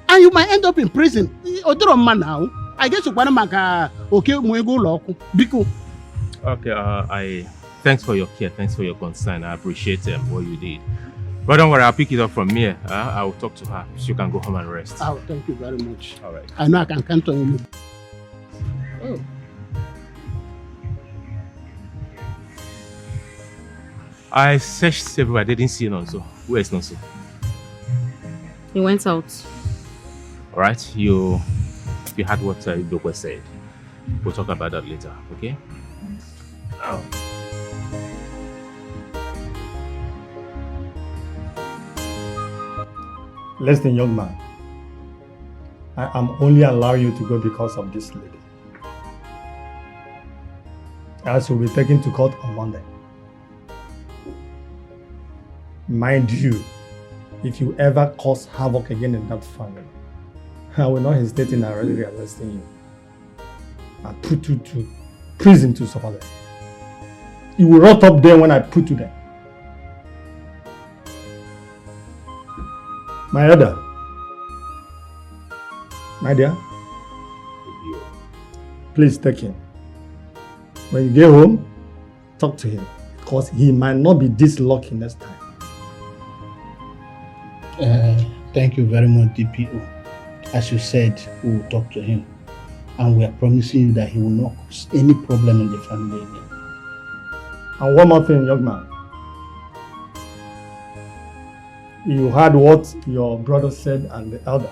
And you might end up in prison. Now, I guess you want to okay, Biko. Okay, thanks for your care, thanks for your concern. I appreciate what you did. But don't worry, I'll pick it up from here. I will talk to her so you can go home and rest. Oh, thank you very much. All right. I know I can count on you. Oh. I searched everywhere. I didn't see Nonso. Where is Nonso? He went out. All right, you had what Idokwe said. We'll talk about that later, okay? Oh. Listen, young man. I am only allowing you to go because of this lady. As you'll be taken to court on Monday. Mind you, if you ever cause havoc again in that family, I will not hesitate in arresting you and put you to prison to suffer them. You will rot up there when I put you there. My elder, my dear, please take him. When you get home, talk to him because he might not be this lucky next time. Thank you very much, DPO. As you said, we will talk to him. And we are promising you that he will not cause any problem in the family again. And one more thing, young man. You heard what your brother said and the elder.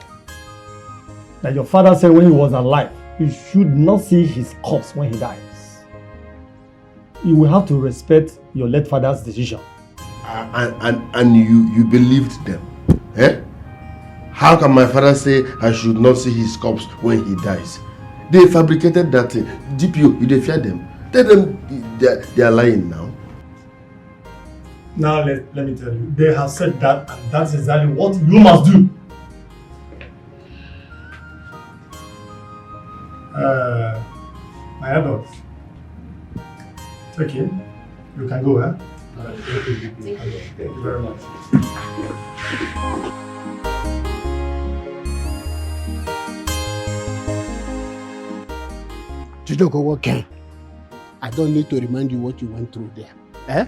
That your father said when he was alive, you should not see his corpse when he dies. You will have to respect your late father's decision. And you believed them? Eh? How can my father say I should not see his corpse when he dies? They fabricated that thing. DPO, you fear them. Tell them they are lying now. Now let me tell you, they have said that and that's exactly what you must do. My adults, take him. You can go, huh? Thank you very much. I don't need to remind you what you went through there. Eh?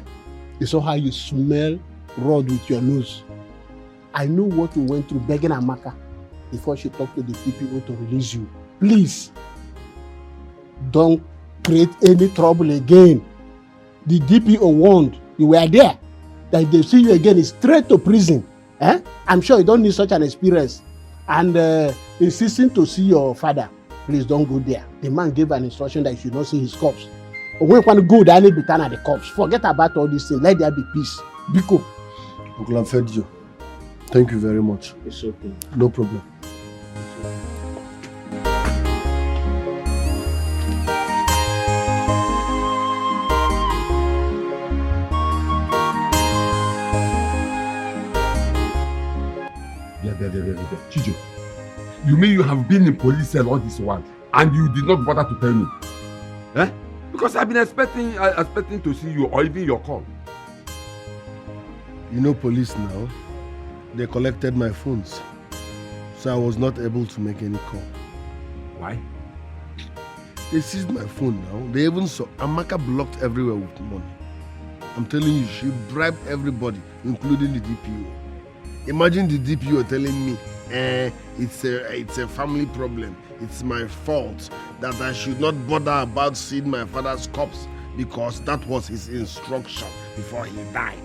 You saw how you smell road with your nose. I know what you went through begging Amaka before she talked to the DPO to release you. Please, don't create any trouble again. The DPO warned you were there. That if they see you again, it's straight to prison. Eh? I'm sure you don't need such an experience. And insisting to see your father, please don't go there. The man gave an instruction that you should not see his corpse. When you want to go, there need to turn at the corpse. Forget about all these things. Let there be peace. Biko. Uncle, I've fed you. Thank you very much. It's okay. No problem. Chijo, you mean you have been in police cell all this while and you did not bother to tell me? Eh? Because I've been expecting to see you or even your call. You know police now, they collected my phones. So I was not able to make any call. Why? They seized my phone now. They even saw Amaka blocked everywhere with money. I'm telling you, she bribed everybody, including the DPO. Imagine the DPO telling me, it's a family problem. It's my fault that I should not bother about seeing my father's corpse because that was his instruction before he died.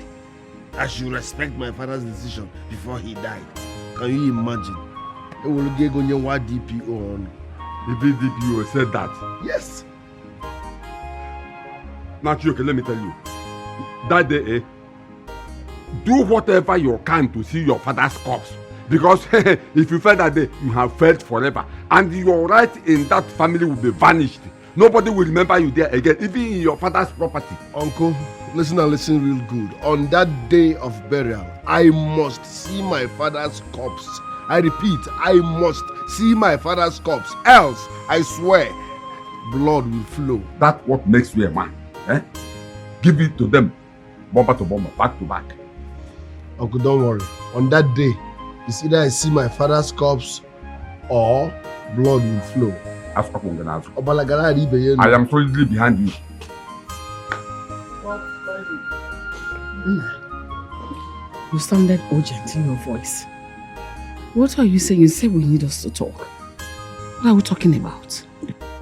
I should respect my father's decision before he died. Can you imagine? He will get on your DPO on. The DPO said that? Yes. Now, okay, let me tell you. That day, do whatever you can to see your father's corpse. Because if you fail that day, you have failed forever. And your right in that family will be vanished. Nobody will remember you there again, even in your father's property. Uncle, listen and listen real good. On that day of burial, I must see my father's corpse. I repeat, I must see my father's corpse. Else, I swear, blood will flow. That's what makes you a man. Eh? Give it to them, bomber to bomber, back to back. Uncle, don't worry. On that day, it's either I see my father's corpse or blood will flow. I am solidly behind you. You sounded urgent in your voice. What are you saying? You said we need us to talk. What are we talking about?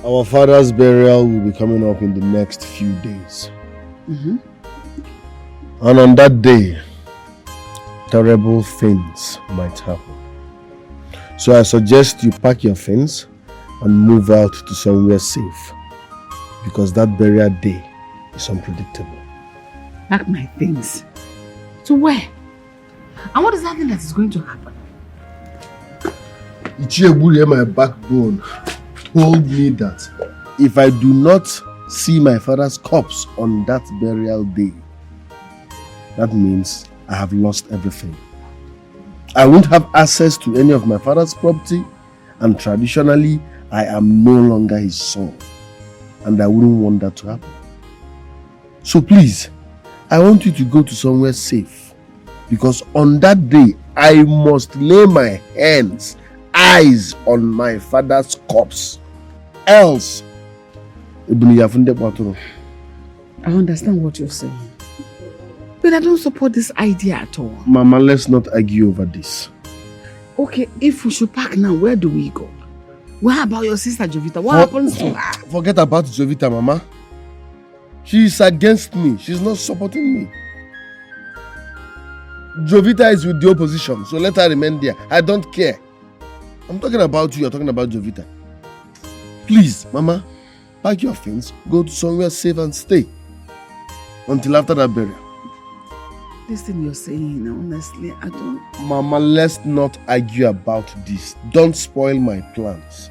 Our father's burial will be coming up in the next few days. Mm-hmm. And on that day, terrible things might happen. So I suggest you pack your things and move out to somewhere safe, because that burial day is unpredictable. Pack my things. To where? And what is that thing that is going to happen? Ichieburi, my backbone, told me that if I do not see my father's corpse on that burial day, that means I have lost everything. I won't have access to any of my father's property, and traditionally, I am no longer his son. And I wouldn't want that to happen. So please, I want you to go to somewhere safe, because on that day, I must lay my eyes on my father's corpse. Else, I understand what you're saying, but I don't support this idea at all. Mama, let's not argue over this. Okay, if we should pack now, where do we go? What about your sister Jovita? What happens to her? Forget about Jovita, Mama. She is against me. She's not supporting me. Jovita is with the opposition, so let her remain there. I don't care. I'm talking about you, you're talking about Jovita. Please, Mama, pack your things, go to somewhere safe and stay until after that burial. This thing you're saying, honestly, I don't... Mama, let's not argue about this. Don't spoil my plans.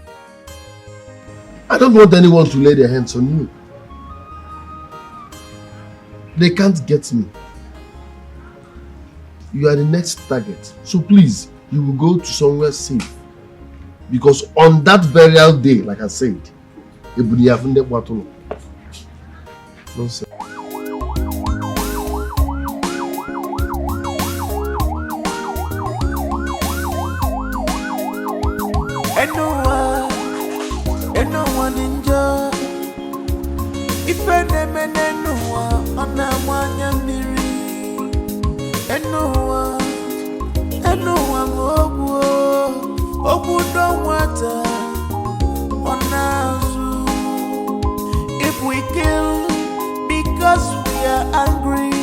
I don't want anyone to lay their hands on you. They can't get me. You are the next target. So please, you will go to somewhere safe. Because on that burial day, like I said, nonsense. Anyone enjoy? If anyone on a one miri, anyone don't water on us. If we kill because we are angry,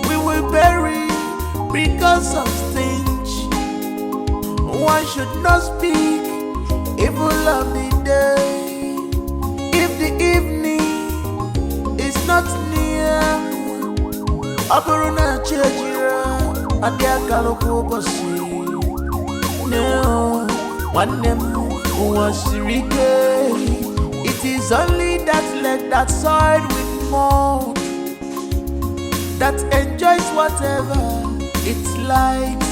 we will bury because of stench. One should not speak evil of the day if the evening is not near. Aburuna chejira adia kalokobosi. No, one name was Rike. It is only that let that side with more that enjoys whatever it likes.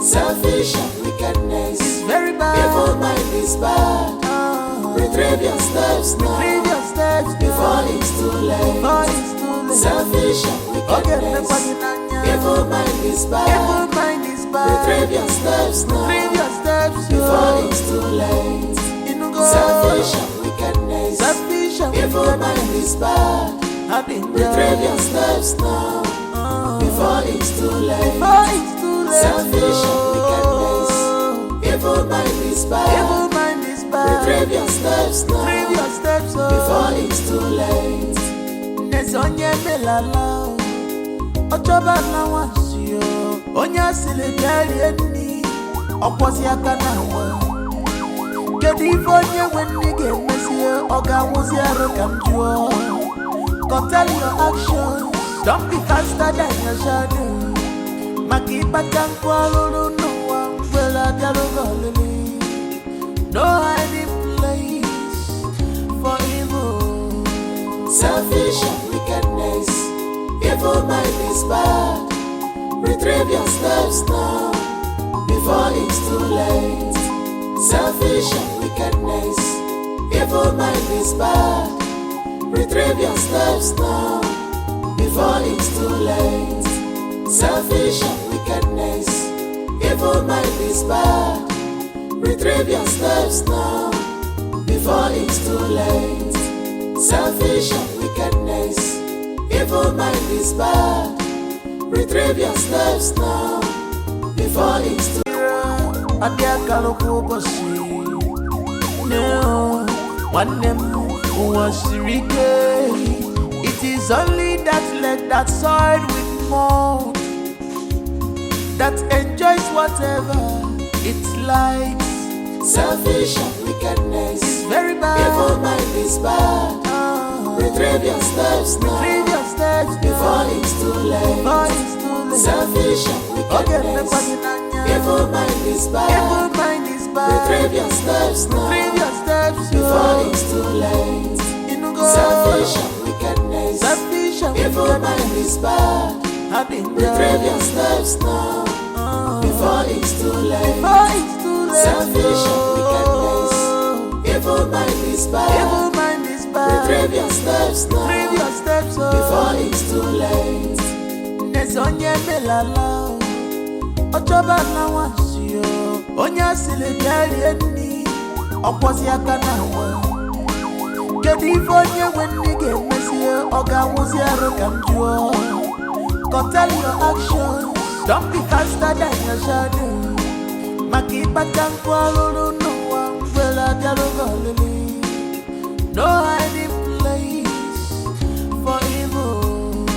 Selfish and wickedness is very bad. Evil mind is bad. Retrieve your steps now. Retrieve your steps before it's too late. Before it's too late. Selfish and wickedness. Evil mind is bad. Evil mind is bad. Retrieve your steps now. Retrieve your steps before it's too late. Selfish and wickedness. Selfish and evil mind is bad. Retrieve your steps now. Before it's too late. Before it's too late. Selfish and wickedness. Evil mind is bad. Evil mind is bad. Retrieve your steps now. Retrieve your steps before it's too late. Nesonye melala Ochoba na wansio Onya silibeli eni Okwazi akanawa Kedifonye wenige mesie Oga wuzi arokamjua Go tell your actions Don't be faster than your shadow Makipa tankwa lulu no one will agarogolili No hiding place for evil Selfish and wickedness Evil mind is bad Retrieve your steps now Before it's too late Selfish and wickedness Evil mind is bad Retrieve your steps now Before it's too late Selfish and wickedness Evil mind is bad Retrieve your steps now Before it's too late Selfish and wickedness Evil mind is bad Retrieve your steps now Before it's too late No One name was It is only that leg that soiled with mold That enjoys whatever it likes Selfish and wickedness is very bad Evil mind is bad Retrieve your steps now Retrieve your steps before it's too late Selfish and wickedness Evil mind is bad Evil mind is bad Retrieve your steps now Retrieve your steps before it's too late Selfish and wickedness Selfish and evil mind is bad Retrieve your steps now Before it's too late Selfish and wickedness Evil mind is bad Evil mind is bad Retrieve your steps now Retrieve your steps before it's too late Nesonye melala Ochoba na wansio Onya silibeli eni Okwazi akanawa Kedifonye wenige mesie Oga wuzi arokamjua Go tell your actions Don't be faster than your shadow Makipa tankwa lulu no one will agarogolili No hiding place for evil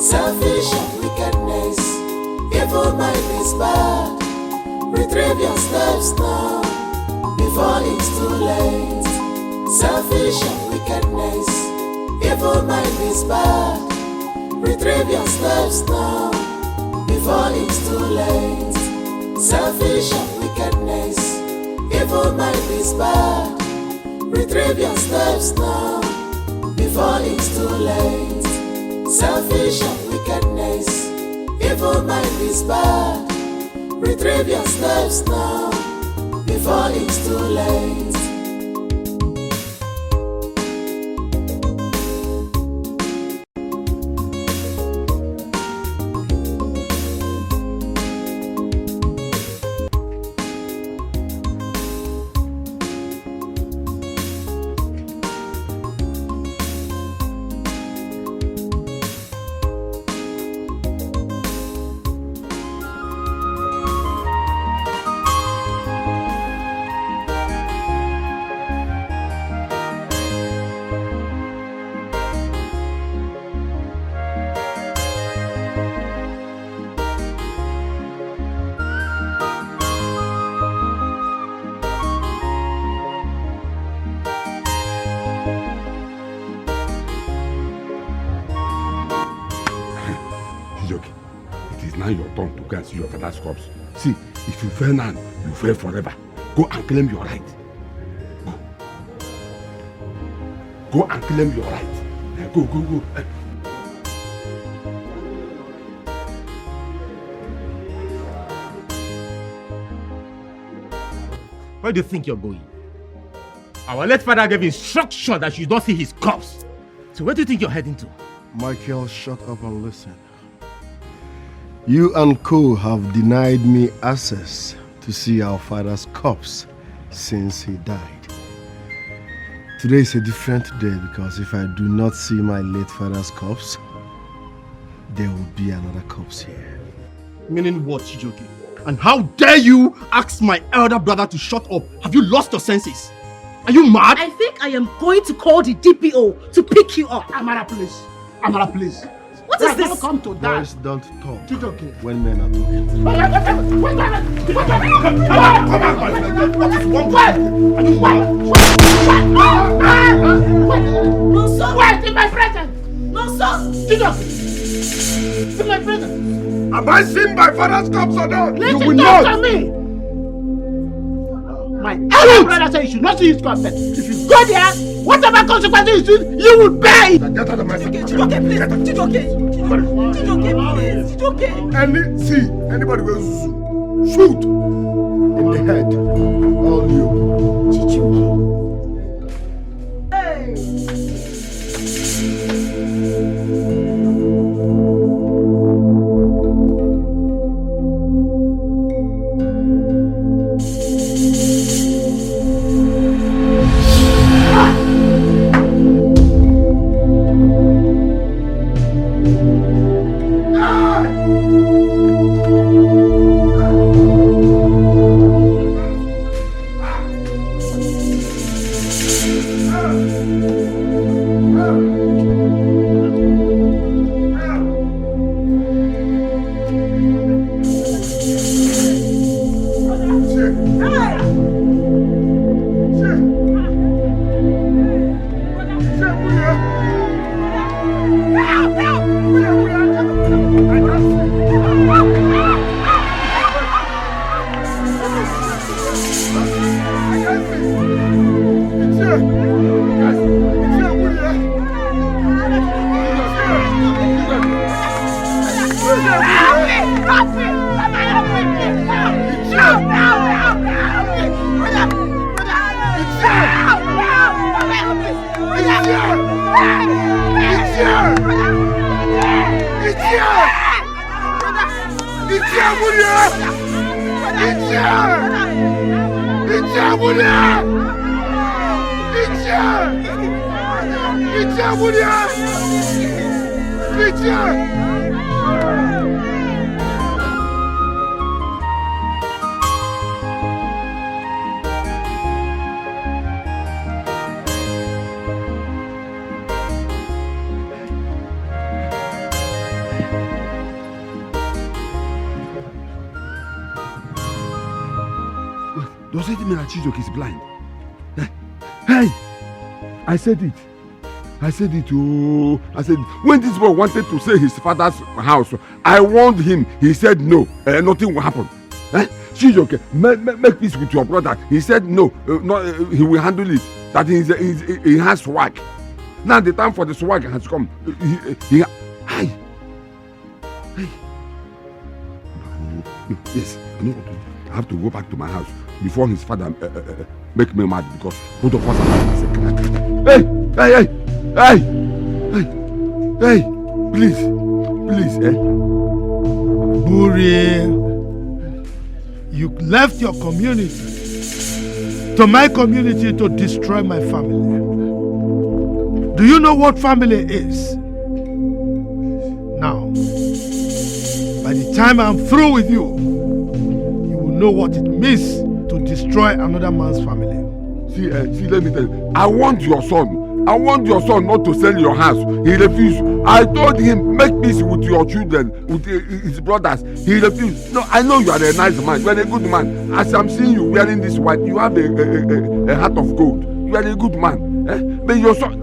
Selfish and wickedness Evil mind is bad Retrieve your steps now Before it's too late Selfish and wickedness Evil mind is bad Retrieve your steps now Before it's too late Selfish and wickedness Evil mind is bad Retrieve your steps now Before it's too late Selfish and wickedness Evil mind is bad Retrieve your steps now Before it's too late See your father's corpse. See, if you fail now, you fail forever. Go and claim your right. Go. Go and claim your right. Go. Where do you think you're going? Our late father gave instruction that you don't see his corpse. So where do you think you're heading to? Michael, shut up and listen. You and Co have denied me access to see our father's corpse since he died. Today is a different day because if I do not see my late father's corpse, there will be another corpse here. Meaning what, Chijoke? And how dare you ask my elder brother to shut up? Have you lost your senses? Are you mad? I think I am going to call the DPO to pick you up. Amara, please. Amara, please. What is this? Don't come to that. Boys don't talk It's okay. when men are talking. Come on, what is wrong with No, sir. Wait, in my presence. No, sir. Jesus. In my presence. Have I seen my father's corpse or not? Listen You will to not. me. My elder brother said you should not see his corpse. If you go there, whatever consequences you will bear it. Get out of my sight. Chijoke, please. Chijoke, please. Anybody will shoot in the head. All you. Chijoke. Does it mean that Chijoke is blind? Hey! I said it. Oh. I said, when this boy wanted to say his father's house, I warned him. He said no. Nothing will happen. Chijoke, make peace with your brother. He said no. He will handle it. That he has swag. Now the time for the swag has come. Hey! Yes, I know what to do. I have to go back to my house before his father make me mad because both of us are secret. Hey! Please, Buri, you left your community to my community to destroy my family. Do you know what family is? Now, by the time I'm through with you, you will know what it means to destroy another man's family. See, let me tell you. I want your son not to sell your house. He refused. I told him, make peace with your children, with his brothers. He refused. No, I know you are a nice man. You are a good man. As I'm seeing you wearing this white, you have a heart of gold. You are a good man. But your son...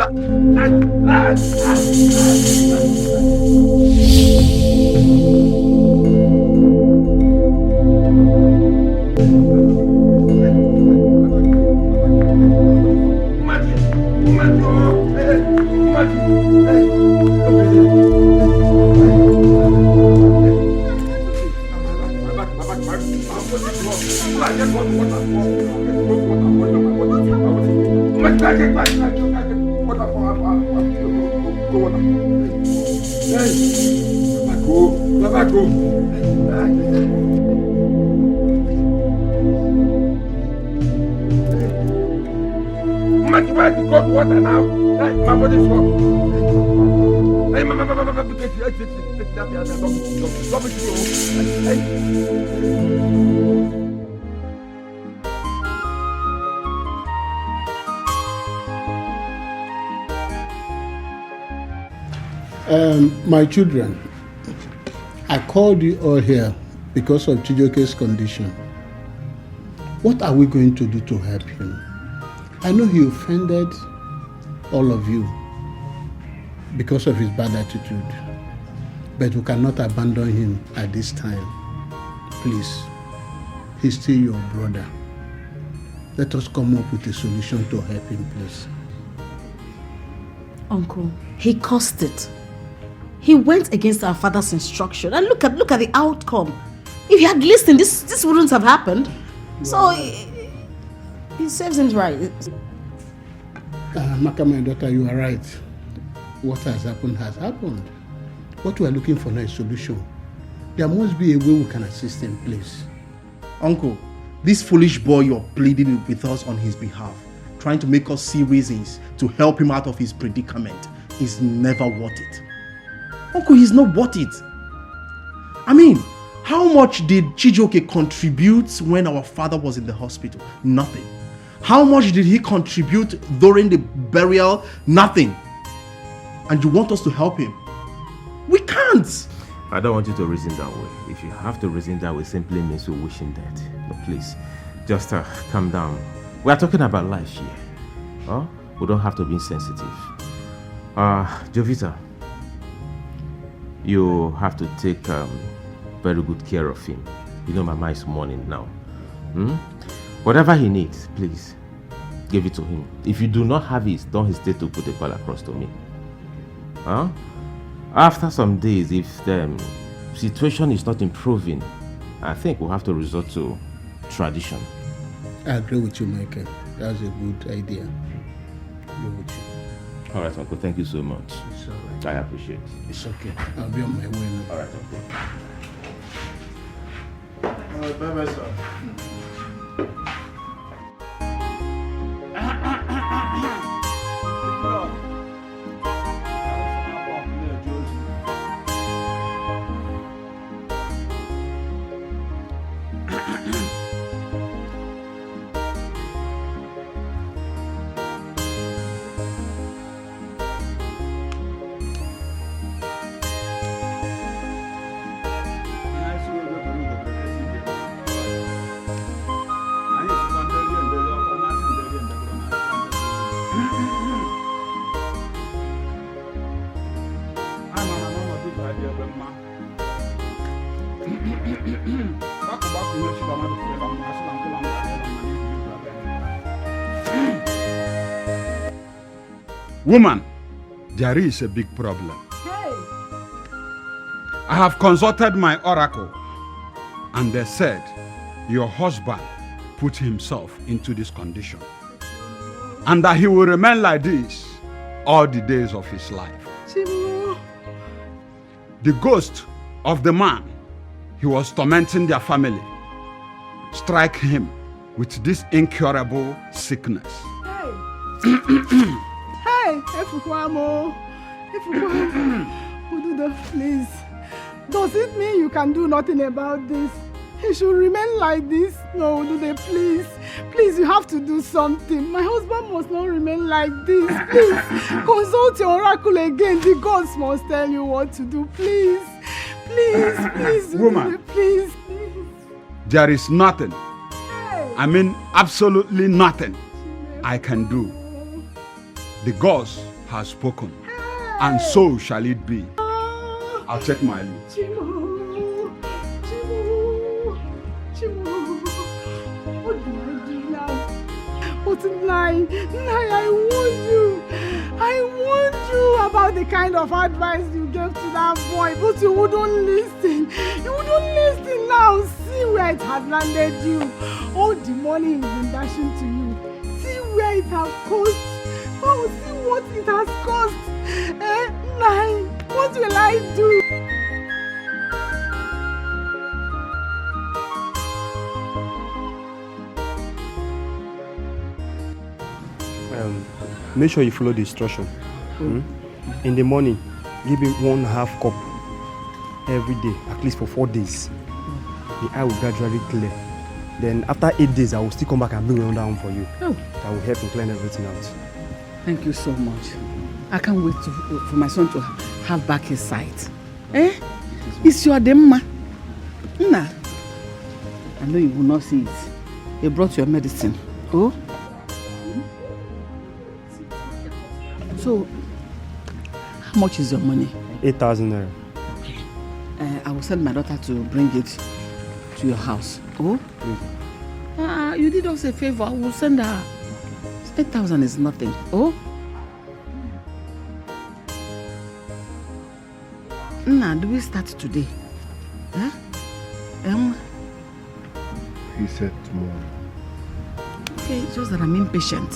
Water now. My body's hot. Hey, My children, I called you all here because of Chijoke's condition. What are we going to do to help him? I know he offended all of you because of his bad attitude, but we cannot abandon him at this time. Please, he's still your brother. Let us come up with a solution to help him, please. Uncle, he caused it. He went against our father's instruction. And look at the outcome. If he had listened, this wouldn't have happened. So, he serves him right. Maka, my daughter, you are right. What has happened has happened. What we are looking for now is a solution. There must be a way we can assist him, please. Uncle, this foolish boy you're pleading with us on his behalf, trying to make us see reasons to help him out of his predicament, is never worth it. Uncle, he's not worth it. I mean, how much did Chijoke contribute when our father was in the hospital? Nothing. How much did he contribute during the burial? Nothing. And you want us to help him? We can't. I don't want you to reason that way. If you have to reason that way, simply means we wish him dead. No, please, just calm down. We are talking about life here. Huh? We don't have to be insensitive. Jovita, you have to take very good care of him. You know Mama is mourning now. Whatever he needs, please, give it to him. If you do not have it, don't hesitate to put a call across to me. Huh? After some days, if the situation is not improving, I think we'll have to resort to tradition. I agree with you, Michael. That's a good idea. Agree with you. All right, Uncle. Thank you so much. It's all right. I appreciate it. It's okay. I'll be on my way now. All right, Uncle. Bye-bye, sir. Woman, there is a big problem. Hey. I have consulted my oracle, and they said your husband put himself into this condition, and that he will remain like this all the days of his life. Chimu. The ghost of the man he was tormenting their family strike him with this incurable sickness. Hey, Efukwamo. Ududo, please. Does it mean you can do nothing about this? He should remain like this? No, Ududo, please. Please, you have to do something. My husband must not remain like this. Please, consult your oracle again. The gods must tell you what to do. Please. Please, Ududo, Woman. please. There is nothing, I mean absolutely nothing I can do. The gods have spoken, and so shall it be. I'll take my leave. Chimu. What do I do now? But Nai, I warned you about the kind of advice you gave to that boy, but you wouldn't listen. You wouldn't listen now. See where it has landed you. All the money he's been dashing to you. See where it has cost. Oh, see what it has cost. Nai, what will I do? Make sure you follow the instruction. In the morning, give him 1/2 cup every day, at least for 4 days. The eye will gradually clear. Then after 8 days, I will still come back and bring another one for you. That will help in clearing everything out. Thank you so much. I can't wait for my son to have back his sight. Eh? It's your demma. Nah. I know you will not see it. You brought your medicine. Oh? So, how much is your money? 8,000 naira. I will send my daughter to bring it to your house. Oh? You did us a favor. I will send her. 8,000 is nothing. Oh? Nah, do we start today? Huh? He said tomorrow. Okay, it's just that I'm impatient.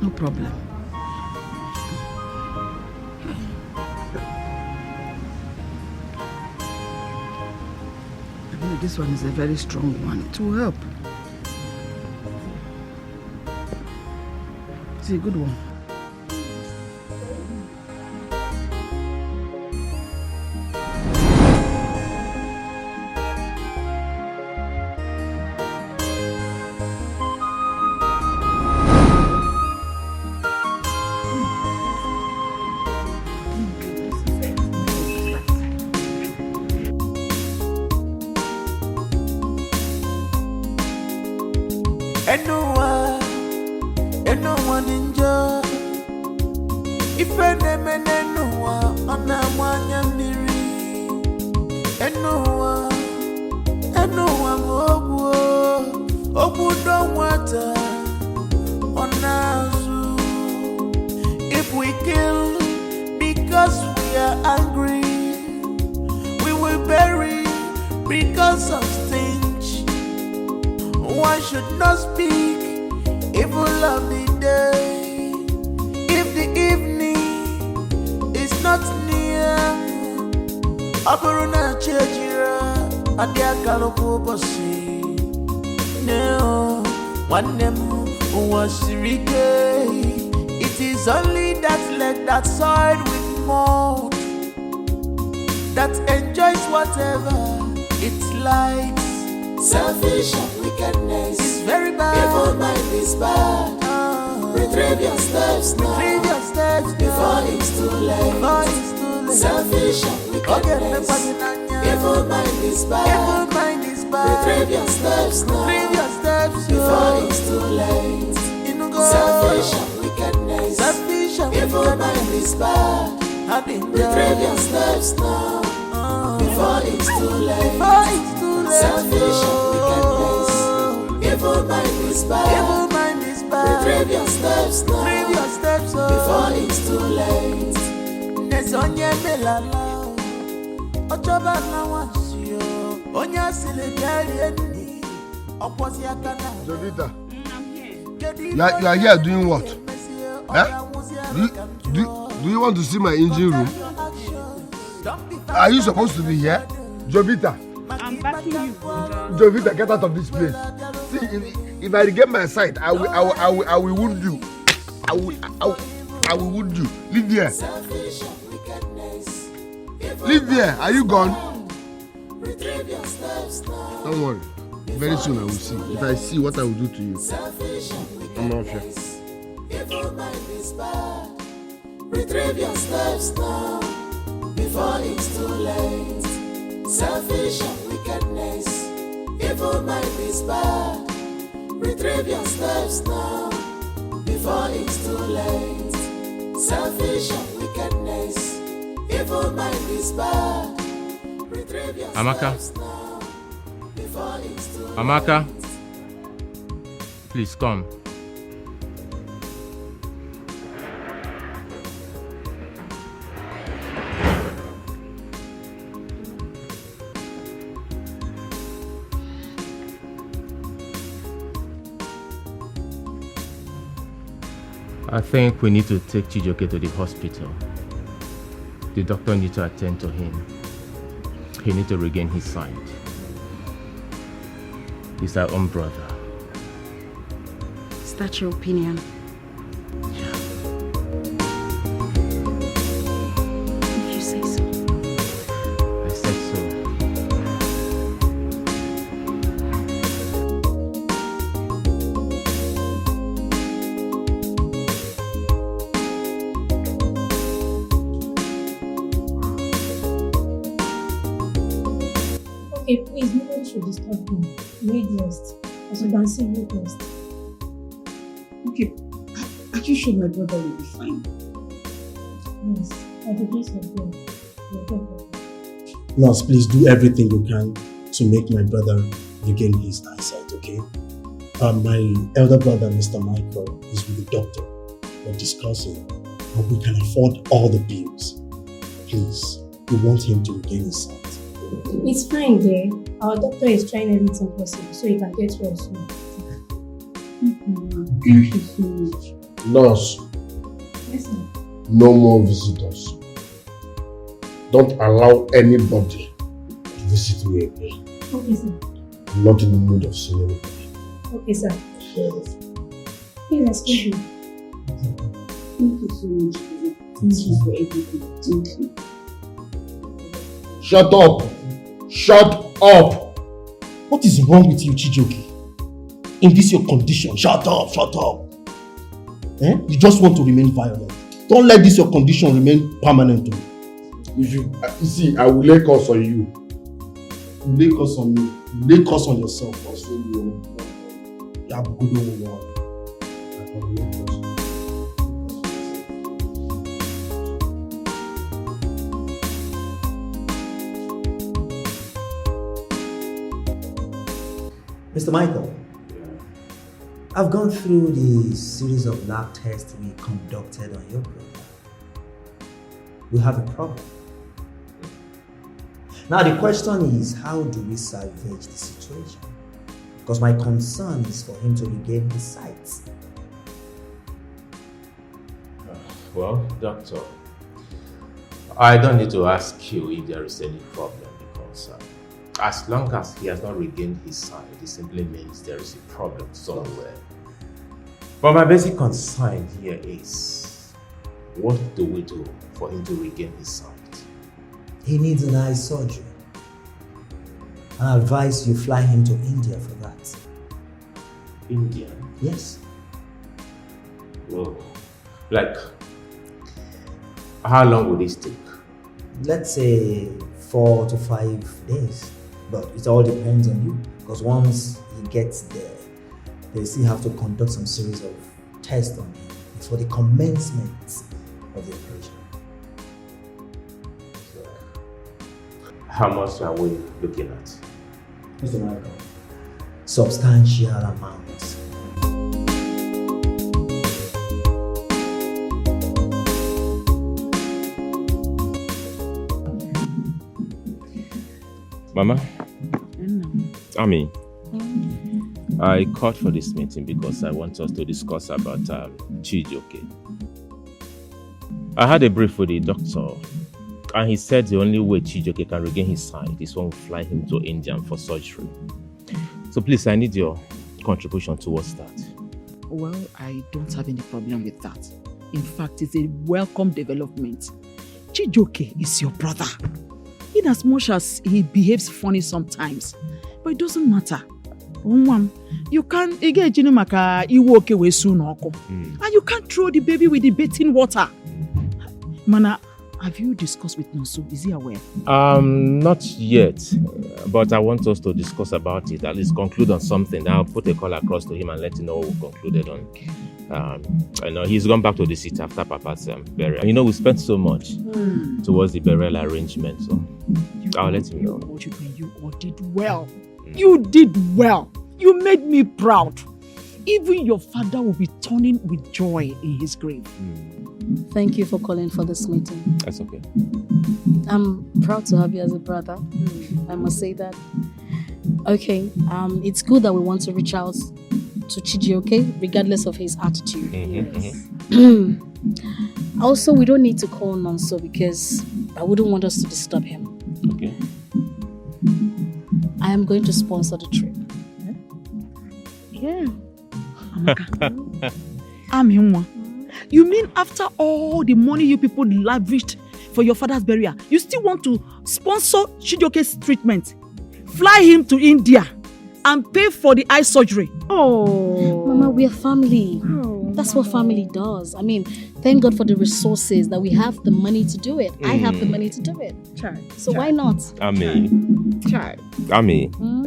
No problem. I know this one is a very strong one. It will help. It's a good one. Anyone enjoy. If anyone on a one miri. Anyone obu don't water on Nazu. If we kill because we are angry, we will bury because of stench. One should not speak evil of the day. If the evening is not near, Aburuna Chejira, Adia Kalokobosi. No, one name was Sirike. It is only that leg that soiled with mold that enjoys whatever it likes. Selfish and wickedness is very bad. Evil mind is bad. Retrieve your steps now. Retrieve your steps before it's too late. Selfish and wickedness. Evil mind is bad. Evil mind is bad. Retrieve your steps now. Retrieve your steps before it's too late. Selfish and wickedness. Selfish and evil mind is bad. Retrieve your steps now. Before it's too late. Selfish and wickedness. Evil mind is bad. Evil mind is bad. Retrieve your steps now. Retrieve your steps before it's too late. Nesonye melala. Ochoba na wansio. Onya silegari eni. Oposi akana. Jovita, you are here doing what? Eh? Do you want to see my engine room? Are you supposed to be here? Jovita. I'm backing you. Jovita, get out of this place. See, if I regain my sight, I will wound you. I will wound you. Leave there. Leave there. Are you gone? Don't worry. Very soon I will see. If I see what I will do to you, I'm off here. Evil mind is bad. Retrieve your steps now before it's too late. Selfish and wickedness. Evil mind is bad. Retrieve your steps now before it's too late. Selfish and wickedness. Evil mind is bad. Retrieve your steps now before it's too late. Amaka, please come. I think we need to take Chijoke to the hospital. The doctor needs to attend to him. He needs to regain his sight. He's our own brother. Is that your opinion? If you say so. I said so. Okay. Need rest. As you can see, need rest. Okay. Are you sure my brother will be fine? Yes. By the grace of God, you're good. Nurse, please do everything you can to make my brother regain his eyesight, okay? My elder brother, Mr. Michael, is with the doctor. We're discussing how we can afford all the bills. Please, we want him to regain his sight. It's fine there. Our doctor is trying everything possible so he can get well soon. Thank you so much. Nurse, Yes, sir. no more visitors. Don't allow anybody to visit me again. Okay, sir. I'm not in the mood of seeing anybody. Okay, sir. Please excuse me. Thank you so much. Thank you for everything. Thank you. Shut up! Shut up! What is wrong with you, Chijioke? In this your condition, shut up, shut up. Eh? You just want to remain violent. Don't let this your condition remain permanent. If you see, I will lay curse on you. You lay curse on me. You lay curse on yourself. Also, you have a good one. Mr. Michael, I've gone through the series of lab tests we conducted on your brother. We have a problem. Now the question is, how do we salvage the situation? Because my concern is for him to regain his sight. Well, doctor, I don't need to ask you if there is any problem because as long as he has not regained his sight, it simply means there is a problem somewhere. But my basic concern here is, what do we do for him to regain his sight? He needs an eye surgery. I advise you fly him to India for that. India? Yes. Whoa. Like, how long will this take? Let's say 4 to 5 days. But it all depends on you. Because once he gets there, they still have to conduct some series of tests on him before the commencement of the operation. How much are we looking at? Mr. Michael, substantial amounts. Mama? I called for this meeting because I want us to discuss about Chijioke. I had a brief with the doctor, and he said the only way Chijioke can regain his sight is when we fly him to India for surgery. So please, I need your contribution towards that. Well, I don't have any problem with that. In fact, it's a welcome development. Chijioke is your brother. In as much as he behaves funny sometimes, but it doesn't matter. You can't and you can't throw the baby with the bathing water. Mana, have you discussed with Nonso? Is he aware? Not yet, but I want us to discuss about it, at least conclude on something. I'll put a call across to him and let him know what we concluded on. I know he's gone back to the city after Papa's burial. You know, we spent so much towards the burial arrangement, so I'll let him know. You all did well. You did well. You made me proud. Even your father will be turning with joy in his grave. Thank you for calling for this meeting. That's okay. I'm proud to have you as a brother. I must say that. Okay, it's good that we want to reach out to Chijioke, regardless of his attitude. Also, we don't need to call Nonso because I wouldn't want us to disturb him. Okay. I am going to sponsor the trip. Yeah. Amihumwa, you mean after all the money you people lavished for your father's burial, you still want to sponsor Chijioke's treatment, fly him to India, and pay for the eye surgery? Oh, Mama, we are family. That's what family does. I mean, thank God for the resources that we have the money to do it. I have the money to do it. So why not? Ami,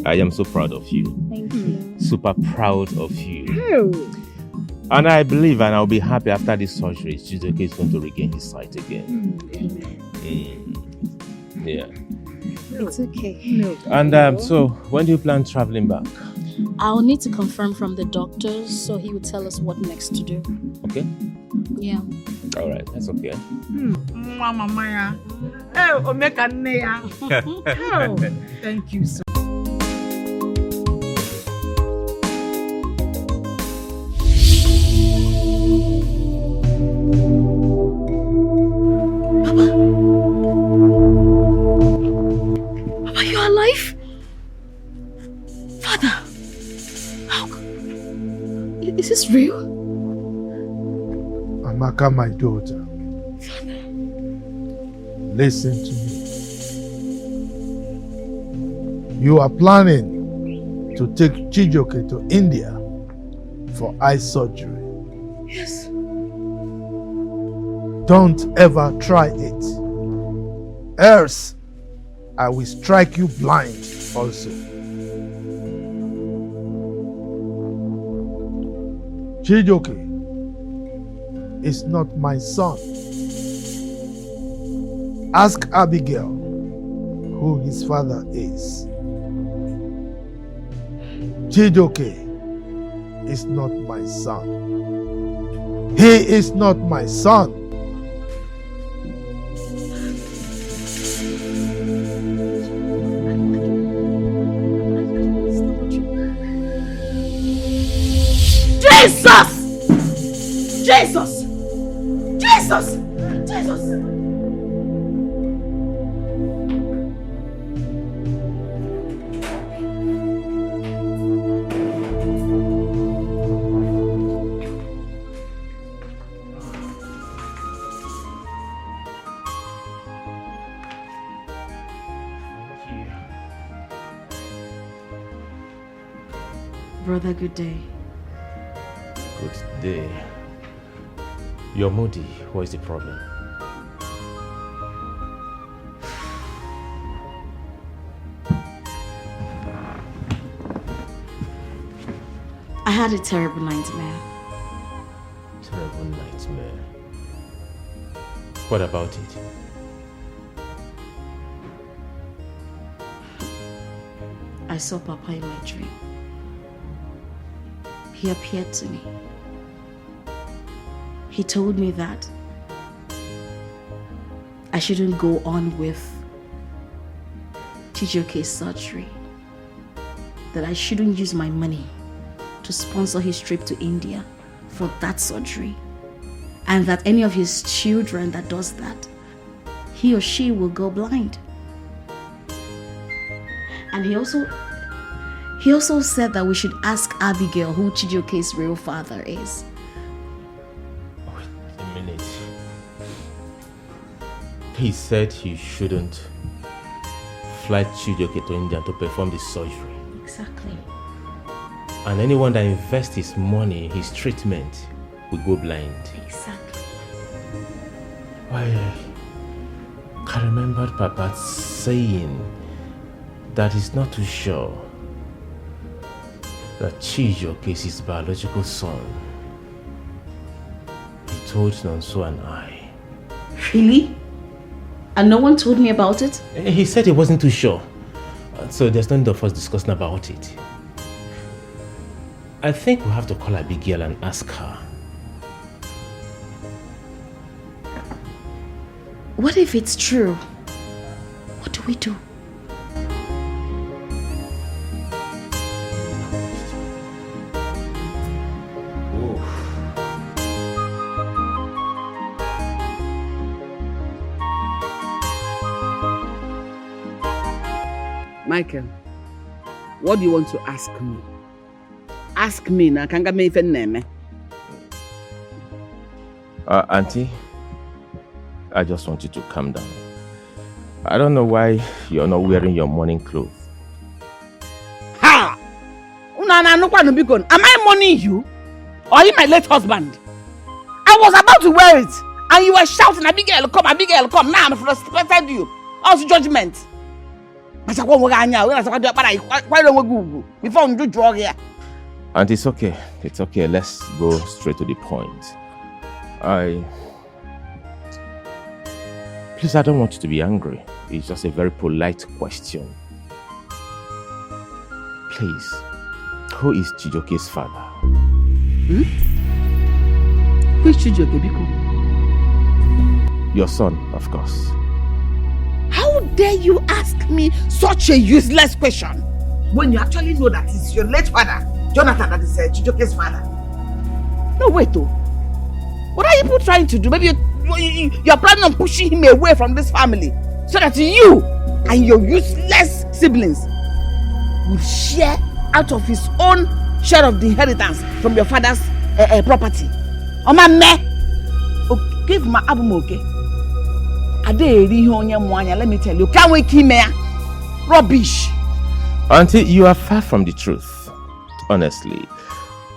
I am so proud of you. Thank you. Super proud of you. And I believe and I'll be happy after this surgery, Chizoke is going to regain his sight again. Yeah. It's okay. And so, when do you plan traveling back? I'll need to confirm from the doctors so he will tell us what next to do. Okay? Yeah. All right, that's okay. Mama Maya. Oh, Omeka Neya. Oh, thank you so Papa, you are alive? Father, how? Is this real? Amaka, my daughter. Listen to me. You are planning to take Chijoke to India for eye surgery. Yes. Don't ever try it. Else, I will strike you blind also. Chijoke is not my son. Ask Abigail who his father is. Chijoke is not my son. He is not my son. Jesus! Jesus! Jesus! Jesus! Brother, good day. Good day. You're moody. What is the problem? I had a terrible nightmare. Terrible nightmare. What about it? I saw Papa in my dream. He appeared to me. He told me that I shouldn't go on with Chijoke's surgery. That I shouldn't use my money to sponsor his trip to India for that surgery. And that any of his children that does that, he or she will go blind. And he also said that we should ask Abigail who Chijoke's real father is. Wait a minute. He said he shouldn't fly Chijoke to India to perform the surgery. Exactly. And anyone that invests his money in his treatment will go blind. Exactly. Why, I remembered Papa saying that he's not too sure that Chijoke is his biological son. He told Nonso and I. Really? And no one told me about it? He said he wasn't too sure. So there's none of us discussing about it. I think we'll have to call Abigail and ask her. What if it's true? What do we do? Michael, what do you want to ask me? Ask me now. Can't get me even name. Auntie, I just want you to calm down. I don't know why you're not wearing your morning clothes. Ha! Am I mourning you? Or are you my late husband? I was about to wear it, and you were shouting, Abigail, come, Abigail, come. Now I'm frustrated you. Also judgment. Why don't we before you draw here? And it's okay. It's okay. Let's go straight to the point. Please, I don't want you to be angry. It's just a very polite question. Please, who is Chijoke's father? Who is Chijoke, Biko? Your son, of course. How dare you ask me such a useless question when you actually know that it's your late father, Jonathan, that is Chijoke's father? No, wait though. What are you people trying to do? Maybe you're planning on pushing him away from this family so that you and your useless siblings will share out of his own share of the inheritance from your father's property. Oh my man, give my abu okay. Let me tell you, can't wait him rubbish. Auntie, you are far from the truth. Honestly,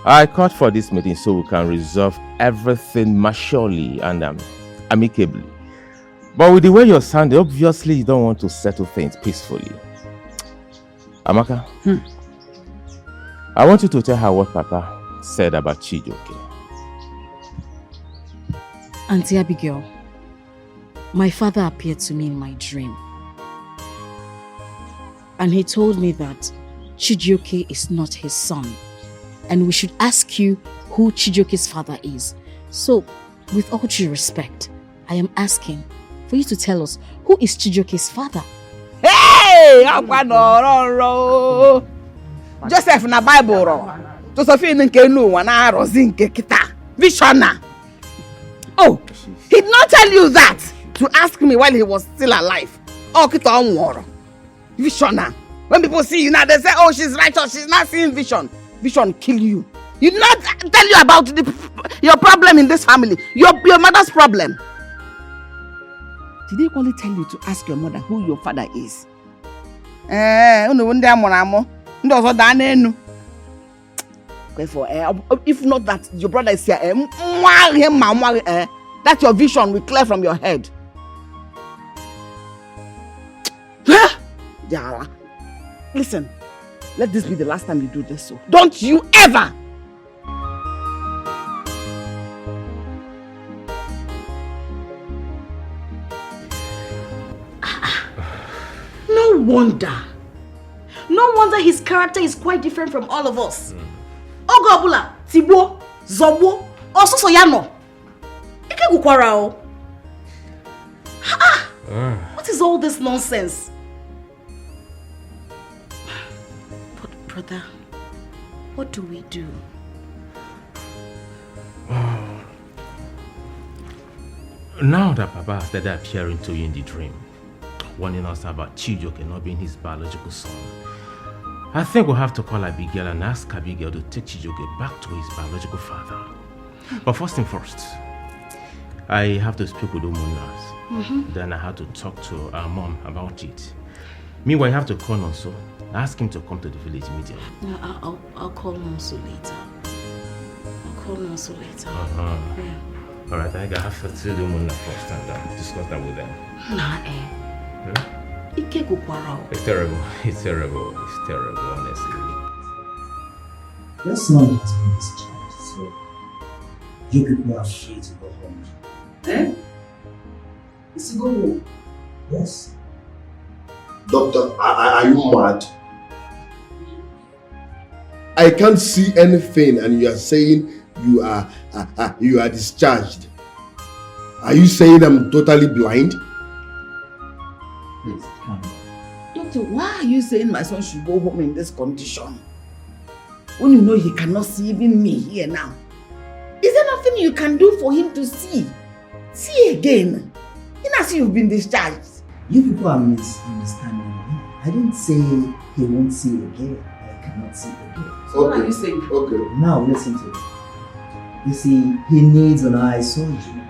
I called for this meeting so we can resolve everything maturely and amicably. But with the way you're sounding, obviously you don't want to settle things peacefully. Amaka, I want you to tell her what Papa said about Chijoke. Auntie Abigail, my father appeared to me in my dream. And he told me that Chijoke is not his son. And we should ask you who Chijoke's father is. So, with all due respect, I am asking for you to tell us who is Chijoke's father. Hey! Joseph na Bible. Josephine nke no na arozi nke kita. Visiona. Oh, he did not tell you that to ask me while he was still alive. Oh, kita onworo. Visiona. When people see you now, they say, oh, she's righteous, she's not seeing vision. Vision kill you. He did not tell you about your problem in this family. Your mother's problem. Did he only tell you to ask your mother who your father is? If not that your brother is here, that your vision will clear from your head. Listen, let this be the last time you do this. So don't you ever! No wonder his character is quite different from all of us. Ogobula, Tibo, Zobo, also Soyano. What is all this nonsense? But brother, what do we do? Now that Papa has started appearing to you in the dream, warning us about Chijoke not being his biological son, I think we'll have to call Abigail and ask Abigail to take Chijoke back to his biological father. But first thing first, I have to speak with Umunas. Then I have to talk to our mom about it. Meanwhile, I have to call Nonso, ask him to come to the village immediately. I'll call Nonso later. Yeah. Alright, I think I have to see the Umuna first and discuss that with them. It's terrible, honestly. Your son has been discharged, so you people are free to go home. Is he go home? Yes. Doctor, are you mad? I can't see anything and you are saying you are discharged. Are you saying I'm totally blind? Please, calm down. Doctor, why are you saying my son should go home in this condition? When you know he cannot see even me here now. Is there nothing you can do for him to see? See again. You know, see you've been discharged. You people are misunderstanding me. I didn't say he won't see again. I cannot see again. So what are you saying? Okay. Now listen to me. You see, he needs an eye surgery,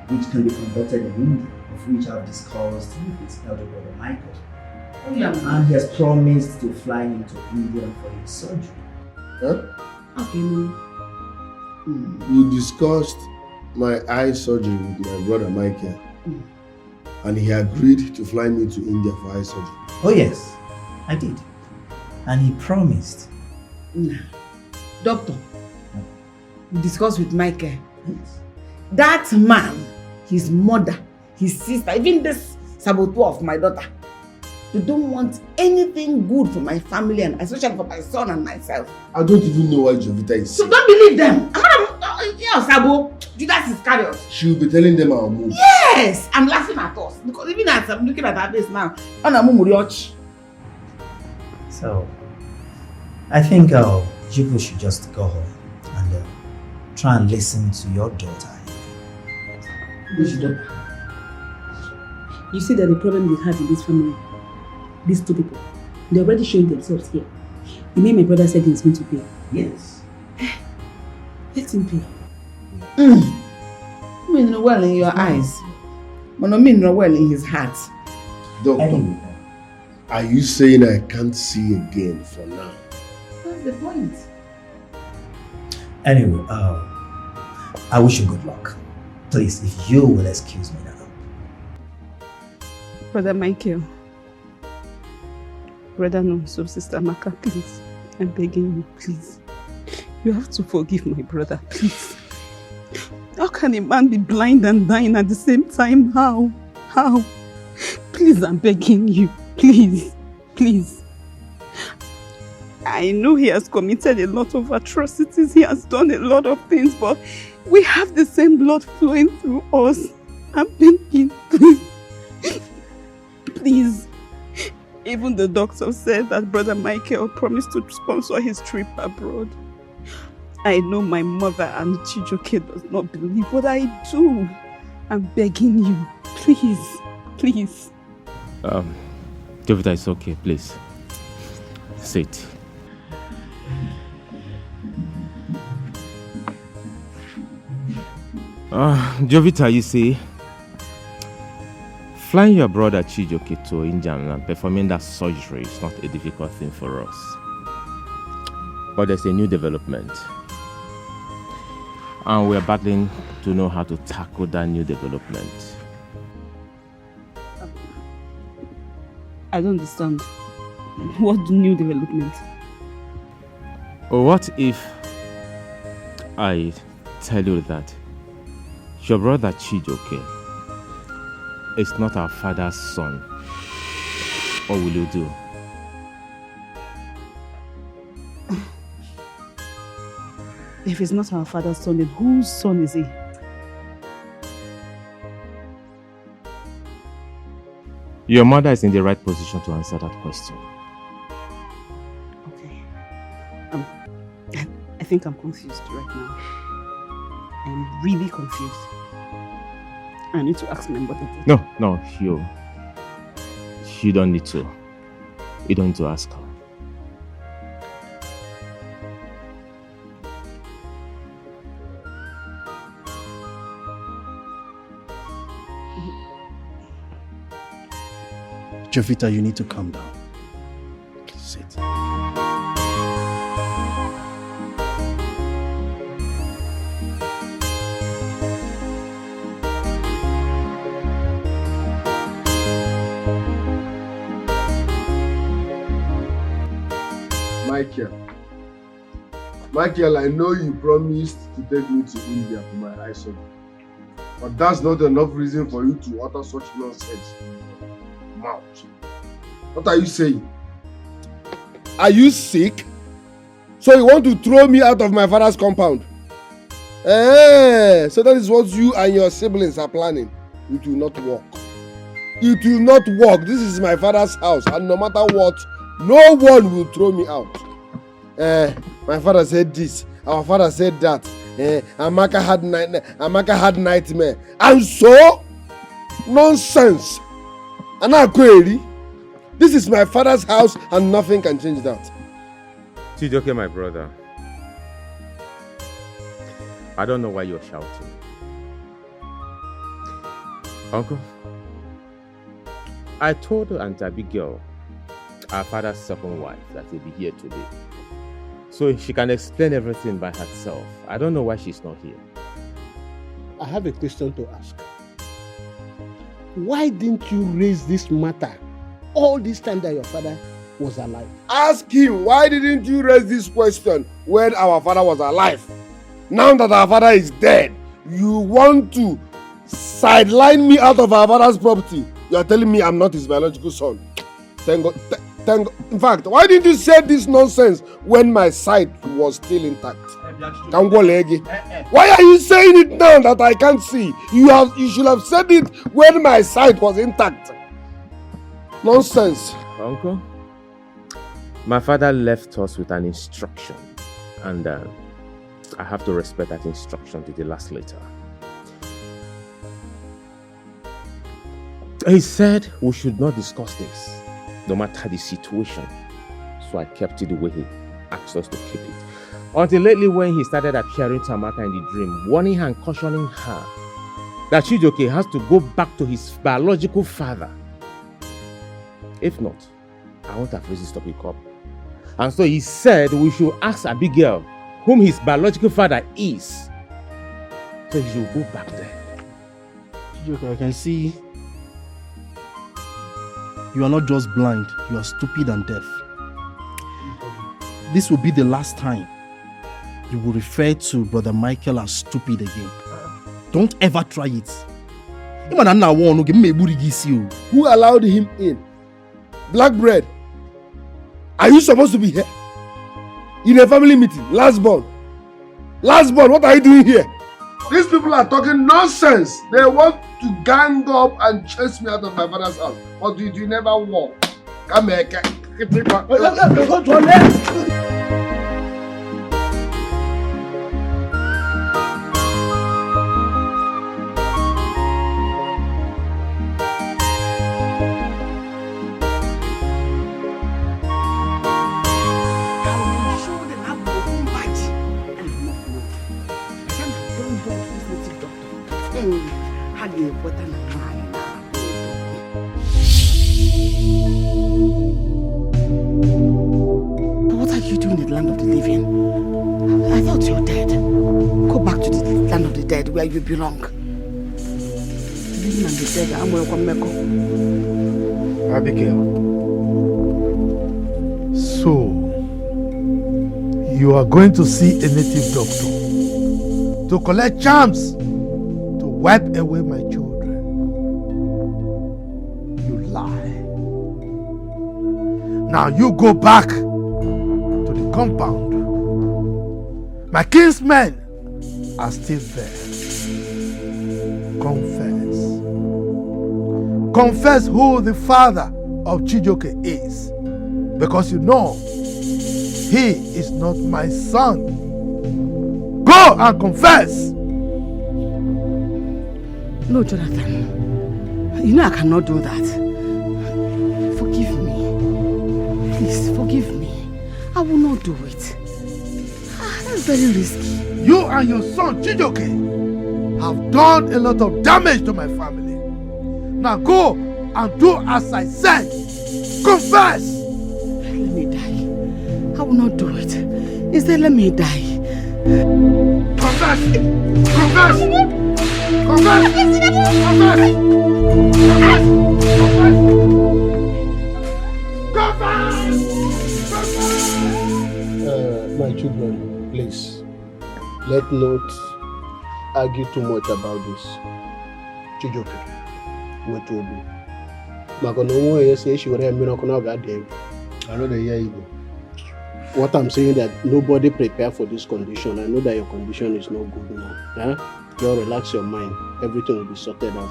which can be conducted in India, of which I've discussed with his elder brother Michael. Oh, yeah. And he has promised to fly him to India for his surgery. Okay, We discussed my eye surgery with my brother Michael. And he agreed to fly me to India for eye surgery. Oh yes, I did. And he promised. Doctor, you discussed with Michael. That man, his mother, his sister, even this saboteur of my daughter, they don't want anything good for my family and especially for my son and myself. I don't even know why Jovita is So sick. don't believe them. Sabo, Judas Iscariot. She will be telling them our moves. Yes, I'm laughing at us because even as I'm looking at her face now, So, I think you people should just go home and try and listen to your daughter. Which daughter? You see that the problem we have in this family, these two people, they're already showing themselves here. You mean my brother said he's going to pay? Yes. Let him pay. Mean well in your eyes, but not mean well in his heart. Doctor, are you saying I can't see again for now? That's the point. Anyway, I wish you good luck. Please, if you will excuse me now. Brother Michael. Brother Nonso, Sister Maka, please. I'm begging you, please. You have to forgive my brother, please. How can a man be blind and dying at the same time? How? How? Please, I'm begging you. Please. Please. I know he has committed a lot of atrocities. He has done a lot of things, but we have the same blood flowing through us. I'm begging, please. Please. Even the doctor said that Brother Michael promised to sponsor his trip abroad. I know my mother and Chijoke does not believe, but I do. I'm begging you. Please. Please. Jovita, it's okay, please. Sit. Jovita, you see, flying your brother Chijoke to India and performing that surgery is not a difficult thing for us. But there's a new development. And we're battling to know how to tackle that new development. I don't understand. What new development? What if I tell you that your brother Chijoke is not our father's son? What will you do? If he's not our father's son, then whose son is he? Your mother is in the right position to answer that question. Okay. I think I'm confused right now. I'm really confused. I need to ask my mother. No, you don't need to. You don't need to ask her. Jovita, you need to calm down. Please sit. Michael, I know you promised to take me to India for my eye surgery. But that's not enough reason for you to utter such nonsense in your mouth. What are you saying? Are you sick? So you want to throw me out of my father's compound? So that is what you and your siblings are planning. It will not work. It will not work. This is my father's house, and no matter what, no one will throw me out. My father said this, our father said that. Amaka had nightmare. And so? Nonsense. And I query. This is my father's house and nothing can change that. Chijoke, my brother. I don't know why you're shouting. Uncle, I told Aunt Abigail, our father's second wife, that he'll be here today. so she can explain everything by herself. I don't know why she's not here. I have a question to ask. Why didn't you raise this matter all this time that your father was alive? Ask him, why didn't you raise this question when our father was alive? Now that our father is dead, you want to sideline me out of our father's property. You are telling me I'm not his biological son. Thank God. In fact, why didn't you say this nonsense when my sight was still intact? Why are you saying it now that I can't see? You should have said it when my sight was intact. Nonsense. Uncle, my father left us with an instruction, and I have to respect that instruction to the last letter. He said we should not discuss this, no matter the situation. So I kept it the way he asked us to keep it. Until lately, when he started appearing to Amaka in the dream, warning her and cautioning her that Chijioke has to go back to his biological father. If not, I won't have raised this topic up. And so he said we should ask Abigail whom his biological father is. So he should go back there. Chijioke, I can see you are not just blind, you are stupid and deaf. This will be the last time you will refer to Brother Michael as stupid again. Don't ever try it. Who allowed him in? Black bread. Are you supposed to be here? In a family meeting, last born. Last born, what are you doing here? These people are talking nonsense. They want to gang up and chase me out of my father's house. But you never walk. Come here. What are you doing in the land of the living? I thought you're dead. Go back to the land of the dead where you belong. Living and the dead, I'm welcome, Meko. Abigail. So, you are going to see a native doctor to collect charms to wipe away my children. You lie. Now you go back to the compound. My kinsmen are still there. Confess. Confess who the father of Chijioke is. Because you know he is not my son. Go and confess. No, Jonathan. You know I cannot do that. Forgive me. Please, forgive me. I will not do it. That's very risky. You and your son Chijioke have done a lot of damage to my family. Now go and do as I said. Confess. Let me die. I will not do it. Instead, let me die. Confess. Confess. Confess. Confess. My children, please, let not argue too much about this. Chijioke, what will be? Magono say she will have miracle now. Goddamn, I know the year Igbo. What I'm saying that nobody prepare for this condition. I know that your condition is not good now. Huh? Just relax your mind. Everything will be sorted out.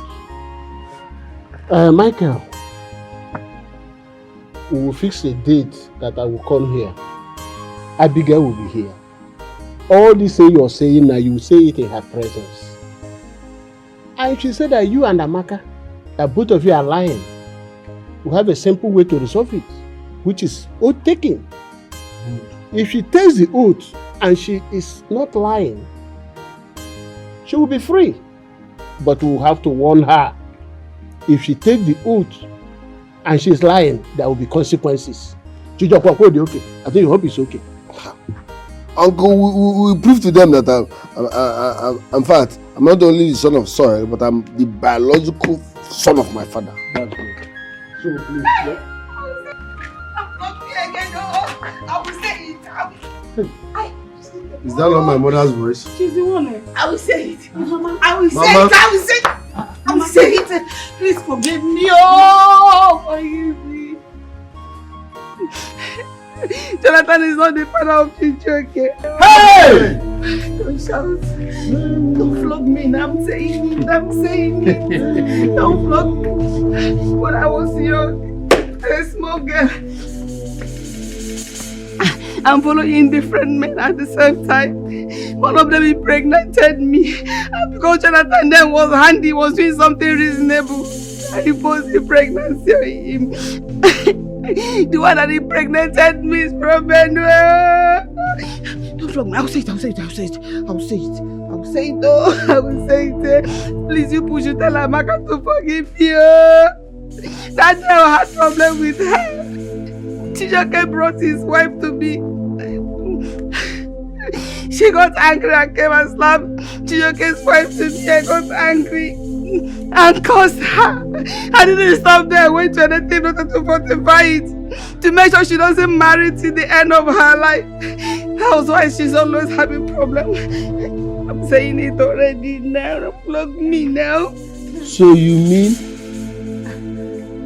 Michael, we will fix a date that I will come here. Abigail will be here. All this thing you're saying now, you will say it in her presence. And she said that you and Amaka, that both of you are lying, we have a simple way to resolve it, which is oath taking. If she takes the oath and she is not lying, she will be free. But we will have to warn her. If she takes the oath and she's lying, there will be consequences. Okay. I think you hope it's okay. Uncle, we prove to them that I'm in fact, I'm not only the son of soil, but I'm the biological son of my father. That's good. So please, yeah? I'm not here again. I will say it. Is that not my mother's voice? She's the one. I will say it. I will say it. I will say it. I will say it. Please forgive me. Oh, forgive me. Jonathan is not the father of Chijoke. Hey! Don't shout. Don't flog me. I'm saying it. I'm saying it. Don't flog me. When I was young, a small girl, I'm following different men at the same time. One of them impregnated me. And because Jonathan then was handy, was doing something reasonable, I imposed the pregnancy on him. The one that impregnated me is from Benue. Don't flog me. I will say it. I will say it. I will say it. I will say it. I will say it. Oh, I will say it. Please, you push. You tell Amaka to forgive you. That girl had problem with her. Chijoke brought his wife to me. She got angry and came and slapped Chijoke's wife to me. I got angry and cursed her. I didn't stop there. I went to anything to fortify it, to make sure she doesn't marry till the end of her life. That was why she's always having problems. I'm saying it already now. Don't flog me now. So you mean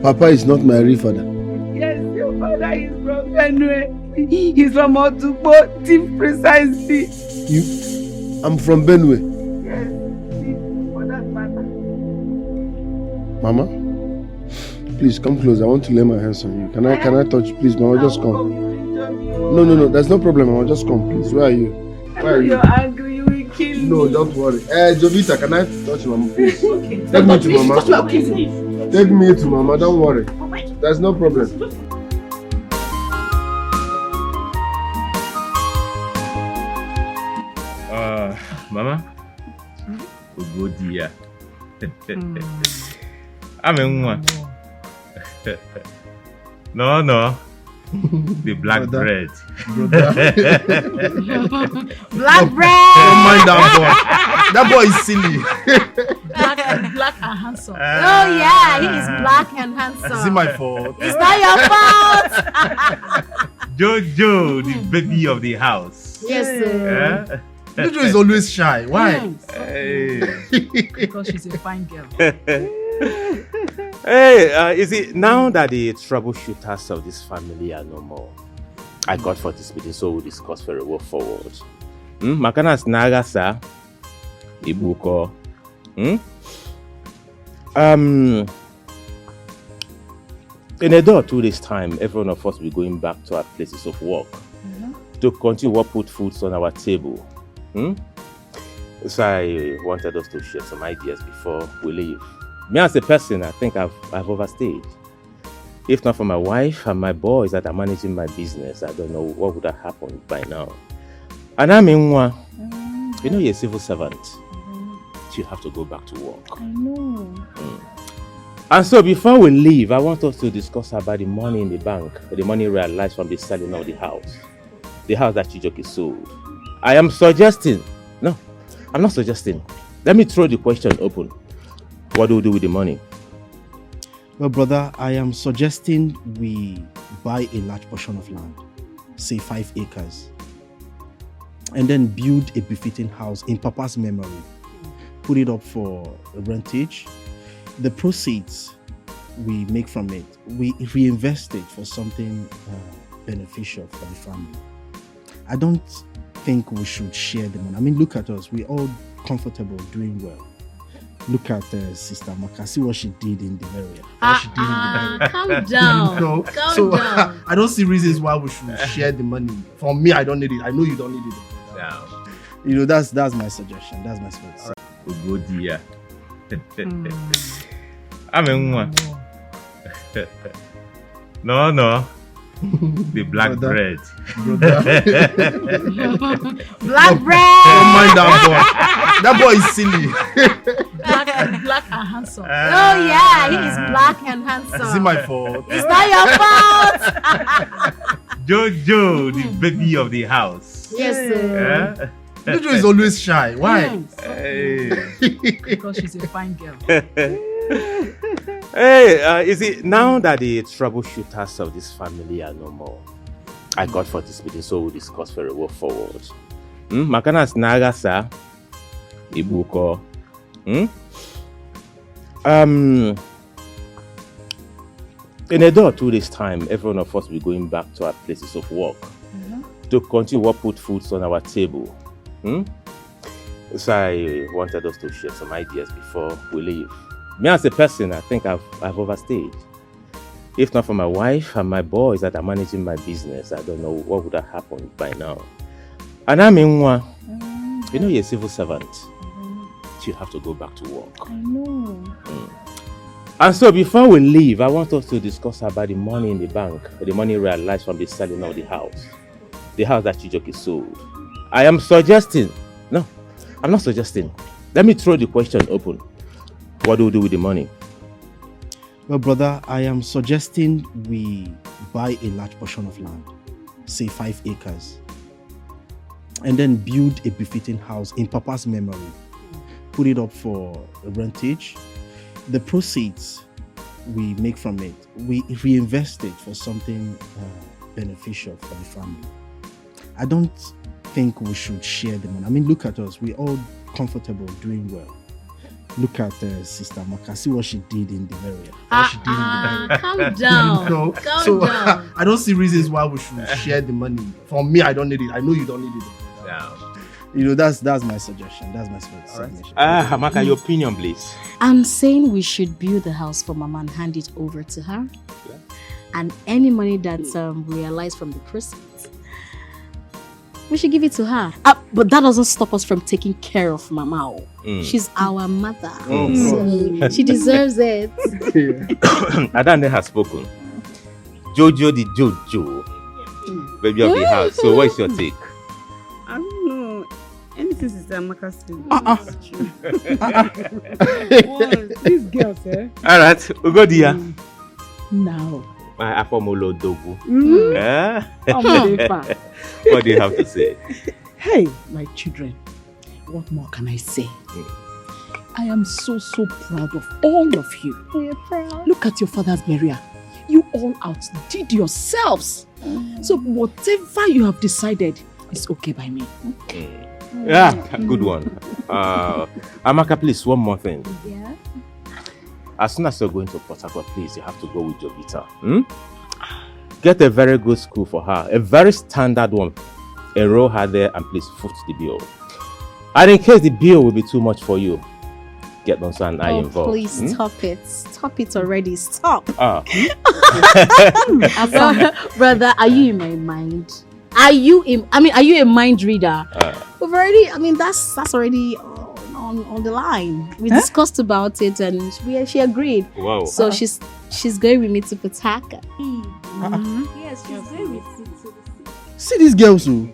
Papa is not my real father? Yes, your father is from Benue. He's from Otukbo, Team precisely. I'm from Benue. Yes, for that matter. Mama, please come close. I want to lay my hands on you. Can I touch? Please, Mama, just come. No. There's no problem, Mama. Just come, please. Where are you? Where are you? You're angry. You will kill me. No, don't worry. Jovita, can I touch Mama, please? Okay. Take me to Mama. Take me to Mama. Don't worry. There's no problem. Mama, go dear. I'm in one. No. The black bread. Black bread. Don't mind that boy. That boy is silly. Black and handsome. Oh yeah, he is black and handsome. Is it my fault? It's not your fault. Jojo, the baby of the house. Yes, sir. Jojo is always shy. Why? Because she's a fine girl. Hey, you see, now that the troubleshooters of this family are no more, I got for this meeting, so we'll discuss very well forward. Makanas Nagasa, Ibuko. In a day or 2 days' time, every one of us will be going back to our places of work to continue what put foods on our table. So I wanted us to share some ideas before we leave. Me as a person, I think I've overstayed. If not for my wife and my boys that are managing my business, I don't know what would have happened by now. And I'm in one. You know, you're a civil servant. You have to go back to work. I know. And so before we leave, I want us to discuss about the money in the bank, the money realized from the selling of the house that Chijoke sold. I am suggesting, no, I'm not suggesting. Let me throw the question open. What do we do with the money? Well, brother, I am suggesting we buy a large portion of land, say 5 acres, and then build a befitting house in Papa's memory. Put it up for rentage. The proceeds we make from it, we reinvest it for something beneficial for the family. I don't think we should share the money. I mean, look at us. We're all comfortable, doing well. Look at Sister Maka. See what she did in the area. Calm down. No. Calm down. I don't see reasons why we should share the money. For me, I don't need it. I know you don't need it. Yeah. You know, that's my suggestion. That's my suggestion. Go dear. I'm in one. No. The black bread. Black bread. Don't mind that boy. That boy is silly. Black and handsome. Oh yeah, he is black and handsome. Is it my fault? It's not your fault. Jojo, the baby of the house. Yes, sir. Jojo is always shy. Why? Because she's a fine girl. Hey, you see, now that the troubleshooters of this family are no more, I got for this meeting, so we'll discuss very well forward. Makana snaga sa ibuko. In a day or 2 days' time, every one of us will be going back to our places of work to continue what put foods on our table. So I wanted us to share some ideas before we leave. Me as a person, I think I've overstayed. If not for my wife and my boys that are managing my business, I don't know what would have happened by now. And I'm in one. You know, you're a civil servant. You have to go back to work. I know. And so before we leave, I want us to discuss about the money in the bank, the money realized from the selling of the house that Chijoki sold. I am suggesting, no, I'm not suggesting. Let me throw the question open. What do we do with the money? Well, brother, I am suggesting we buy a large portion of land, say 5 acres, and then build a befitting house in Papa's memory. Put it up for rentage. The proceeds we make from it, we reinvest it for something beneficial for the family. I don't think we should share the money. I mean, look at us. We're all comfortable, doing well. Look at Sister Maka. See what she did in the area. Calm down. No. Calm down. I don't see reasons why we should share the money. For me, I don't need it. I know you don't need it. Yeah. You know, that's my suggestion. That's my suggestion. Hamaka, your opinion, please. I'm saying we should build the house for Mama and hand it over to her. Yeah. And any money that's realized from the proceeds, we should give it to her. But that doesn't stop us from taking care of Mama. She's our mother. So she deserves it. Adane has spoken. Jojo the Jojo, baby of the house. So what's your take? I don't know. Anything Sister Amaka said. These girls, eh? All right, we'll go there. Now. My Apomolo Dogu. What do you have to say? Hey, my children, what more can I say? I am so proud of all of you. You're proud. Look at your father's burial. You all outdid yourselves. So whatever you have decided is okay by me. Yeah, good one. Amaka, please, one more thing. Yeah. As soon as you're going to Port Harcourt, please, you have to go with Jovita. Get a very good school for her, a very standard one. Enroll her there and please foot the bill. And in case the bill will be too much for you, get Nonso and I involved. Please stop it. Stop it already. Stop. Brother, are you in my mind? Are you a mind reader? We've already, that's already on the line. We discussed about it and she agreed. Wow. So she's going with me to Port Harcourt. Yes, she's going with me to See these girls, who?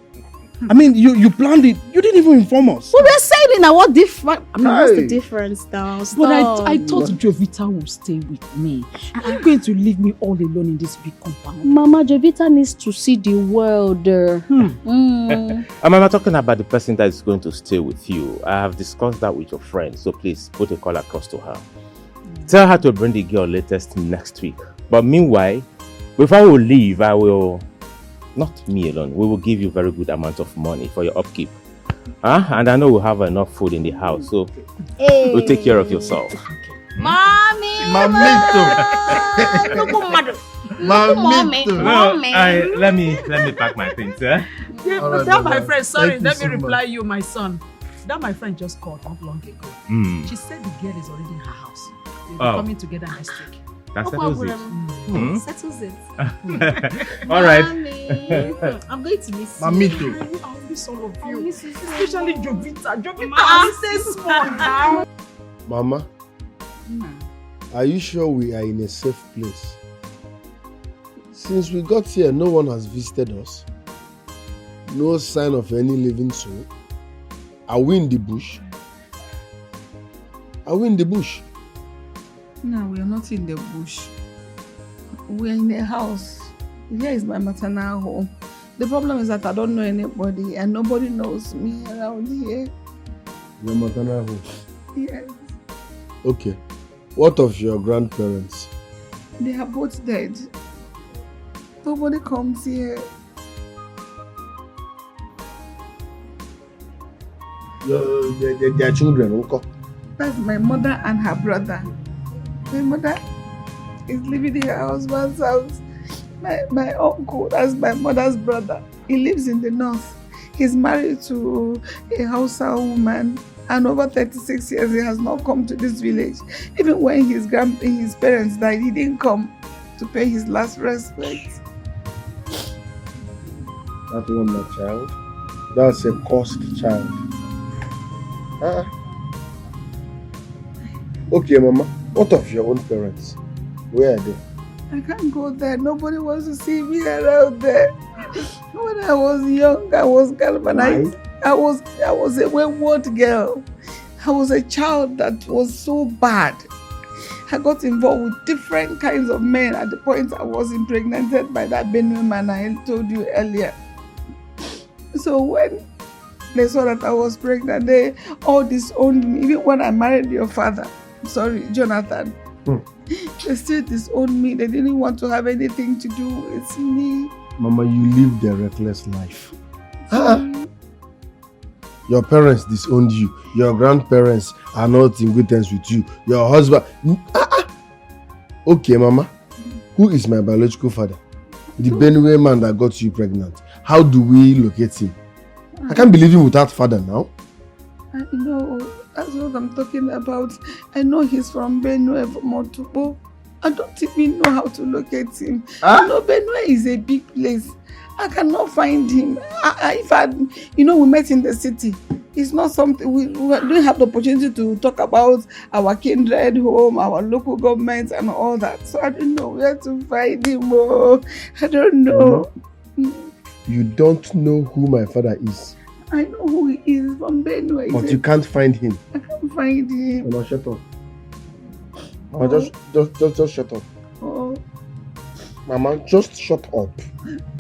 I mean, you planned it. You didn't even inform us. We were saying it now. What's the difference now? Stop. But I thought Jovita would stay with me. Are you going to leave me all alone in this big compound? Mama, Jovita needs to see the world. I'm talking about the person that is going to stay with you. I have discussed that with your friend, so please put a call across to her. Tell her to bring the girl latest next week. But meanwhile, before we leave, I will... Not me alone. We will give you very good amount of money for your upkeep. And I know we'll have enough food in the house, so we'll take care of yourself. Mommy! Let me pack my things, Yeah, but that my friend, sorry, let me reply you, my son. That my friend just called not long ago. She said the girl is already in her house. They'll be coming together next week. That settles it. Settles it. All right. I'm going to miss you. Mamito. I'll miss all of you. Especially Jovita. Jovita, stay small now. Mama, are you sure we are in a safe place? Since we got here, no one has visited us. No sign of any living soul. Are we in the bush? Are we in the bush? No, we are not in the bush. We are in the house. Here is my maternal home. The problem is that I don't know anybody and nobody knows me around here. Your maternal home? Yes. Okay. What of your grandparents? They are both dead. Nobody comes here. Their children, uncle? That's my mother and her brother. My mother is living in her husband's house. My uncle, that's my mother's brother. He lives in the north. He's married to a Hausa woman, and over 36 years he has not come to this village. Even when his parents died, he didn't come to pay his last respect. That one, my child. That's a cursed child. Okay, Mama. What of your own parents? Where are they? I can't go there. Nobody wants to see me around there. When I was young, I was galvanized. I was a wayward girl. I was a child that was so bad. I got involved with different kinds of men at the point I was impregnated by that Benue man I told you earlier. So when they saw that I was pregnant, they all disowned me. Even when I married your father, Jonathan, they still disowned me. They didn't want to have anything to do with me. Mama, you lived a reckless life. Your parents disowned you. Your grandparents are not in good terms with you. Your husband... Okay, Mama. Who is my biological father? The Benue man that got you pregnant. How do we locate him? I can't believe him without father now. I know. That's what I'm talking about. I know he's from Benue, from Motubo. I don't even know how to locate him. I know Benue is a big place. I cannot find him. We met in the city. It's not something, we don't have the opportunity to talk about our kindred home, our local government and all that. So I don't know where to find him. I don't know. You don't know who my father is. I know who he is from Benue. But you can't find him. I can't find him. Mama, shut up. Mama, just shut up. Oh. Mama, just shut up.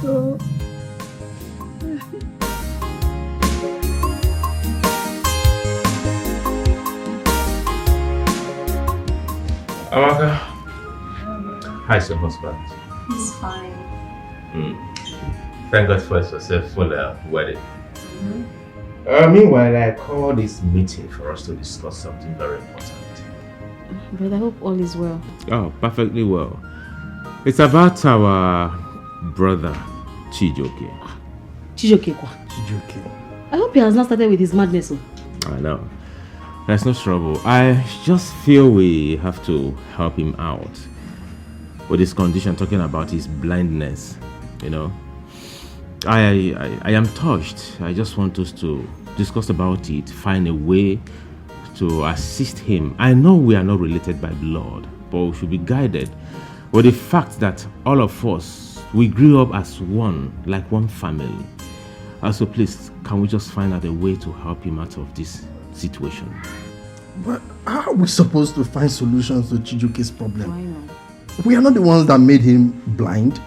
Oh. Amaka, how's your husband? He's fine. Thank God for a successful wedding. Meanwhile, I called this meeting for us to discuss something very important. But I hope all is well. Oh, perfectly well. It's about our brother, Chijoke. Chijoke kwa? Chijoke. I hope he has not started with his madness. I know. There's no trouble. I just feel we have to help him out with his condition, talking about his blindness, I am touched. I just want us to discuss about it, find a way to assist him. I know we are not related by blood, but we should be guided with the fact that all of us, we grew up as one, like one family. Also, please, can we just find out a way to help him out of this situation? But how are we supposed to find solutions to Chijuke's problem? We are not the ones that made him blind.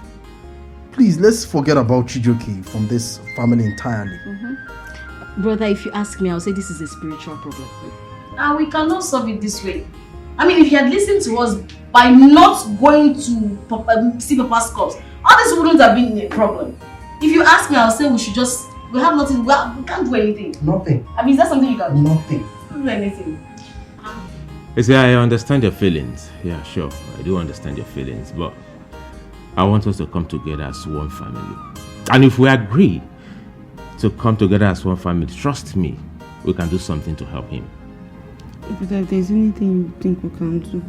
Please, let's forget about Chijuke from this family entirely. Brother, if you ask me, I'll say this is a spiritual problem. And we cannot solve it this way. I mean, if he had listened to us by not going to see Papa's corpse, all this wouldn't have been a problem. If you ask me, I'll say we have nothing, we can't do anything. Nothing. I mean, is that something you can do? Nothing. Can't do anything. You see, I understand your feelings. Yeah, sure. I do understand your feelings, but I want us to come together as one family. And if we agree to come together as one family, trust me, we can do something to help him. But if there's anything you think we can do,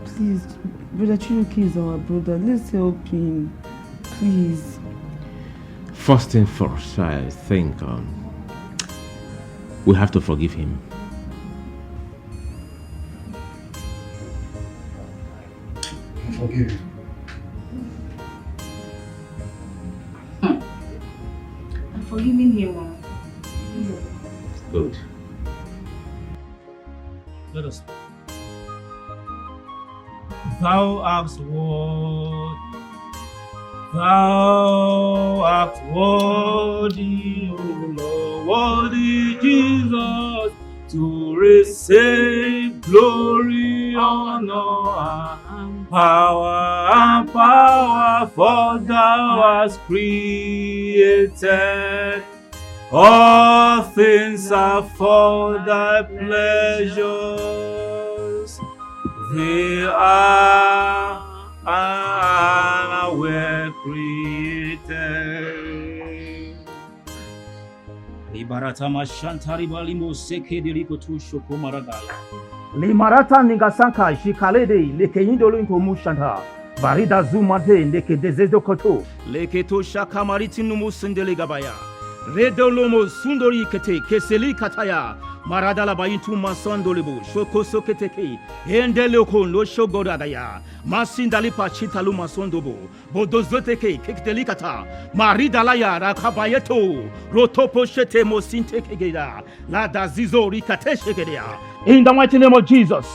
please, Brother Chiruki is our brother. Let's help him, please. First thing first, I think we have to forgive him. Forgive him. I'm forgiving him. Good. Let us. Thou hast won. Thou art worthy, O Lord, worthy Jesus, to receive glory, honor, and power, for thou hast created all things are for thy pleasures. They are and were created. Libarata mashantari balimo seke diriko tusho komaradaya. Limarata ningasanka shikalede lekeyindolo into mushanta. Barida zumate leke dezezo koto. Leke to shakamariti numusindele gabaya. Redolomo sundori kete keseli kataya. Maradala bayintu masandolibu shoko soketeke endeloko no shogoradaya masindali pachitalu masondobo bodozoteke kekdelikata maridalaya rakabayeto rotopo shete mosintekegeda la dazizo rikateshegedea. In the mighty name of Jesus.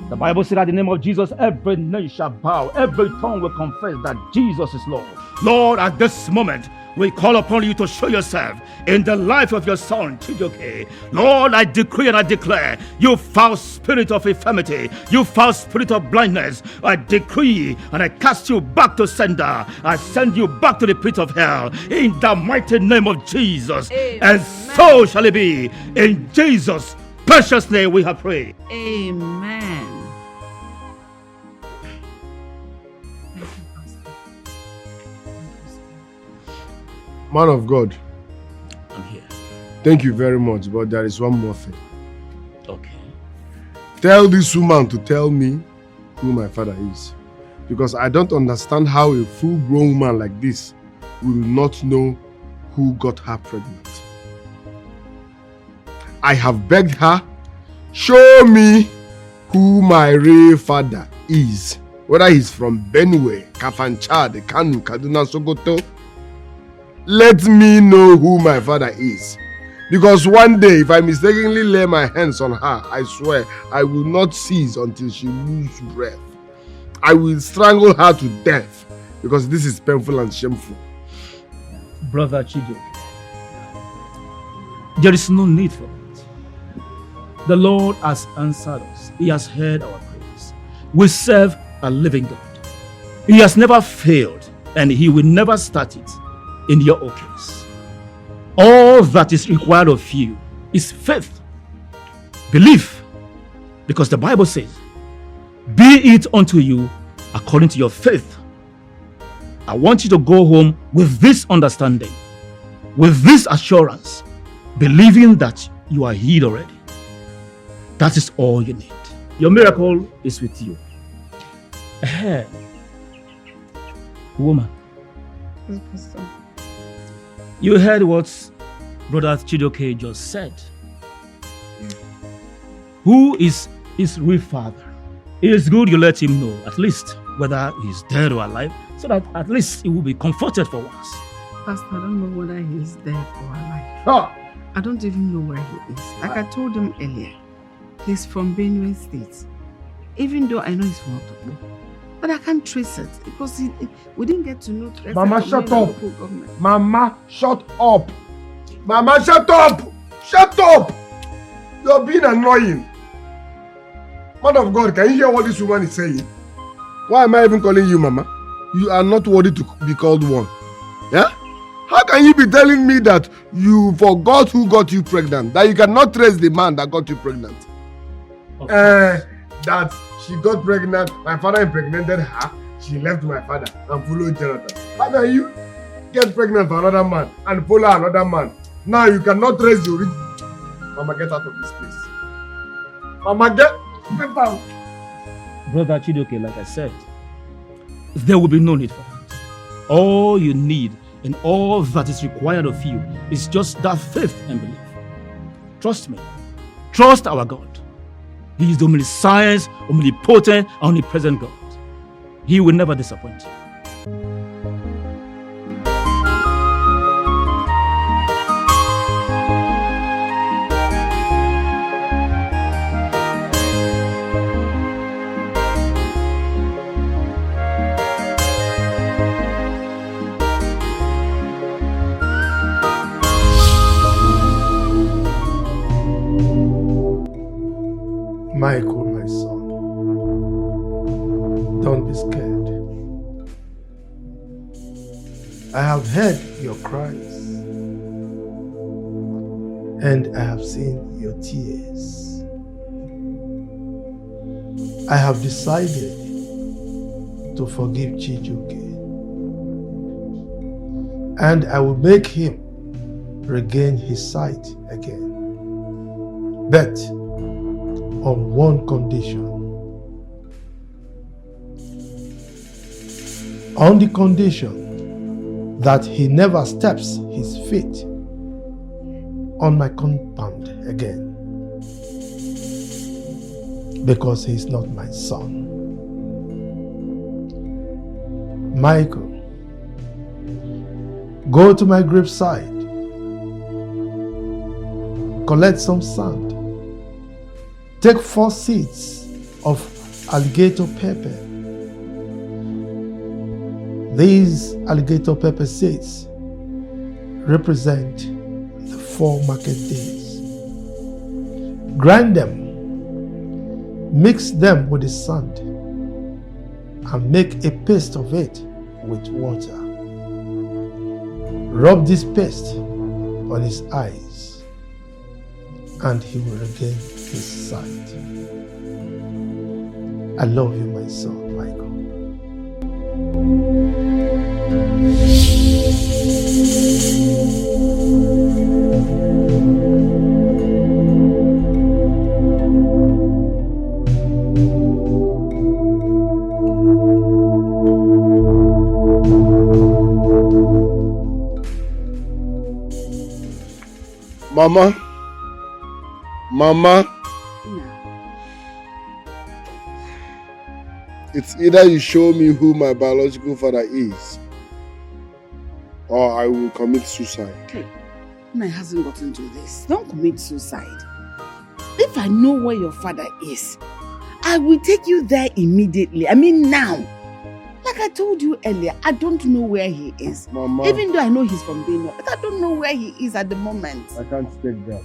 The Bible said that in the name of Jesus, every knee shall bow, every tongue will confess that Jesus is Lord. Lord, at this moment, we call upon you to show yourself in the life of your son, Chijoke. Lord, I decree and I declare, you foul spirit of infirmity, you foul spirit of blindness, I decree and I cast you back to sender. I send you back to the pit of hell in the mighty name of Jesus. Amen. And so shall it be. In Jesus' precious name we have prayed. Amen. Man of God, I'm here. Thank you very much, but there is one more thing. Okay. Tell this woman to tell me who my father is. Because I don't understand how a full-grown woman like this will not know who got her pregnant. I have begged her, show me who my real father is. Whether he's from Benue, Kafancha, Kanu, Kaduna, Sokoto. Let me know who my father is. Because one day, if I mistakenly lay my hands on her, I swear, I will not cease until she loses breath. I will strangle her to death. Because this is painful and shameful. Brother Chijo, there is no need for it. The Lord has answered us. He has heard our prayers. We serve a living God. He has never failed, and He will never start it in your case. All that is required of you is faith, belief, because the Bible says, be it unto you according to your faith. I want you to go home with this understanding, with this assurance, believing that you are healed already. That is all you need. Your miracle is with you. Woman, you heard what Brother Chidoke just said. Who is his real father? It is good you let him know, at least, whether he's dead or alive, so that at least he will be comforted for once. Pastor, I don't know whether he's dead or alive. Oh. I don't even know where he is. Like I told him earlier, he's from Benue State. Even though I know he's from Otobo, but I can't trace it because we didn't get to know. Mama, shut up. Mama, shut up. Mama, shut up. Shut up. You're being annoying. Man of God, can you hear what this woman is saying? Why am I even calling you Mama? You are not worthy to be called one. Yeah? How can you be telling me that you forgot who got you pregnant? That you cannot trace the man that got you pregnant? Okay. That she got pregnant, my father impregnated her, she left my father and followed Jonathan. How can you get pregnant for another man and follow another man? Now you cannot trace the origin. Mama, get out of this place. Mama, get out. Brother Chidoke, like I said, there will be no need for that. All you need and all that is required of you is just that faith and belief. Trust me. Trust our God. He is the omniscient, omnipotent, omnipresent God. He will never disappoint you. Michael, my son, don't be scared. I have heard your cries and I have seen your tears. I have decided to forgive Chijioke, and I will make him regain his sight again. But on one condition. On the condition that he never steps his feet on my compound again, because he is not my son. Michael, go to my graveside, collect some sand, take 4 seeds of alligator pepper. These alligator pepper seeds represent the 4 market days. Grind them, mix them with the sand, and make a paste of it with water. Rub this paste on his eyes, and he will regain his sight. I love you, my son, Michael. Mama. It's either you show me who my biological father is, or I will commit suicide. Hey, my husband got into this. Don't commit suicide. If I know where your father is, I will take you there immediately. I mean now. Like I told you earlier, I don't know where he is. Mama. Even though I know he's from Billionaire, but I don't know where he is at the moment. I can't take that.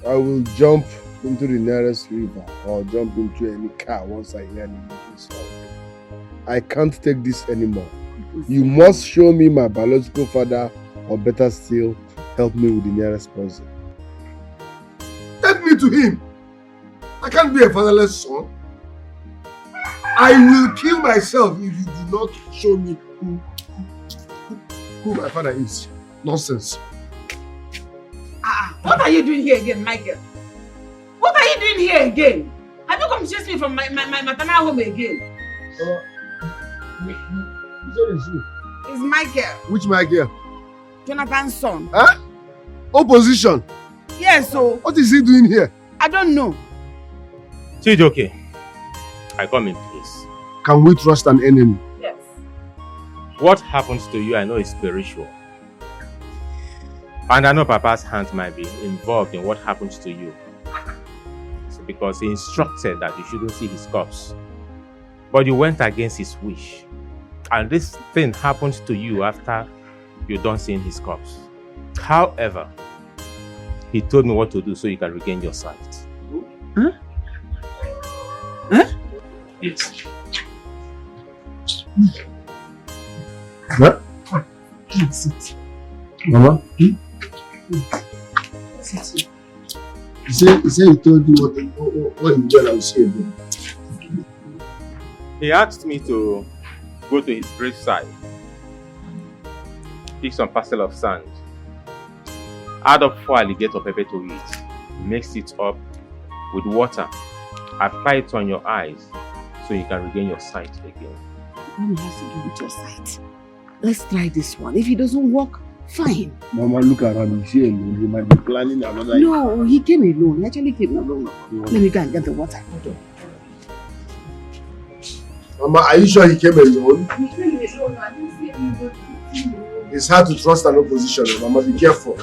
I will jump into the nearest river or jump into any car once I hear the news. I can't take this anymore. You must show me my biological father, or better still, help me with the nearest person. Take me to him. I can't be a fatherless son. I will kill myself if you do not show me who my father is. Nonsense. What are you doing here again, Michael? What are you doing here again? Have you come to chase me from my maternal home again? It's Michael. Which Michael? Jonathan's son. Huh? Opposition? Yes, so. What is he doing here? I don't know. Chijioke, I come in peace. Can we trust an enemy? Yes. What happens to you, I know is spiritual. And I know Papa's hand might be involved in what happens to you. It's because he instructed that you shouldn't see his corpse. But you went against his wish. And this thing happens to you after you don't see his corpse. However, he told me what to do so you can regain your sight. Huh? Huh? Yes. What? Mama? He said he told you what he did and say again. He asked me to go to his graveside, pick some parcel of sand, add up 4 alligator pepper to it, mix it up with water, apply it on your eyes so you can regain your sight again. Mommy has to do with your sight. Let's try this one. If it doesn't work, fine. Mama, look around. He's here alone. He might be planning another. No, he came alone. He actually came alone. Let me go and get the water. Mama, are you sure he came alone? He came alone. I didn't see anybody. It's hard to trust an opposition. Mama, be careful.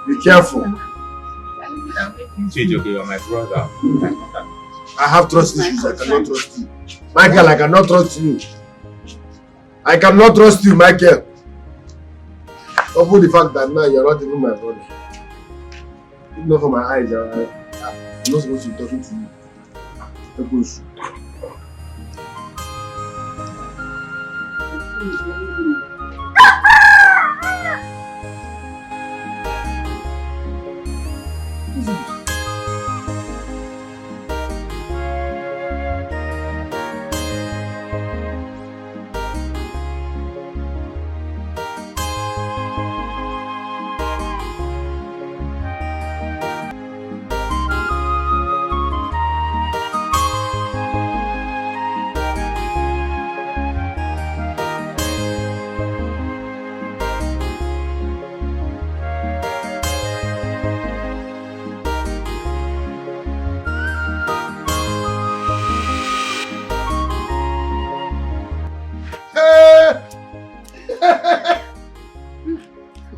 Be careful. Chijioke, you're my brother. I have trust issues. I cannot trust you. Michael, I cannot trust you. I cannot trust you, Michael. Over the fact that now you're not even my brother. Even for my eyes, I'm not supposed to be talking to you.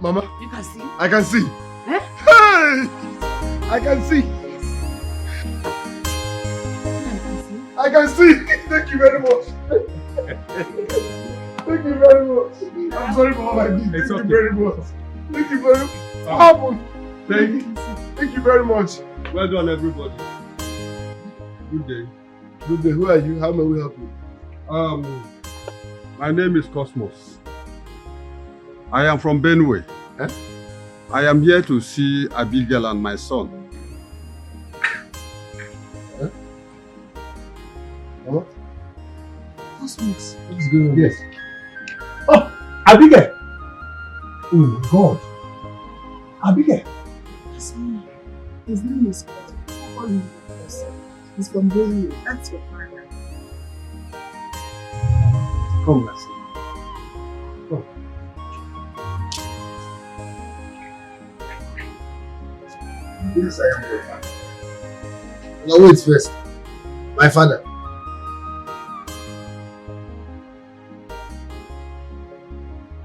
Mama, You can see? I can see. Eh? Hey! I can see. I can see. Thank you very much. Thank you very much. I'm sorry for all I did. Thank you very much. Thank you very much. What happened? Thank you very much. Well done, everybody. Good day. Good day. Who are you? How may we help you? My name is Cosmos. I am from Benue. Eh? I am here to see Abigail and my son. Eh? What? Cosmos. What's going on? Yes. Oh, Abigail! Oh my God. Abigail! That's me. His name is Cosmos. He's from Billionaire. That's your father. Come, let's see. Come. Yes, I am your father. Now wait first. My father.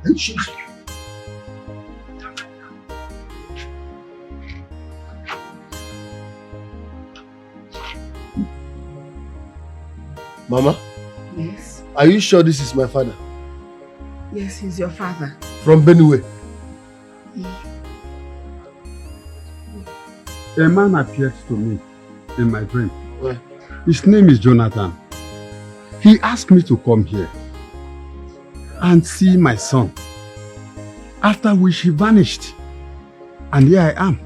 Are you sure? Mama? Yes. Are you sure this is my father? Yes, he's your father. From Benue? A man appeared to me in my dream. Where? His name is Jonathan. He asked me to come here and see my son. After which he vanished. And here I am.